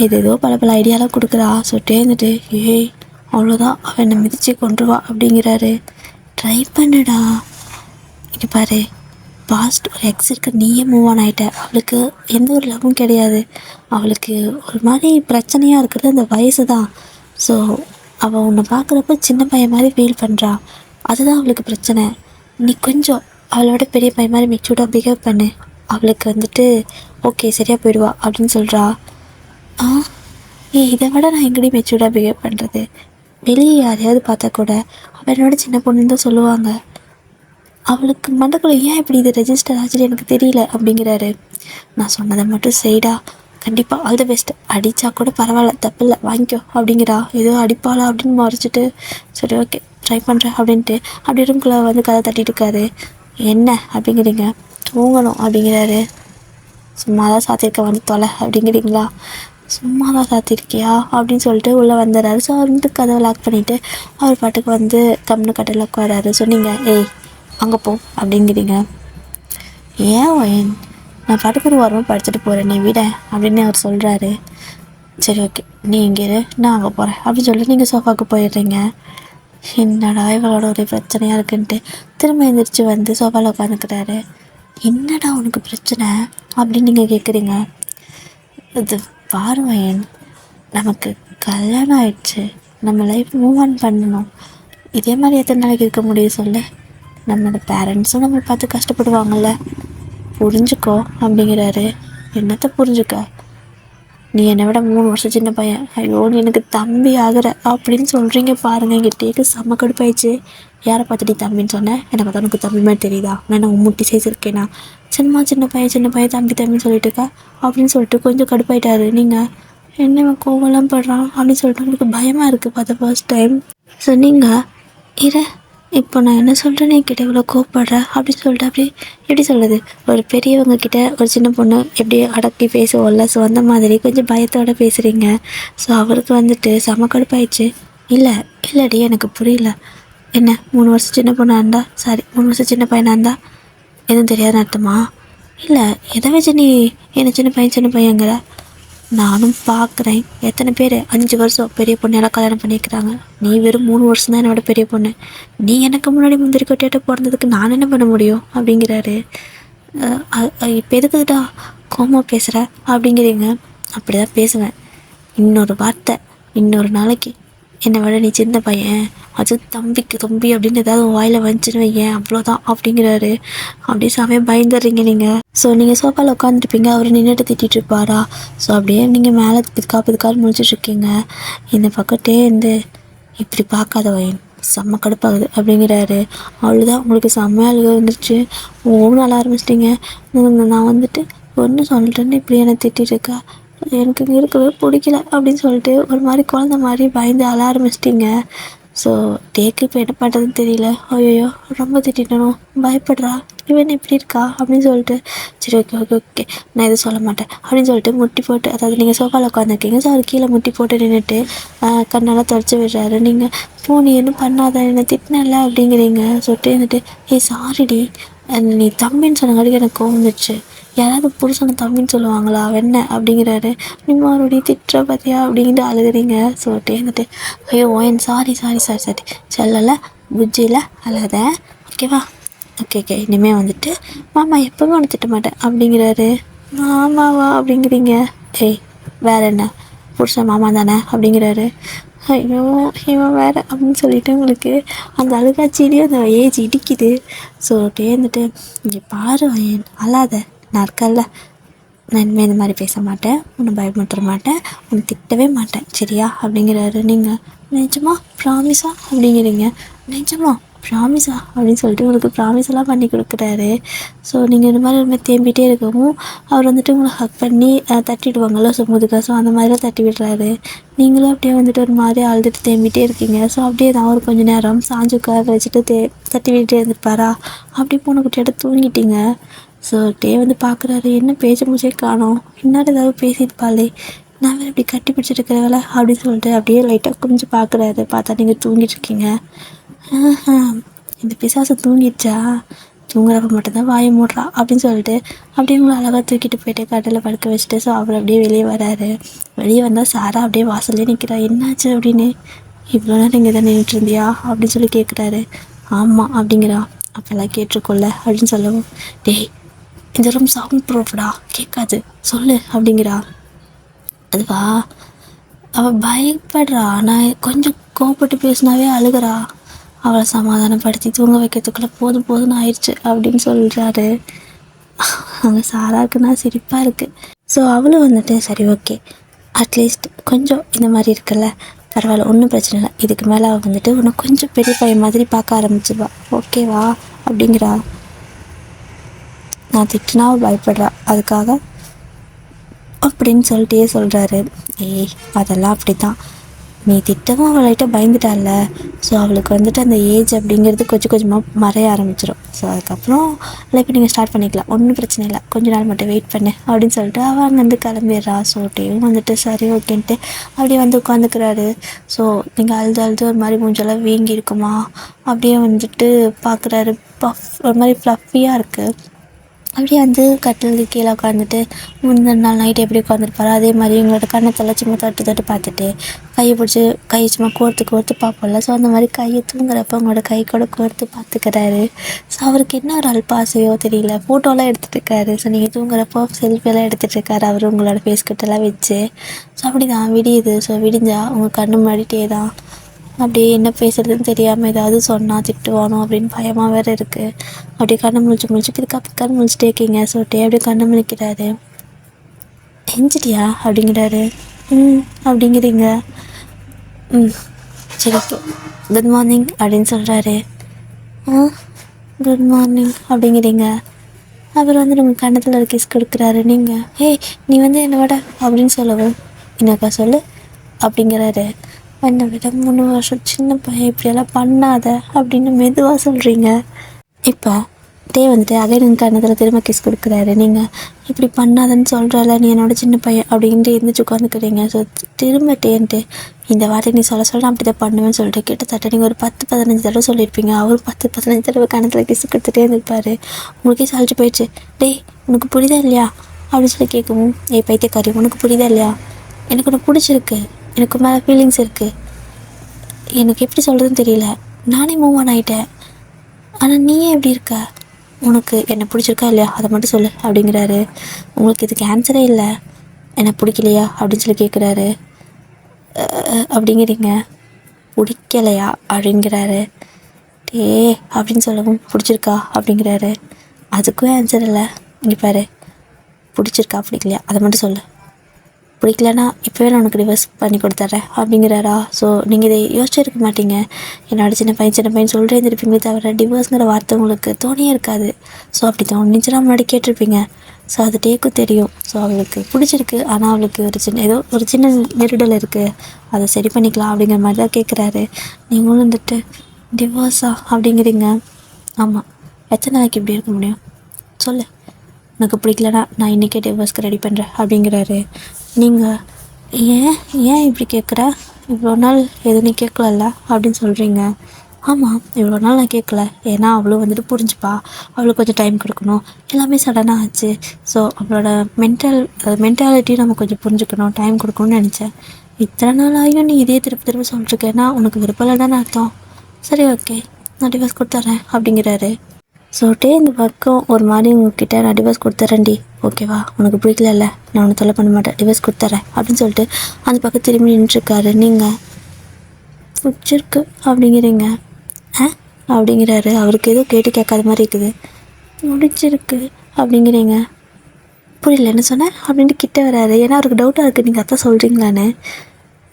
ஏதோ பல ஐடியாலாம் கொடுக்குறா. ஸோ இருந்துட்டு ஏய் அவ்வளோதான், அவன் என்னை மிதித்து கொண்டுருவா அப்படிங்கிறாரு. ட்ரை பண்ணுடா, இங்கே பாரு, பாஸ்ட் ஒரு எக்ஸ் இருக்க, நீயே மூவ் ஆன் ஆகிட்ட, அவளுக்கு எந்த ஒரு லவ்வும் கிடையாது, அவளுக்கு ஒரு மாதிரி பிரச்சனையாக இருக்கிறது அந்த வயசு தான். ஸோ அவள் உன்னை பார்க்குறப்ப சின்ன பையன் மாதிரி ஃபீல் பண்ணுறா, அதுதான் அவளுக்கு பிரச்சனை. நீ கொஞ்சம் அவளோட பெரிய பையன் மாதிரி மெச்சூர்டாக பிஹேவ் பண்ணு, அவளுக்கு வந்துட்டு ஓகே சரியாக போயிடுவா அப்படின்னு சொல்கிறா. இதை விட நான் எங்கடி மெச்சூர்டாக பிஹேவ் பண்ணுறது, வெளியே யாரையாவது பார்த்தா கூட அவனோட சின்ன பொண்ணுன்னு தான் சொல்லுவாங்க, அவளுக்கு மண்டக்குள்ள ஏன் இப்படி இது ரெஜிஸ்டர் ஆச்சுன்னு எனக்கு தெரியல அப்படிங்கிறாரு. நான் சொன்னதை மட்டும் செய்டா, கண்டிப்பாக ஆல் தி பெஸ்ட், அடித்தா கூட பரவாயில்ல தப்பில்லை வாங்கிக்கோ அப்படிங்கிறா. ஏதோ அடிப்பாளா அப்படின்னு மறைச்சிட்டு சரி ஓகே ட்ரை பண்ணுறேன் அப்படின்ட்டு அப்படி ரூம்குள்ளே வந்து கதை தட்டிட்டு இருக்காரு. என்ன அப்படிங்கிறீங்க? தூங்கணும் அப்படிங்கிறாரு. சும்மா தான் சாத்திருக்க வந்து தொலை அப்படிங்கிறீங்களா? சும்மா தான் சாத்திருக்கியா அப்படின்னு சொல்லிட்டு உள்ளே வந்துடுறாரு. ஸோ அவர் வந்து கதவை லாக் பண்ணிவிட்டு அவர் பாட்டுக்கு வந்து கம்னு கட்டில் உட்காராரு. சொன்னீங்க ஏய் அங்கே போ அப்படிங்கிறீங்க. ஏன் ஒயன், நான் பாட்டுக்கு ஒரு வாரமாக படிச்சுட்டு போகிறேன் நீ விட அப்படின்னு அவர் சொல்கிறாரு. சரி ஓகே நீ இங்கே இரு, நான் அங்கே போகிறேன் அப்படின்னு சொல்லிட்டு நீங்கள் சோஃபாவுக்கு போயிடுறீங்க. என்னடா இவளோட ஒரு பிரச்சனையாக இருக்குன்ட்டு திரும்ப எழுந்திரிச்சு வந்து சோஃபாவில் உட்காந்துக்கிறாரு. என்னடா உனக்கு பிரச்சனை அப்படின்னு நீங்கள் கேட்குறீங்க. இது பார்வையன், நமக்கு கல்யாணம் ஆயிடுச்சு, நம்ம லைஃப் மூவ் ஆன் பண்ணணும். இதே மாதிரி எத்தனை நாளைக்கு இருக்க முடியும் சொல்லு? நம்மளோட பேரண்ட்ஸும் நம்மளை பார்த்து கஷ்டப்படுவாங்கள்ல, புரிஞ்சுக்கோ அப்படிங்கிறாரு. என்னத்தை புரிஞ்சுக்க? நீ என்னை விட 3 வருஷம் சின்ன பையன், ஐயோ நீ எனக்கு தம்பி ஆகிற அப்படின்னு சொல்கிறீங்க பாருங்கள். எங்கள் டேக்கு செம்ம கடுப்பாயிடுச்சு. யாரை பார்த்துட்டு தம்பின்னு சொன்னேன்? என்னை பார்த்தா உனக்கு தம்பி மாதிரி தெரியுதா? நான் என்ன முட்டி சைஸ் இருக்கேனா? சின்ன பையன் தம்பி தம்பின்னு சொல்லிட்டு இருக்கா அப்படின்னு சொல்லிட்டு கொஞ்சம் கடுப்பாயிட்டாரு. நீங்கள் என்ன கோவலாம் படுறான் அப்படின்னு சொல்லிட்டு உங்களுக்கு பயமாக இருக்குது பார்த்த ஃபர்ஸ்ட் டைம். ஸோ நீங்கள் இரு, இப்போ நான் என்ன சொல்கிறேன் நீ கிட்ட இவ்வளோ கோவப்படுற அப்படின்னு சொல்லிட்டு அப்படி எப்படி சொல்கிறது, ஒரு பெரியவங்க கிட்ட ஒரு சின்ன பொண்ணு எப்படி அடக்கி பேசுவோம்ல, ஸோ அந்த மாதிரி கொஞ்சம் பயத்தோடு பேசுகிறீங்க. ஸோ அவருக்கு வந்துட்டு செம கடுப்பாயிடுச்சு. இல்லடி எனக்கு புரியல, என்ன 3 வருஷம் சின்ன பொண்ணாக இருந்தா, சாரி 3 வருஷம் சின்ன பையனாக இருந்தா எதுவும் தெரியாத அர்த்தமா? இல்லை எதை வச்சு நீ என்ன சின்ன பையங்கிற? நானும் பார்க்குறேன் எத்தனை பேர் 5 வருஷம் பெரிய பொண்ணெல்லாம் கல்யாணம் பண்ணிக்கிறாங்க. நீ வெறும் 3 வருஷம் தான் என்னோட பெரிய பொண்ணு. நீ எனக்கு முன்னாடி முந்திரி கொட்டியாட்ட பிறந்ததுக்கு நான் என்ன பண்ண முடியும் அப்படிங்கிறாரு. இப்போ எதுக்குதா கோமா பேசுகிற அப்படிங்கிறீங்க. அப்படி தான் பேசுவேன். இன்னொரு வார்த்தை இன்னொரு நாளைக்கு என்னை விட நீ சின்ன பையன், அது தம்பி அப்படின்னு ஏதாவது வாயில் வந்துச்சுன்னு வையேன் அவ்வளோதான் அப்படிங்கிறாரு. அப்படியே சமயம் பயந்துடுறீங்க நீங்கள். ஸோ நீங்கள் சோஃபாவில் உட்காந்துருப்பீங்க, அவர் நின்றுட்டு திட்டிகிட்டு இருப்பாரா. ஸோ அப்படியே நீங்கள் மேலே பிதுக்காரு முடிச்சிட்ருக்கீங்க. இந்த பக்கத்தே இருந்து இப்படி பார்க்காத வயன் செம்ம கடுப்பாகுது அப்படிங்கிறாரு. அவ்வளோதான் உங்களுக்கு செம்ம அழுக வந்துருச்சு. ஓன்னு அழ ஆரம்பிச்சிட்டிங்க. நான் வந்துட்டு ஒன்று சொல்லிட்டேன்னு இப்படி என்னை திட்டிகிட்டு இருக்கா, எனக்கு இங்கே இருக்கவே பிடிக்கல அப்படின்னு சொல்லிட்டு ஒரு மாதிரி குழந்த மாதிரி பயந்து அழ ஆரம்பிச்சிட்டிங்க. ஸோ டேக்கு இப்போ என்ன பண்ணுறதுன்னு தெரியல. ஐயோ ரொம்ப திட்டணும், பயப்படுறா, இவன் எப்படி இருக்கா அப்படின்னு சொல்லிட்டு சரி ஓகே நான் எதுவும் சொல்ல மாட்டேன் அப்படின்னு சொல்லிட்டு முட்டி போட்டு, அதாவது நீங்கள் சோஃபாவில் உட்காந்துருக்கீங்க, ஸோ அவர் கீழே முட்டி போட்டு நின்றுட்டு கண்ணெல்லாம் தொடச்சி விடுறாரு. நீங்கள் நீ என்ன பண்ணாத என்னை திட்டினல அப்படிங்கிறீங்க. சொல்லிட்டு இருந்துட்டு சாரிடி நீ தம்பின்னு சொன்னங்காட்டிக்கு எனக்கு கோவம் வந்துடுச்சு, யாராவது புருஷனை தம்பின்னு சொல்லுவாங்களா வெண்ண அப்படிங்கிறாரு. நீ மறுபடியும் திட்டுற பார்த்தியா அப்படின்ட்டு அழுகுறீங்க. சொல்லிட்டே இருந்துட்டு ஐயோ ஓயன் சாரி சொல்லலை புஜ்ஜியில் அழாத ஓகேவா, ஓகே இனிமேல் வந்துட்டு மாமா எப்போவுமே ஒன்று திட்ட மாட்டேன் அப்படிங்கிறாரு. மாமாவா அப்படிங்கிறீங்க. வேற என்ன புருஷன் மாமா தானே அப்படிங்கிறாரு. ஐயோ இவன் வேறு அப்படின்னு சொல்லிட்டு உங்களுக்கு அந்த அழுகாட்சியிலேயே அந்த ஏஜ் இடிக்குது. சொல்லிட்டே இருந்துட்டு இங்கே பாரு வயன் அழாத, நான் இருக்கல்ல, நான் இனிமேல் இந்த மாதிரி பேச மாட்டேன், உன்னை பயமுறுத்த மாட்டேன், உன்னை திட்டவே மாட்டேன் சரியா அப்படிங்கிறாரு. நீங்கள் நிஜமா ப்ராமிஸா அப்படிங்கிறீங்க. நிஜமா ப்ராமிஸா அப்படின்னு சொல்லிட்டு உங்களுக்கு ப்ராமிஸ் எல்லாம் பண்ணி கொடுக்குறாரு. ஸோ நீங்கள் இந்த மாதிரி தேம்பிகிட்டே இருக்கவும் அவர் வந்துட்டு உங்களை ஹக் பண்ணி தட்டிடுவாங்கள்ல, ஸோ முதுகா, ஸோ அந்த மாதிரிலாம் தட்டி விடுறாரு. நீங்களும் அப்படியே வந்துட்டு ஒரு மாதிரி அழுதுட்டு தேம்பிகிட்டே இருக்கீங்க. ஸோ அப்படியே நான் ஒரு கொஞ்சம் நேரம் சாஞ்சு உட்கார வச்சுட்டு தட்டி விட்டுட்டே இருந்துருப்பாரா. அப்படி போன குட்டியாட்ட தூங்கிட்டீங்க. ஸோ வந்து பார்க்குறாரு, என்ன பேச்ச மூச்சே காணோம், இன்னும் ஏதாவது பேசியிருப்பாளே, நான் வேறு இப்படி கட்டி பிடிச்சிட்டு இருக்கிறவள அப்படின்னு சொல்லிட்டு அப்படியே லைட்டாக கொஞ்சம் பார்க்குறாரு. பார்த்தா நீங்கள் தூங்கிட்டுருக்கீங்க. இந்த பிசாசு தூங்கிடுச்சா, தூங்குறப்ப மட்டும்தான் வாயை மூடுறா அப்படின்னு சொல்லிட்டு அப்படியே உங்களை அழகாக தூக்கிட்டு போயிட்டு கட்டில் படுக்க வச்சுட்டு ஸோ அவர் அப்படியே வெளியே வராரு. வெளியே வந்தால் சாரா அப்படியே வாசல்லே நிற்கிறா. என்னாச்சு அப்படின்னு. இவ்வளோ நேரம் நீங்கள் தான் நின்றுட்டு இருந்தியா அப்படின்னு சொல்லி கேட்குறாரு. ஆமாம் அப்படிங்கிறா. அப்போல்லாம் கேட்டிருக்கோல்ல அப்படின்னு சொல்லவும் இந்த ரூம் சவுண்ட் ப்ரூஃப்டா கேட்காது சொல்லு அப்படிங்கிறா. அதுவா அவள் பயப்படுறா, நான் கொஞ்சம் கோவப்பட்டு பேசினாவே அழுகிறா, அவளை சமாதானப்படுத்தி தூங்க வைக்கிறதுக்குள்ளே போதும்னு ஆயிடுச்சு அப்படின்னு சொல்கிறாரு. அங்கே சாராக்குன்னா சிரிப்பாக இருக்குது. ஸோ அவளும் வந்துட்டு சரி ஓகே அட்லீஸ்ட் கொஞ்சம் இந்த மாதிரி இருக்குல்ல, பரவாயில்ல ஒன்றும் பிரச்சனை இல்லை, இதுக்கு மேலே அவள் வந்துட்டு உன்னை கொஞ்சம் பெரிய பையன் மாதிரி பார்க்க ஆரம்பிச்சிருவா ஓகேவா அப்படிங்கிறா. நான் திட்டினா அவள் பயப்படுறா, அதுக்காக அப்படின்னு சொல்லிட்டே சொல்கிறாரு. ஏய் அதெல்லாம் அப்படி தான், நீ திட்டமும் அவளைகிட்ட பயந்துட்டால, ஸோ அவளுக்கு வந்துட்டு அந்த ஏஜ் அப்படிங்கிறது கொஞ்சம் கொஞ்சமாக மறைய ஆரம்பிச்சிடும். ஸோ அதுக்கப்புறம் லைக் நீங்கள் ஸ்டார்ட் பண்ணிக்கலாம், ஒன்றும் பிரச்சனை இல்லை, கொஞ்ச நாள் மட்டும் வெயிட் பண்ணு அப்படின்னு சொல்லிட்டு அவள் அங்கேருந்து கிளம்பிடுறா. ஸோ டேவும் வந்துட்டு சரி ஓகேன்ட்டு அப்படியே வந்து உட்காந்துக்கிறாரு. ஸோ நீங்கள் அழுது ஒரு மாதிரி மூஞ்செல்லாம் வீங்கி இருக்குமா அப்படியே வந்துட்டு பார்க்குறாரு. ஒரு மாதிரி ஃப்ளஃபியாக இருக்குது. அப்படியே வந்து கட்டிலுக்கு கீழே உட்காந்துட்டு முந்தின நாள் நைட்டு எப்படி உட்காந்துருப்பாரு அதே மாதிரி எங்களோட கண்ணத்தெல்லாம் சும்மா தொட்டு பார்த்துட்டு கையை பிடிச்சி கையை சும்மா கோர்த்து பார்ப்போம்ல. ஸோ அந்த மாதிரி கையை தூங்குறப்ப உங்களோட கை கூட கோர்த்து பார்த்துக்கிறாரு. ஸோ அவருக்கு என்ன ஒரு அல்பாசையோ தெரியல, ஃபோட்டோலாம் எடுத்துகிட்டு இருக்காரு. ஸோ நீங்கள் தூங்குறப்போ செல்ஃபியெல்லாம் எடுத்துகிட்டு இருக்காரு அவர் உங்களோட ஃபேஸ் கிட்டலாம் வச்சு. ஸோ அப்படி தான் விடியுது. ஸோ விடிஞ்சா உங்கள் கண்ணு முன்னாடிட்டே தான் அப்படியே என்ன பேசுகிறதுன்னு தெரியாமல் ஏதாவது சொன்னால் திட்டுவானோ அப்படின்னு பயமாக வேறு இருக்குது. அப்படியே கண்ணை முழிச்சுக்கிறதுக்கு கண் முழிச்சிட்டே இருக்கீங்க. சொல்லிட்டே அப்படியே கண்ணை முழிக்கிறாரு. எஞ்சிட்டியா அப்படிங்கிறாரு. அப்படிங்கிறீங்க. சரி குட் மார்னிங் அப்படின்னு சொல்கிறாரு. குட் மார்னிங் அப்படிங்கிறீங்க. அவர் வந்து நம்ம கண்ணத்தில் ஒரு கிஸ் கொடுக்குறாரு. நீங்கள் ஏய் நீ வந்து என்னை விட அப்படின்னு சொல்லவும் என்னக்கா சொல்லு அப்படிங்கிறாரு. என்னை விட 3 வருஷம் சின்ன பையன் இப்படியெல்லாம் பண்ணாத அப்படின்னு மெதுவாக சொல்கிறீங்க. இப்போ டே வந்துட்டு அதே நீங்கள் கண்ணத்தில் திரும்ப கிஸ் கொடுக்குறாரு. நீங்கள் இப்படி பண்ணாதன்னு சொல்கிறல, நீ என்னோட சின்ன பையன் அப்படின்ட்டு எழுந்திரிச்சு உட்காந்துக்கிறீங்க. ஸோ திரும்ப டேன்ட்டு இந்த வார்த்தை நீ சொல்ல அப்படி தான் பண்ணுவேன்னு சொல்லிட்டு கிட்டத்தட்ட நீங்கள் ஒரு 10-15 தடவை சொல்லியிருப்பீங்க. அவர் 10-15 தடவை கண்ணத்தில் கிஸ் கொடுத்துட்டே இருந்திருப்பார். உங்களுக்கே சளிச்சு போயிடுச்சு. டே உனக்கு புரியுதா இல்லையா அப்படின்னு சொல்லி கேட்கவும், பைத்தியக்காரி உனக்கு புரியுதா இல்லையா, எனக்கு ஒன்று பிடிச்சிருக்கு, எனக்கு மேலே ஃபீலிங்ஸ் இருக்குது, எனக்கு எப்படி சொல்கிறதுன்னு தெரியல, நானே மூவ் ஆன் ஆகிட்டேன், ஆனால் நீயே எப்படி இருக்க, உனக்கு என்னை பிடிச்சிருக்கா இல்லையா அதை மட்டும் சொல்லு அப்படிங்கிறாரு. உங்களுக்கு இதுக்கு ஆன்சரே இல்லை, என்னை பிடிக்கலையா அப்படின்னு சொல்லி கேட்குறாரு. அப்படிங்கிறீங்க. பிடிக்கலையா அப்படிங்கிறாரு. அப்படின்னு சொல்லவும் பிடிச்சிருக்கா அப்படிங்கிறாரு. அதுக்கும் ஆன்சர் இல்லை. இங்கே பாரு, பிடிச்சிருக்கா பிடிக்கலையா அதை மட்டும் சொல்லு, பிடிக்கலன்னா இப்போவே நான் உனக்கு டிவர்ஸ் பண்ணி கொடுத்துட்றேன் அப்படிங்கிறாரா. ஸோ நீங்கள் இதை யோசிச்சிருக்க மாட்டீங்க, என்னோட சின்ன பையன் சொல்லிட்டே இருந்திருப்பீங்களே தவிர டிவோர்ஸுங்கிற வார்த்தை உங்களுக்கு தோணியே இருக்காது. ஸோ அப்படி தோணிச்சுன்னா முன்னாடி கேட்டிருப்பீங்க. ஸோ அது டேக்கும் தெரியும். ஸோ அவளுக்கு பிடிச்சிருக்கு, ஆனால் அவளுக்கு ஒரு சின்ன நெருடல் இருக்குது, அதை சரி பண்ணிக்கலாம் அப்படிங்கிற மாதிரி தான் கேட்குறாரு. நீங்களும் வந்துட்டு டிவோர்ஸா அப்படிங்கிறீங்க. ஆமாம், எத்தனை நாளைக்கு இப்படி இருக்க முடியும் சொல்லு, உனக்கு பிடிக்கலனா நான் இன்றைக்கே டிவோர்ஸ்க்கு ரெடி பண்ணுறேன் அப்படிங்கிறாரு. நீங்கள் ஏன் இப்படி கேட்குற, இவ்வளோ நாள் எதுவும் நீ கேட்கலல்ல அப்படின்னு சொல்கிறீங்க. ஆமாம், இவ்வளோ நாள் நான் கேட்கல, ஏன்னா அவளும் வந்துட்டு புரிஞ்சுப்பா, அவளுக்கு கொஞ்சம் டைம் கொடுக்கணும், எல்லாமே சடனாக ஆச்சு. ஸோ அவளோட மென்டாலிட்டி நம்ம கொஞ்சம் புரிஞ்சுக்கணும், டைம் கொடுக்கணும்னு நினச்சேன். இத்தனை நாள் ஆகியும் நீ இதே திரும்ப சொல்லிட்டுருக்கேன்னா உனக்கு விருப்பம் இல்லைன்னு அர்த்தம். சரி ஓகே, நான் டிவோர்ஸ் கொடுத்துட்றேன் அப்படிங்கிறாரு. ஸோ இந்த பக்கம் ஒரு மாதிரி உங்ககிட்ட நான் டிவோர்ஸ் கொடுத்துட்றேன்டி, ஓகேவா, உனக்கு பிடிக்கல, நான் உன்னை தொல்லை பண்ண மாட்டேன், டிவோர்ஸ் கொடுத்துட்றேன் அப்படின்னு சொல்லிட்டு அந்த பக்கம் திரும்பி நின்றுருக்காரு. நீங்கள் பிடிச்சிருக்கு அப்படிங்கிறீங்க. அப்படிங்கிறாரு. அவருக்கு ஏதோ கேட்டு கேட்காத மாதிரி இருக்குது. முடிச்சிருக்கு அப்படிங்கிறீங்க. புரியல என்ன சொன்னேன் அப்படின்ட்டு கிட்ட வராரு. ஏன்னா அவருக்கு டவுட்டாக இருக்குது, நீங்கள் அதான் சொல்கிறீங்களான்னு.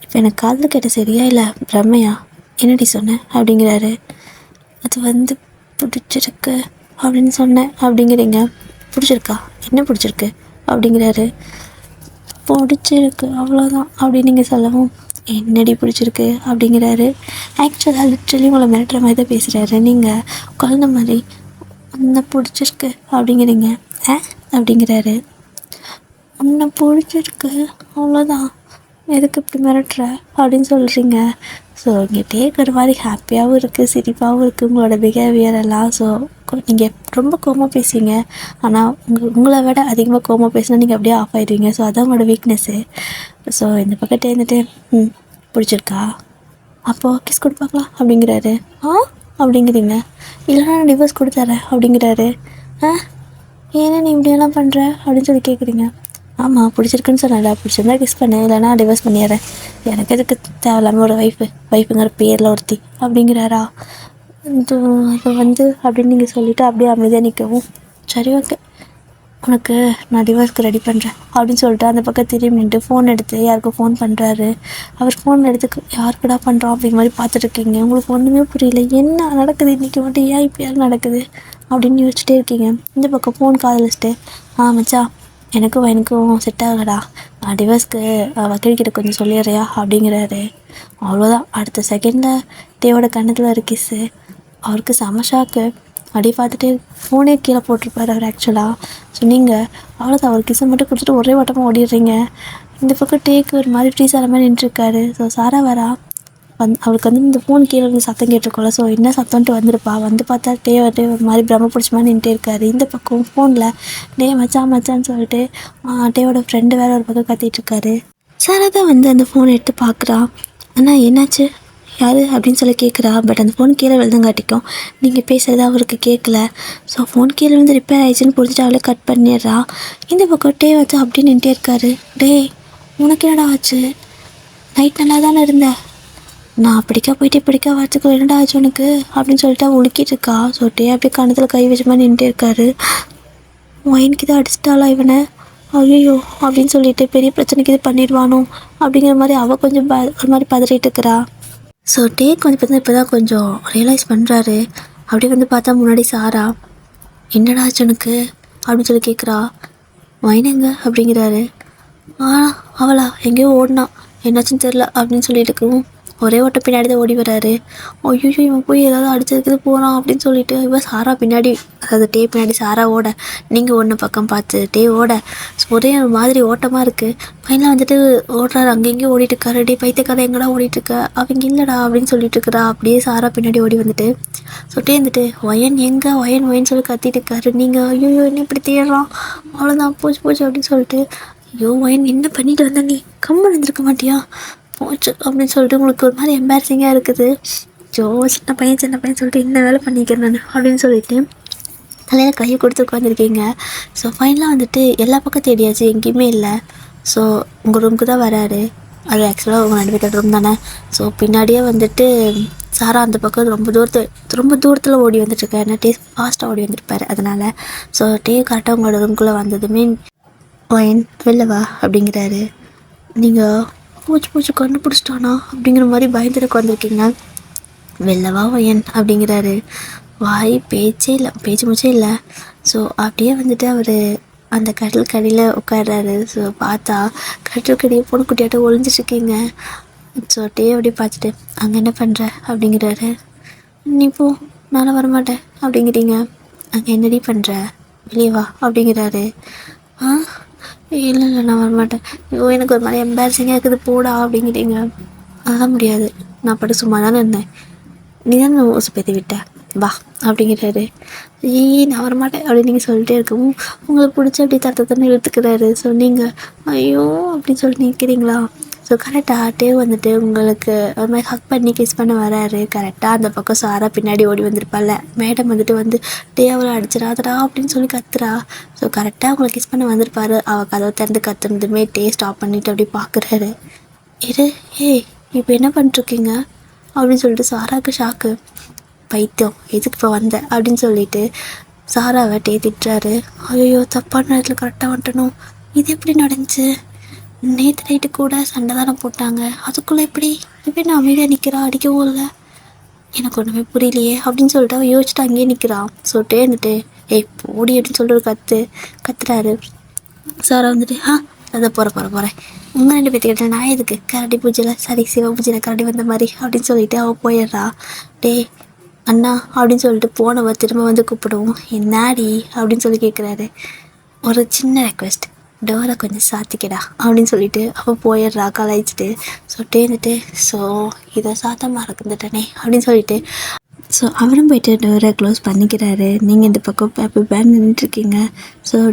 இப்போ எனக்கு காதில் கேட்ட சரியா இல்லை பிரம்மையா, என்னடி சொன்னேன் அப்படிங்கிறாரு. அது வந்து பிடிச்சிருக்கு அப்படின்னு சொன்னேன் அப்படிங்கிறீங்க. பிடிச்சிருக்கா, என்ன பிடிச்சிருக்கு அப்படிங்கிறாரு. பிடிச்சிருக்கு அவ்வளோதான் அப்படின்னு நீங்கள் சொல்லவும், என்னடி பிடிச்சிருக்கு அப்படிங்கிறாரு. ஆக்சுவலாக லிட்ரலி உங்களை மிரட்டுற மாதிரி தான் பேசுகிறாரு. நீங்கள் குழந்த மாதிரி உன்னை பிடிச்சிருக்கு அப்படிங்கிறீங்க. அப்படிங்கிறாரு. உன்னை பிடிச்சிருக்கு அவ்வளோதான், எதுக்கு இப்படி மிரட்டுற அப்படின்னு சொல்கிறீங்க. ஸோ இங்கே ஒரு மாதிரி ஹாப்பியாகவும் இருக்குது, சிரிப்பாகவும் இருக்குது உங்களோட பிஹேவியர் எல்லாம். ஸோ நீங்கள் ரொம்ப கோமாக பேசுவீங்க, ஆனால் உங்களை விட அதிகமாக கோமாக பேசினா நீங்கள் அப்படியே ஆஃப் ஆகிடுவீங்க. ஸோ அதான் உங்களோட வீக்னஸ்ஸு. ஸோ இந்த பக்கத்தே இருந்துட்டு பிடிச்சிருக்கா, அப்போது கிஸ் கொடுப்பாங்களா அப்படிங்கிறாரு. அப்படிங்கிறீங்க. இல்லைனா நான் டிவோர்ஸ் கொடுத்துட்றேன் அப்படிங்கிறாரு. ஏன்னா நீ இப்படியெல்லாம் பண்ணுற அப்படின்னு சொல்லி கேட்குறீங்க. ஆமாம், பிடிச்சிருக்குன்னு சொன்னல, பிடிச்சிருந்தா கிஸ் பண்ணு, இல்லைனா டிவோர்ஸ் பண்ணிடுறேன், எனக்கு எதுக்கு தேவையில்லாமல் ஒரு ஒய்ஃபுங்கிற பேரில் ஒருத்தி அப்படிங்கிறாரா. அது வந்து அப்படின்னு நீங்கள் சொல்லிவிட்டு அப்படியே அமைதியாக நிற்கவும், சரி ஓகே உனக்கு நான் டிவோர்ஸ்க்கு ரெடி பண்ணுறேன் அப்படின்னு சொல்லிட்டு அந்த பக்கம் திரும்பி நின்று ஃபோன் எடுத்து யாருக்கும் ஃபோன் பண்ணுறாரு. அவர் ஃபோன் எடுத்து யாருக்குடா பண்ணுறோம் அப்படிங்கிற மாதிரி பார்த்துட்ருக்கீங்க. உங்களுக்கு ஒன்றுமே புரியல, என்ன நடக்குது இன்றைக்கி மட்டும், ஏன் இப்படியாவது நடக்குது அப்படின்னு யோசிச்சுட்டே இருக்கீங்க. இந்த பக்கம் ஃபோன் காதல் வச்சுட்டு, மச்சா எனக்கும் செட் ஆகலடா, டிவர்ஸ்க்கு வக்கீல்கிட்ட கொஞ்சம் சொல்லிடுறியா அப்படிங்கிறாரு. அவ்வளோதான், அடுத்த செகண்டில் தேவோட கண்ணத்தில் ஒரு கிஸ்ஸு. அவருக்கு செம ஷாக்கு. அப்படியே பார்த்துட்டு ஃபோனே கீழே போட்டிருப்பாரு அவர் ஆக்சுவலாக. ஸோ நீங்கள் அவ்வளோதான், அவர் கிஸ்ஸை மட்டும் கொடுத்துட்டு ஒரே ஓட்டமாக ஓடிடுறீங்க. இந்த பக்கம் டேக்கு ஒரு மாதிரி ஃப்ரீஸ் ஆகிற மாதிரி நின்றுருக்காரு. ஸோ சாரா வரா. அவளுக்கு வந்து இந்த ஃபோன் கீழே வந்து சத்தம் கேட்டிருக்கோம்ல, ஸோ என்ன சத்தம்ன்ட்டு வந்துருப்பா. வந்து பார்த்தா டே ஒரு மாதிரி பிரம்ம பிடிச்ச மாதிரி நின்றுட்டே இருக்காரு. இந்த பக்கம் ஃபோனில் டே மச்சான்னு சொல்லிட்டு டேவோட ஃப்ரெண்டு வேறு ஒரு பக்கம் கத்திகிட்ருக்காரு. சாரா தான் வந்து அந்த ஃபோனை எடுத்து பார்க்குறா. அண்ணா என்னாச்சு, யார் அப்படின்னு சொல்லி கேட்குறா. பட் அந்த ஃபோன் கீழே விழுதுங்காட்டிக்கும் நீங்கள் பேசுகிறது அவருக்கு கேட்கல. ஸோ ஃபோன் கீழே வந்து ரிப்பேர் ஆகிடுச்சின்னு புரிஞ்சுட்டு அவளே கட் பண்ணிடுறா. இந்த பக்கம் டே வச்சு அப்படி நின்றுட்டே இருக்காரு. டே உனக்கு என்னடா ஆச்சு, நைட் நல்லா தானே இருந்தேன், நான் பிடிக்கா போயிட்டு பிடிக்கா வரத்துக்கு என்னடா ஆச்சு உனக்கு அப்படின்னு சொல்லிட்டு அவள் உழுக்கிட்டு இருக்கா. ஸோ டே அப்படியே கணத்தில் கை வச்ச மாதிரி நின்றுட்டே இருக்காரு. ஒயினுக்கு இதை அடிச்சிட்டாளா இவனை, ஐயோ அப்படின்னு சொல்லிட்டு பெரிய பிரச்சனைக்கு இது பண்ணிடுவானோ அப்படிங்கிற மாதிரி அவள் கொஞ்சம் ஒரு மாதிரி பதறிட்டு இருக்கிறா. ஸோ டேக் வந்து பார்த்தீங்கன்னா இப்போ தான் கொஞ்சம் ரியலைஸ் பண்ணுறாரு. அப்படியே வந்து பார்த்தா முன்னாடி சாரா. என்னடா ஆச்சு உனக்கு அப்படின்னு சொல்லி கேட்குறா. வைனங்க அப்படிங்கிறாரு. அவளா எங்கேயோ ஓடினா, என்னாச்சுன்னு தெரில அப்படின்னு சொல்லிட்டு இருக்கவும் ஒரே ஓட்ட பின்னாடி தான் ஓடி வராரு. ஐயோ இவன் போய் ஏதாவது அடிச்சதுக்கு போகிறான் அப்படின்னு சொல்லிட்டு இவன் சாரா பின்னாடி, அதாவது டே பின்னாடி சாரா ஓட, நீங்கள் ஒன்று பக்கம் பார்த்து டே ஓட, ஒரே ஒரு மாதிரி ஓட்டமாக இருக்குது. பையனில் வந்துட்டு ஓடுறாரு, அங்கெங்கேயும் ஓடிட்டு இருக்காரு. டே பைத்தியக்காரன் எங்கடா ஓடிட்டுருக்க, அவங்க இல்லைடா அப்படின்னு சொல்லிட்டு இருக்கிறா. அப்படியே சாரா பின்னாடி ஓடி வந்துட்டு சொல்லிட்டே இருந்துட்டு ஒயன் எங்கே ஒயன் சொல்லி கத்திட்டு இருக்காரு. நீங்கள் ஐயோ என்ன இப்படி தேடுறான், அவ்வளோதான் போச்சு அப்படின்னு சொல்லிட்டு, ஐயோ ஒயன் என்ன பண்ணிட்டு வந்த, நீ கம்மன் இருந்திருக்க மாட்டியா, போச்சு அப்படின்னு சொல்லிட்டு உங்களுக்கு ஒரு மாதிரி எம்பாரசிங்காக இருக்குது. ஜோ சின்ன பையன் சொல்லிட்டு என்ன வேலை பண்ணிக்கிறேன் நான் அப்படின்னு சொல்லிட்டு தலையில் கையை கொடுத்து உட்காந்துருக்கீங்க. ஸோ ஃபைனலாக வந்துட்டு எல்லா பக்கம் தேடியாச்சு, எங்கேயுமே இல்லை. ஸோ உங்கள் ரூமுக்கு தான் வராரு. அது ஆக்சுவலாக உங்கள் 2 பேர் ரூம் தானே. ஸோ பின்னாடியே வந்துட்டு சாரா அந்த பக்கம் ரொம்ப தூரத்தில் ஓடி வந்துட்டுருக்காரு. ஏன்னா டே ஃபாஸ்ட்டாக ஓடி வந்துருப்பார் அதனால். ஸோ டே கரெக்டாக உங்களோட ரூம்குள்ளே வந்ததுமே ஒயன் வெளில வா அப்படிங்கிறாரு. நீங்கள் பூச்சி கண்டுபிடிச்சிட்டானா அப்படிங்கிற மாதிரி பயந்துட்டு உட்காந்துருக்கீங்க. வெளிலவா ஒயன் அப்படிங்கிறாரு. வாய் பேச்சு மூச்சே இல்லை. ஸோ அப்படியே வந்துட்டு அவர் அந்த கடல் கடியில் உட்காடுறாரு. ஸோ பார்த்தா கடல் கடியை பொண்ணுக்குட்டியாட்ட ஒளிஞ்சிட்ருக்கீங்க. ஸோ டே அப்படியே பார்த்துட்டு அங்கே என்ன பண்ணுற அப்படிங்கிறாரு. நீ போ, நானும் வரமாட்டேன் அப்படிங்கிறீங்க. அங்கே என்னடி பண்ணுற, வெளியே வா அப்படிங்கிறாரு. இல்லை நான் வரமாட்டேன், ஐயோ எனக்கு ஒரு மாதிரி எம்பாரசிங்காக இருக்குது போடா அப்படிங்கிறீங்க. அதெல்லாம் முடியாது, நான் பட்டு சும்மா தானே இருந்தேன், நீ தானே ஊசி பேத்தி விட்ட, வா அப்படிங்கிறாரு. நான் வரமாட்டேன் அப்படின்னு நீங்கள் சொல்லிட்டே இருக்கவும் உங்களுக்கு பிடிச்சி அப்படி தட்டை இழுத்துக்கிறாரு. ஸோ நீங்கள் ஐயோ அப்படின்னு சொல்லிட்டு நிற்கிறீங்களா. ஸோ கரெக்டாக டே வந்துட்டு உங்களுக்கு ஒரு மாதிரி ஹக் பண்ணி கிஸ் பண்ண வராரு. கரெக்டாக அந்த பக்கம் சாரா பின்னாடி ஓடி வந்திருப்பாள். மேடம் வந்துட்டு வந்து டே அவளை அடிச்சிடாதடா அப்படின்னு சொல்லி கத்துறா. ஸோ கரெக்டாக அவங்களை கிஸ் பண்ண வந்திருப்பாரு. அவள் கதவை திறந்து கத்துனதுமே டே ஸ்டாப் பண்ணிவிட்டு அப்படி பார்க்குறாரு. இப்போ என்ன பண்ணிட்டுருக்கீங்க அப்படின்னு சொல்லிட்டு சாராவுக்கு ஷாக்கு. பைத்தியம் எதுக்கு இப்போ வந்த அப்படின்னு சொல்லிட்டு சாராவை டே திட்டுறாரு. ஐயோ தப்பான நேரத்தில் கரெக்டாக வந்துட்டணும், இது எப்படி நடந்துச்சு, நேற்று நைட்டு கூட சண்டை தானே போட்டாங்க, அதுக்குள்ளே எப்படி இப்போ நான் அமைதியாக நிற்கிறா, அடிக்கவும் இல்லை, எனக்கு ஒன்றுமே புரியலையே அப்படின்னு சொல்லிட்டு அவன் யோசிச்சுட்டு அங்கேயே நிற்கிறான். சொல்லிட்டே இருந்துட்டு போடி அப்படின்னு சொல்லிட்டு ஒரு கத்துறாரு. சாரா வந்துட்டு அதை போகிறேன் உங்கள் 2 பேர்த்துக்கிட்ட நான் எதுக்கு, கரடி பூஜையில் சிவ பூஜையில் கரடி வந்த மாதிரி அப்படின்னு சொல்லிட்டு அவள் போயிடுறா. டே அண்ணா அப்படின்னு சொல்லிட்டு போனவ திரும்ப வந்து கூப்பிடுவோம். என்னாடி அப்படின்னு சொல்லி கேட்குறாரு. ஒரு சின்ன ரெக்வெஸ்ட், டோரை கொஞ்சம் சாத்திக்கடா அப்படின்னு சொல்லிட்டு அவள் போயிடுறா கலாய்ச்சிட்டு. சொல்லிட்டே இருந்துட்டு இதை சாத்த மறந்துட்டனே அப்படின்னு சொல்லிட்டு அவரும் போயிட்டு டோரை க்ளோஸ் பண்ணிக்கிறாரு. நீங்கள் இந்த பக்கம் பேப்பர் பேன் நின்றுட்டுருக்கீங்க.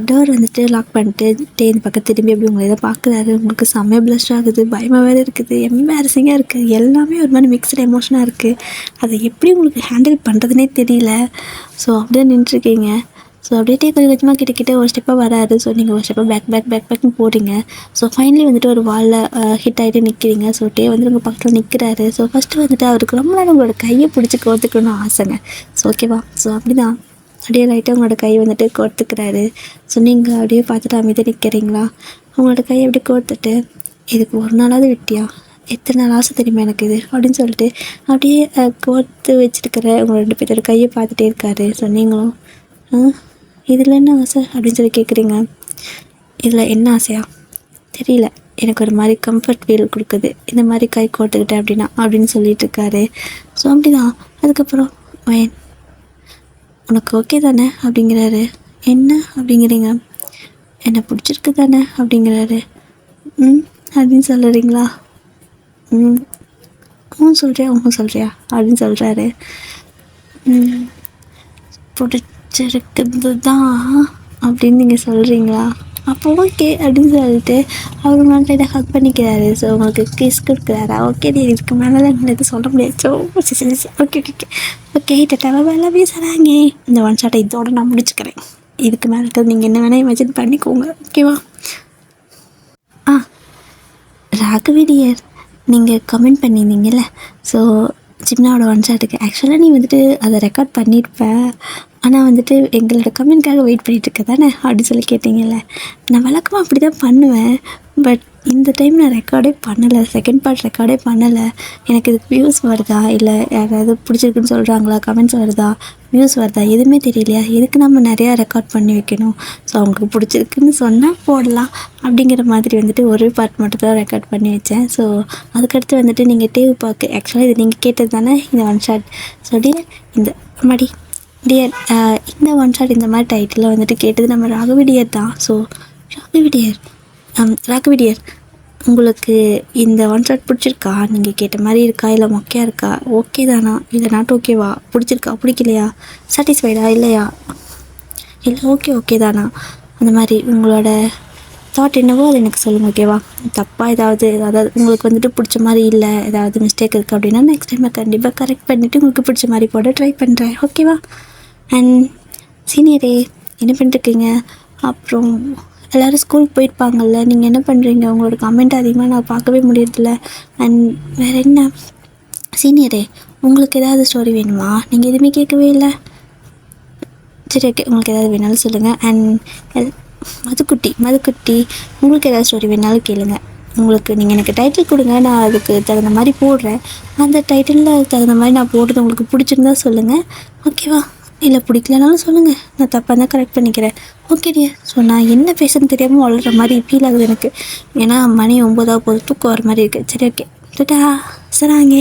டோர் வந்துட்டு லாக் பண்ணிட்டு இந்த பக்கம் திரும்பி அப்படி உங்களை இதை பார்க்குறாரு. உங்களுக்கு செம்மையாக ப்ளஷ் ஆகுது, பயமாக வேறு இருக்குது, எம்பாரசிங்காக இருக்குது, எல்லாமே ஒரு மாதிரி மிக்ஸ்டு எமோஷனாக இருக்குது. அதை எப்படி உங்களுக்கு ஹேண்டில் பண்ணுறதுனே தெரியல. அப்படியே நின்றுருக்கீங்க. அப்படியே கொஞ்சம் கொஞ்சமாக கிட்ட ஒரு ஸ்டெப்பாக வராது. நீங்கள் ஒரு ஸ்டெப்பாக பேக்னு போகிறீங்க. ஃபைனலி வந்துட்டு ஒரு வாலில் ஹிட் ஆகிட்டு நிற்கிறீங்க. டே வந்து உங்கள் பக்கத்தில் நிற்கிறாரு. ஃபஸ்ட்டு வந்துட்டு அவருக்கு ரொம்ப நேரம் உங்களோட கையை பிடிச்சி கோர்த்துக்கணும்னு ஆசைங்க. ஓகேவா. அப்படி தான் அப்படியே லைட்டாக உங்களோட கை வந்துட்டு கோர்த்துக்கிறாரு. நீங்கள் அப்படியே பார்த்துட்டு அமைதியாக நிற்கிறீங்களா. உங்களோட கையை அப்படியே கோர்த்துட்டு இதுக்கு ஒரு நாளாவது விட்டியா, எத்தனை நாள் ஆசை தெரியுமா எனக்கு இது அப்படின்னு சொல்லிட்டு அப்படியே கோர்த்து வச்சுருக்கிற உங்களோட 2 பேரோட கையை பார்த்துட்டே இருக்காரு. நீங்களும் இதில் என்ன ஆசை அப்படின்னு சொல்லி கேட்குறீங்க. இதில் என்ன ஆசையா தெரியல, எனக்கு ஒரு மாதிரி கம்ஃபர்ட் ஃபீல் கொடுக்குது இந்த மாதிரி கை கோட்டுக்கிட்டேன் அப்படின்னா அப்படின்னு சொல்லிட்டு இருக்காரு. ஸோ அப்படிதான். அதுக்கப்புறம் வயன் உனக்கு ஓகே தானே அப்படிங்கிறாரு. என்ன அப்படிங்கிறீங்க? என்னை பிடிச்சிருக்கு தானே அப்படிங்கிறாரு. அப்படின்னு சொல்லுறீங்களா? சொல்கிறியா அப்படின்னு சொல்கிறாரு. பிடிச்சிருக்குது தான் அப்படின்னு நீங்கள் சொல்கிறீங்களா? அப்போ ஓகே அப்படின்னு சொல்லிட்டு அவர் மேலே ஹக் பண்ணிக்கிறாரு. ஸோ உங்களுக்கு கிஸ் கொடுக்குறாரா? ஓகே நீ இதுக்கு மேலே எதுவும் சொல்ல முடியாது. ஸோ ஓகே ஓகே ஓகே டட்டாவை வேலை பேசுகிறாங்க. இந்த ஒன் ஷாட்டை இதோட நான் முடிச்சுக்கிறேன். இதுக்கு மேலே இருக்கிறது நீங்கள் என்ன வேணால் இமேஜின் பண்ணிக்கோங்க. ஓகேவா? ராகவிடியர் நீங்கள் கமெண்ட் பண்ணியிருந்தீங்கல்ல, ஸோ ஜிம்னாவோட ஒன் ஷாட்டுக்கு ஆக்சுவலாக நீ வந்துட்டு அதை ரெக்கார்ட் பண்ணியிருப்ப, ஆனால் வந்துட்டு எங்களோட கமெண்ட்காக வெயிட் பண்ணிகிட்ருக்க தானே அப்படின்னு சொல்லி கேட்டிங்கல்ல. நான் வழக்கமாக அப்படி தான் பண்ணுவேன், பட் இந்த டைம் நான் ரெக்கார்டே பண்ணலை, செகண்ட் பார்ட் ரெக்கார்டே பண்ணலை. எனக்கு இதுக்கு வியூஸ் வருதா இல்லை யாராவது பிடிச்சிருக்குன்னு சொல்கிறாங்களா, கமெண்ட்ஸ் வருதா, வியூஸ் வருதா எதுவுமே தெரியலையா, எதுக்கு நம்ம நிறையா ரெக்கார்ட் பண்ணி வைக்கணும். ஸோ அவங்களுக்கு பிடிச்சிருக்குன்னு சொன்னால் போடலாம் அப்படிங்கிற மாதிரி வந்துட்டு ஒரு பார்ட் மட்டும் தான் ரெக்கார்ட் பண்ணி வச்சேன். ஸோ அதுக்கடுத்து வந்துட்டு நீங்கள் டேவ் பார்க்கு ஆக்சுவலாக இது நீங்கள் கேட்டது தானே இந்த ஒன் ஷாட். ஸோ இந்த மடி டியர் இந்த ஒன் ஷாட் இந்த மாதிரி டைட்டில் வந்துட்டு கேட்டது நம்ம ராகவிடியர் தான். ஸோ ராகவிடியர் உங்களுக்கு இந்த ஒன் ஷாட் பிடிச்சிருக்கா? நீங்கள் கேட்ட மாதிரி இருக்கா இல்லை மொக்கையாக இருக்கா? ஓகே தானா இல்லை நாட் ஓகேவா? பிடிச்சிருக்கா பிடிக்கலையா? சாட்டிஸ்ஃபைடா இல்லையா? இல்லை ஓகே தானா? அந்த மாதிரி உங்களோட தாட் என்னவோ அது எனக்கு சொல்லுங்கள். ஓகேவா? தப்பாக அதாவது உங்களுக்கு வந்துட்டு பிடிச்ச மாதிரி இல்லை, ஏதாவது மிஸ்டேக் இருக்குது அப்படின்னா நெக்ஸ்ட் டைம் கண்டிப்பாக கரெக்ட் பண்ணிவிட்டு உங்களுக்கு பிடிச்ச மாதிரி போட ட்ரை பண்ணுறேன். ஓகேவா? அண்ட் சீனியரே என்ன பண்ணிட்டுருக்கீங்க? அப்புறம் எல்லோரும் ஸ்கூலுக்கு போயிருப்பாங்கள்ல, நீங்கள் என்ன பண்ணுறீங்க? உங்களோட கமெண்ட் அதிகமாக நான் பார்க்கவே முடியறதில்ல. அண்ட் வேறு என்ன சீனியரே, உங்களுக்கு ஏதாவது ஸ்டோரி வேணுமா? நீங்கள் எதுவுமே கேட்கவே இல்லை. சரி ஓகே, உங்களுக்கு ஏதாவது வேணாலும் சொல்லுங்கள். அண்ட் மதுக்குட்டி உங்களுக்கு ஏதாவது ஸ்டோரி வேணாலும் கேளுங்க. உங்களுக்கு நீங்கள் எனக்கு டைட்டில் கொடுங்க, நான் அதுக்கு தகுந்த மாதிரி போடுறேன். அந்த டைட்டிலில் தகுந்த மாதிரி நான் போடுறது உங்களுக்கு பிடிச்சிருந்தா சொல்லுங்கள். ஓகேவா? இல்லை பிடிக்கலனாலும் சொல்லுங்கள், நான் தப்பாக தான் கரெக்ட் பண்ணிக்கிறேன். Okay dear. ஸோ நான் என்ன பேசுன்னு தெரியாமல் வளர்கிற மாதிரி ஃபீல் ஆகுது எனக்கு. ஏன்னா மணி 9 போது தூக்கம் வர மாதிரி இருக்குது. சரி ஓகே, சராங்க.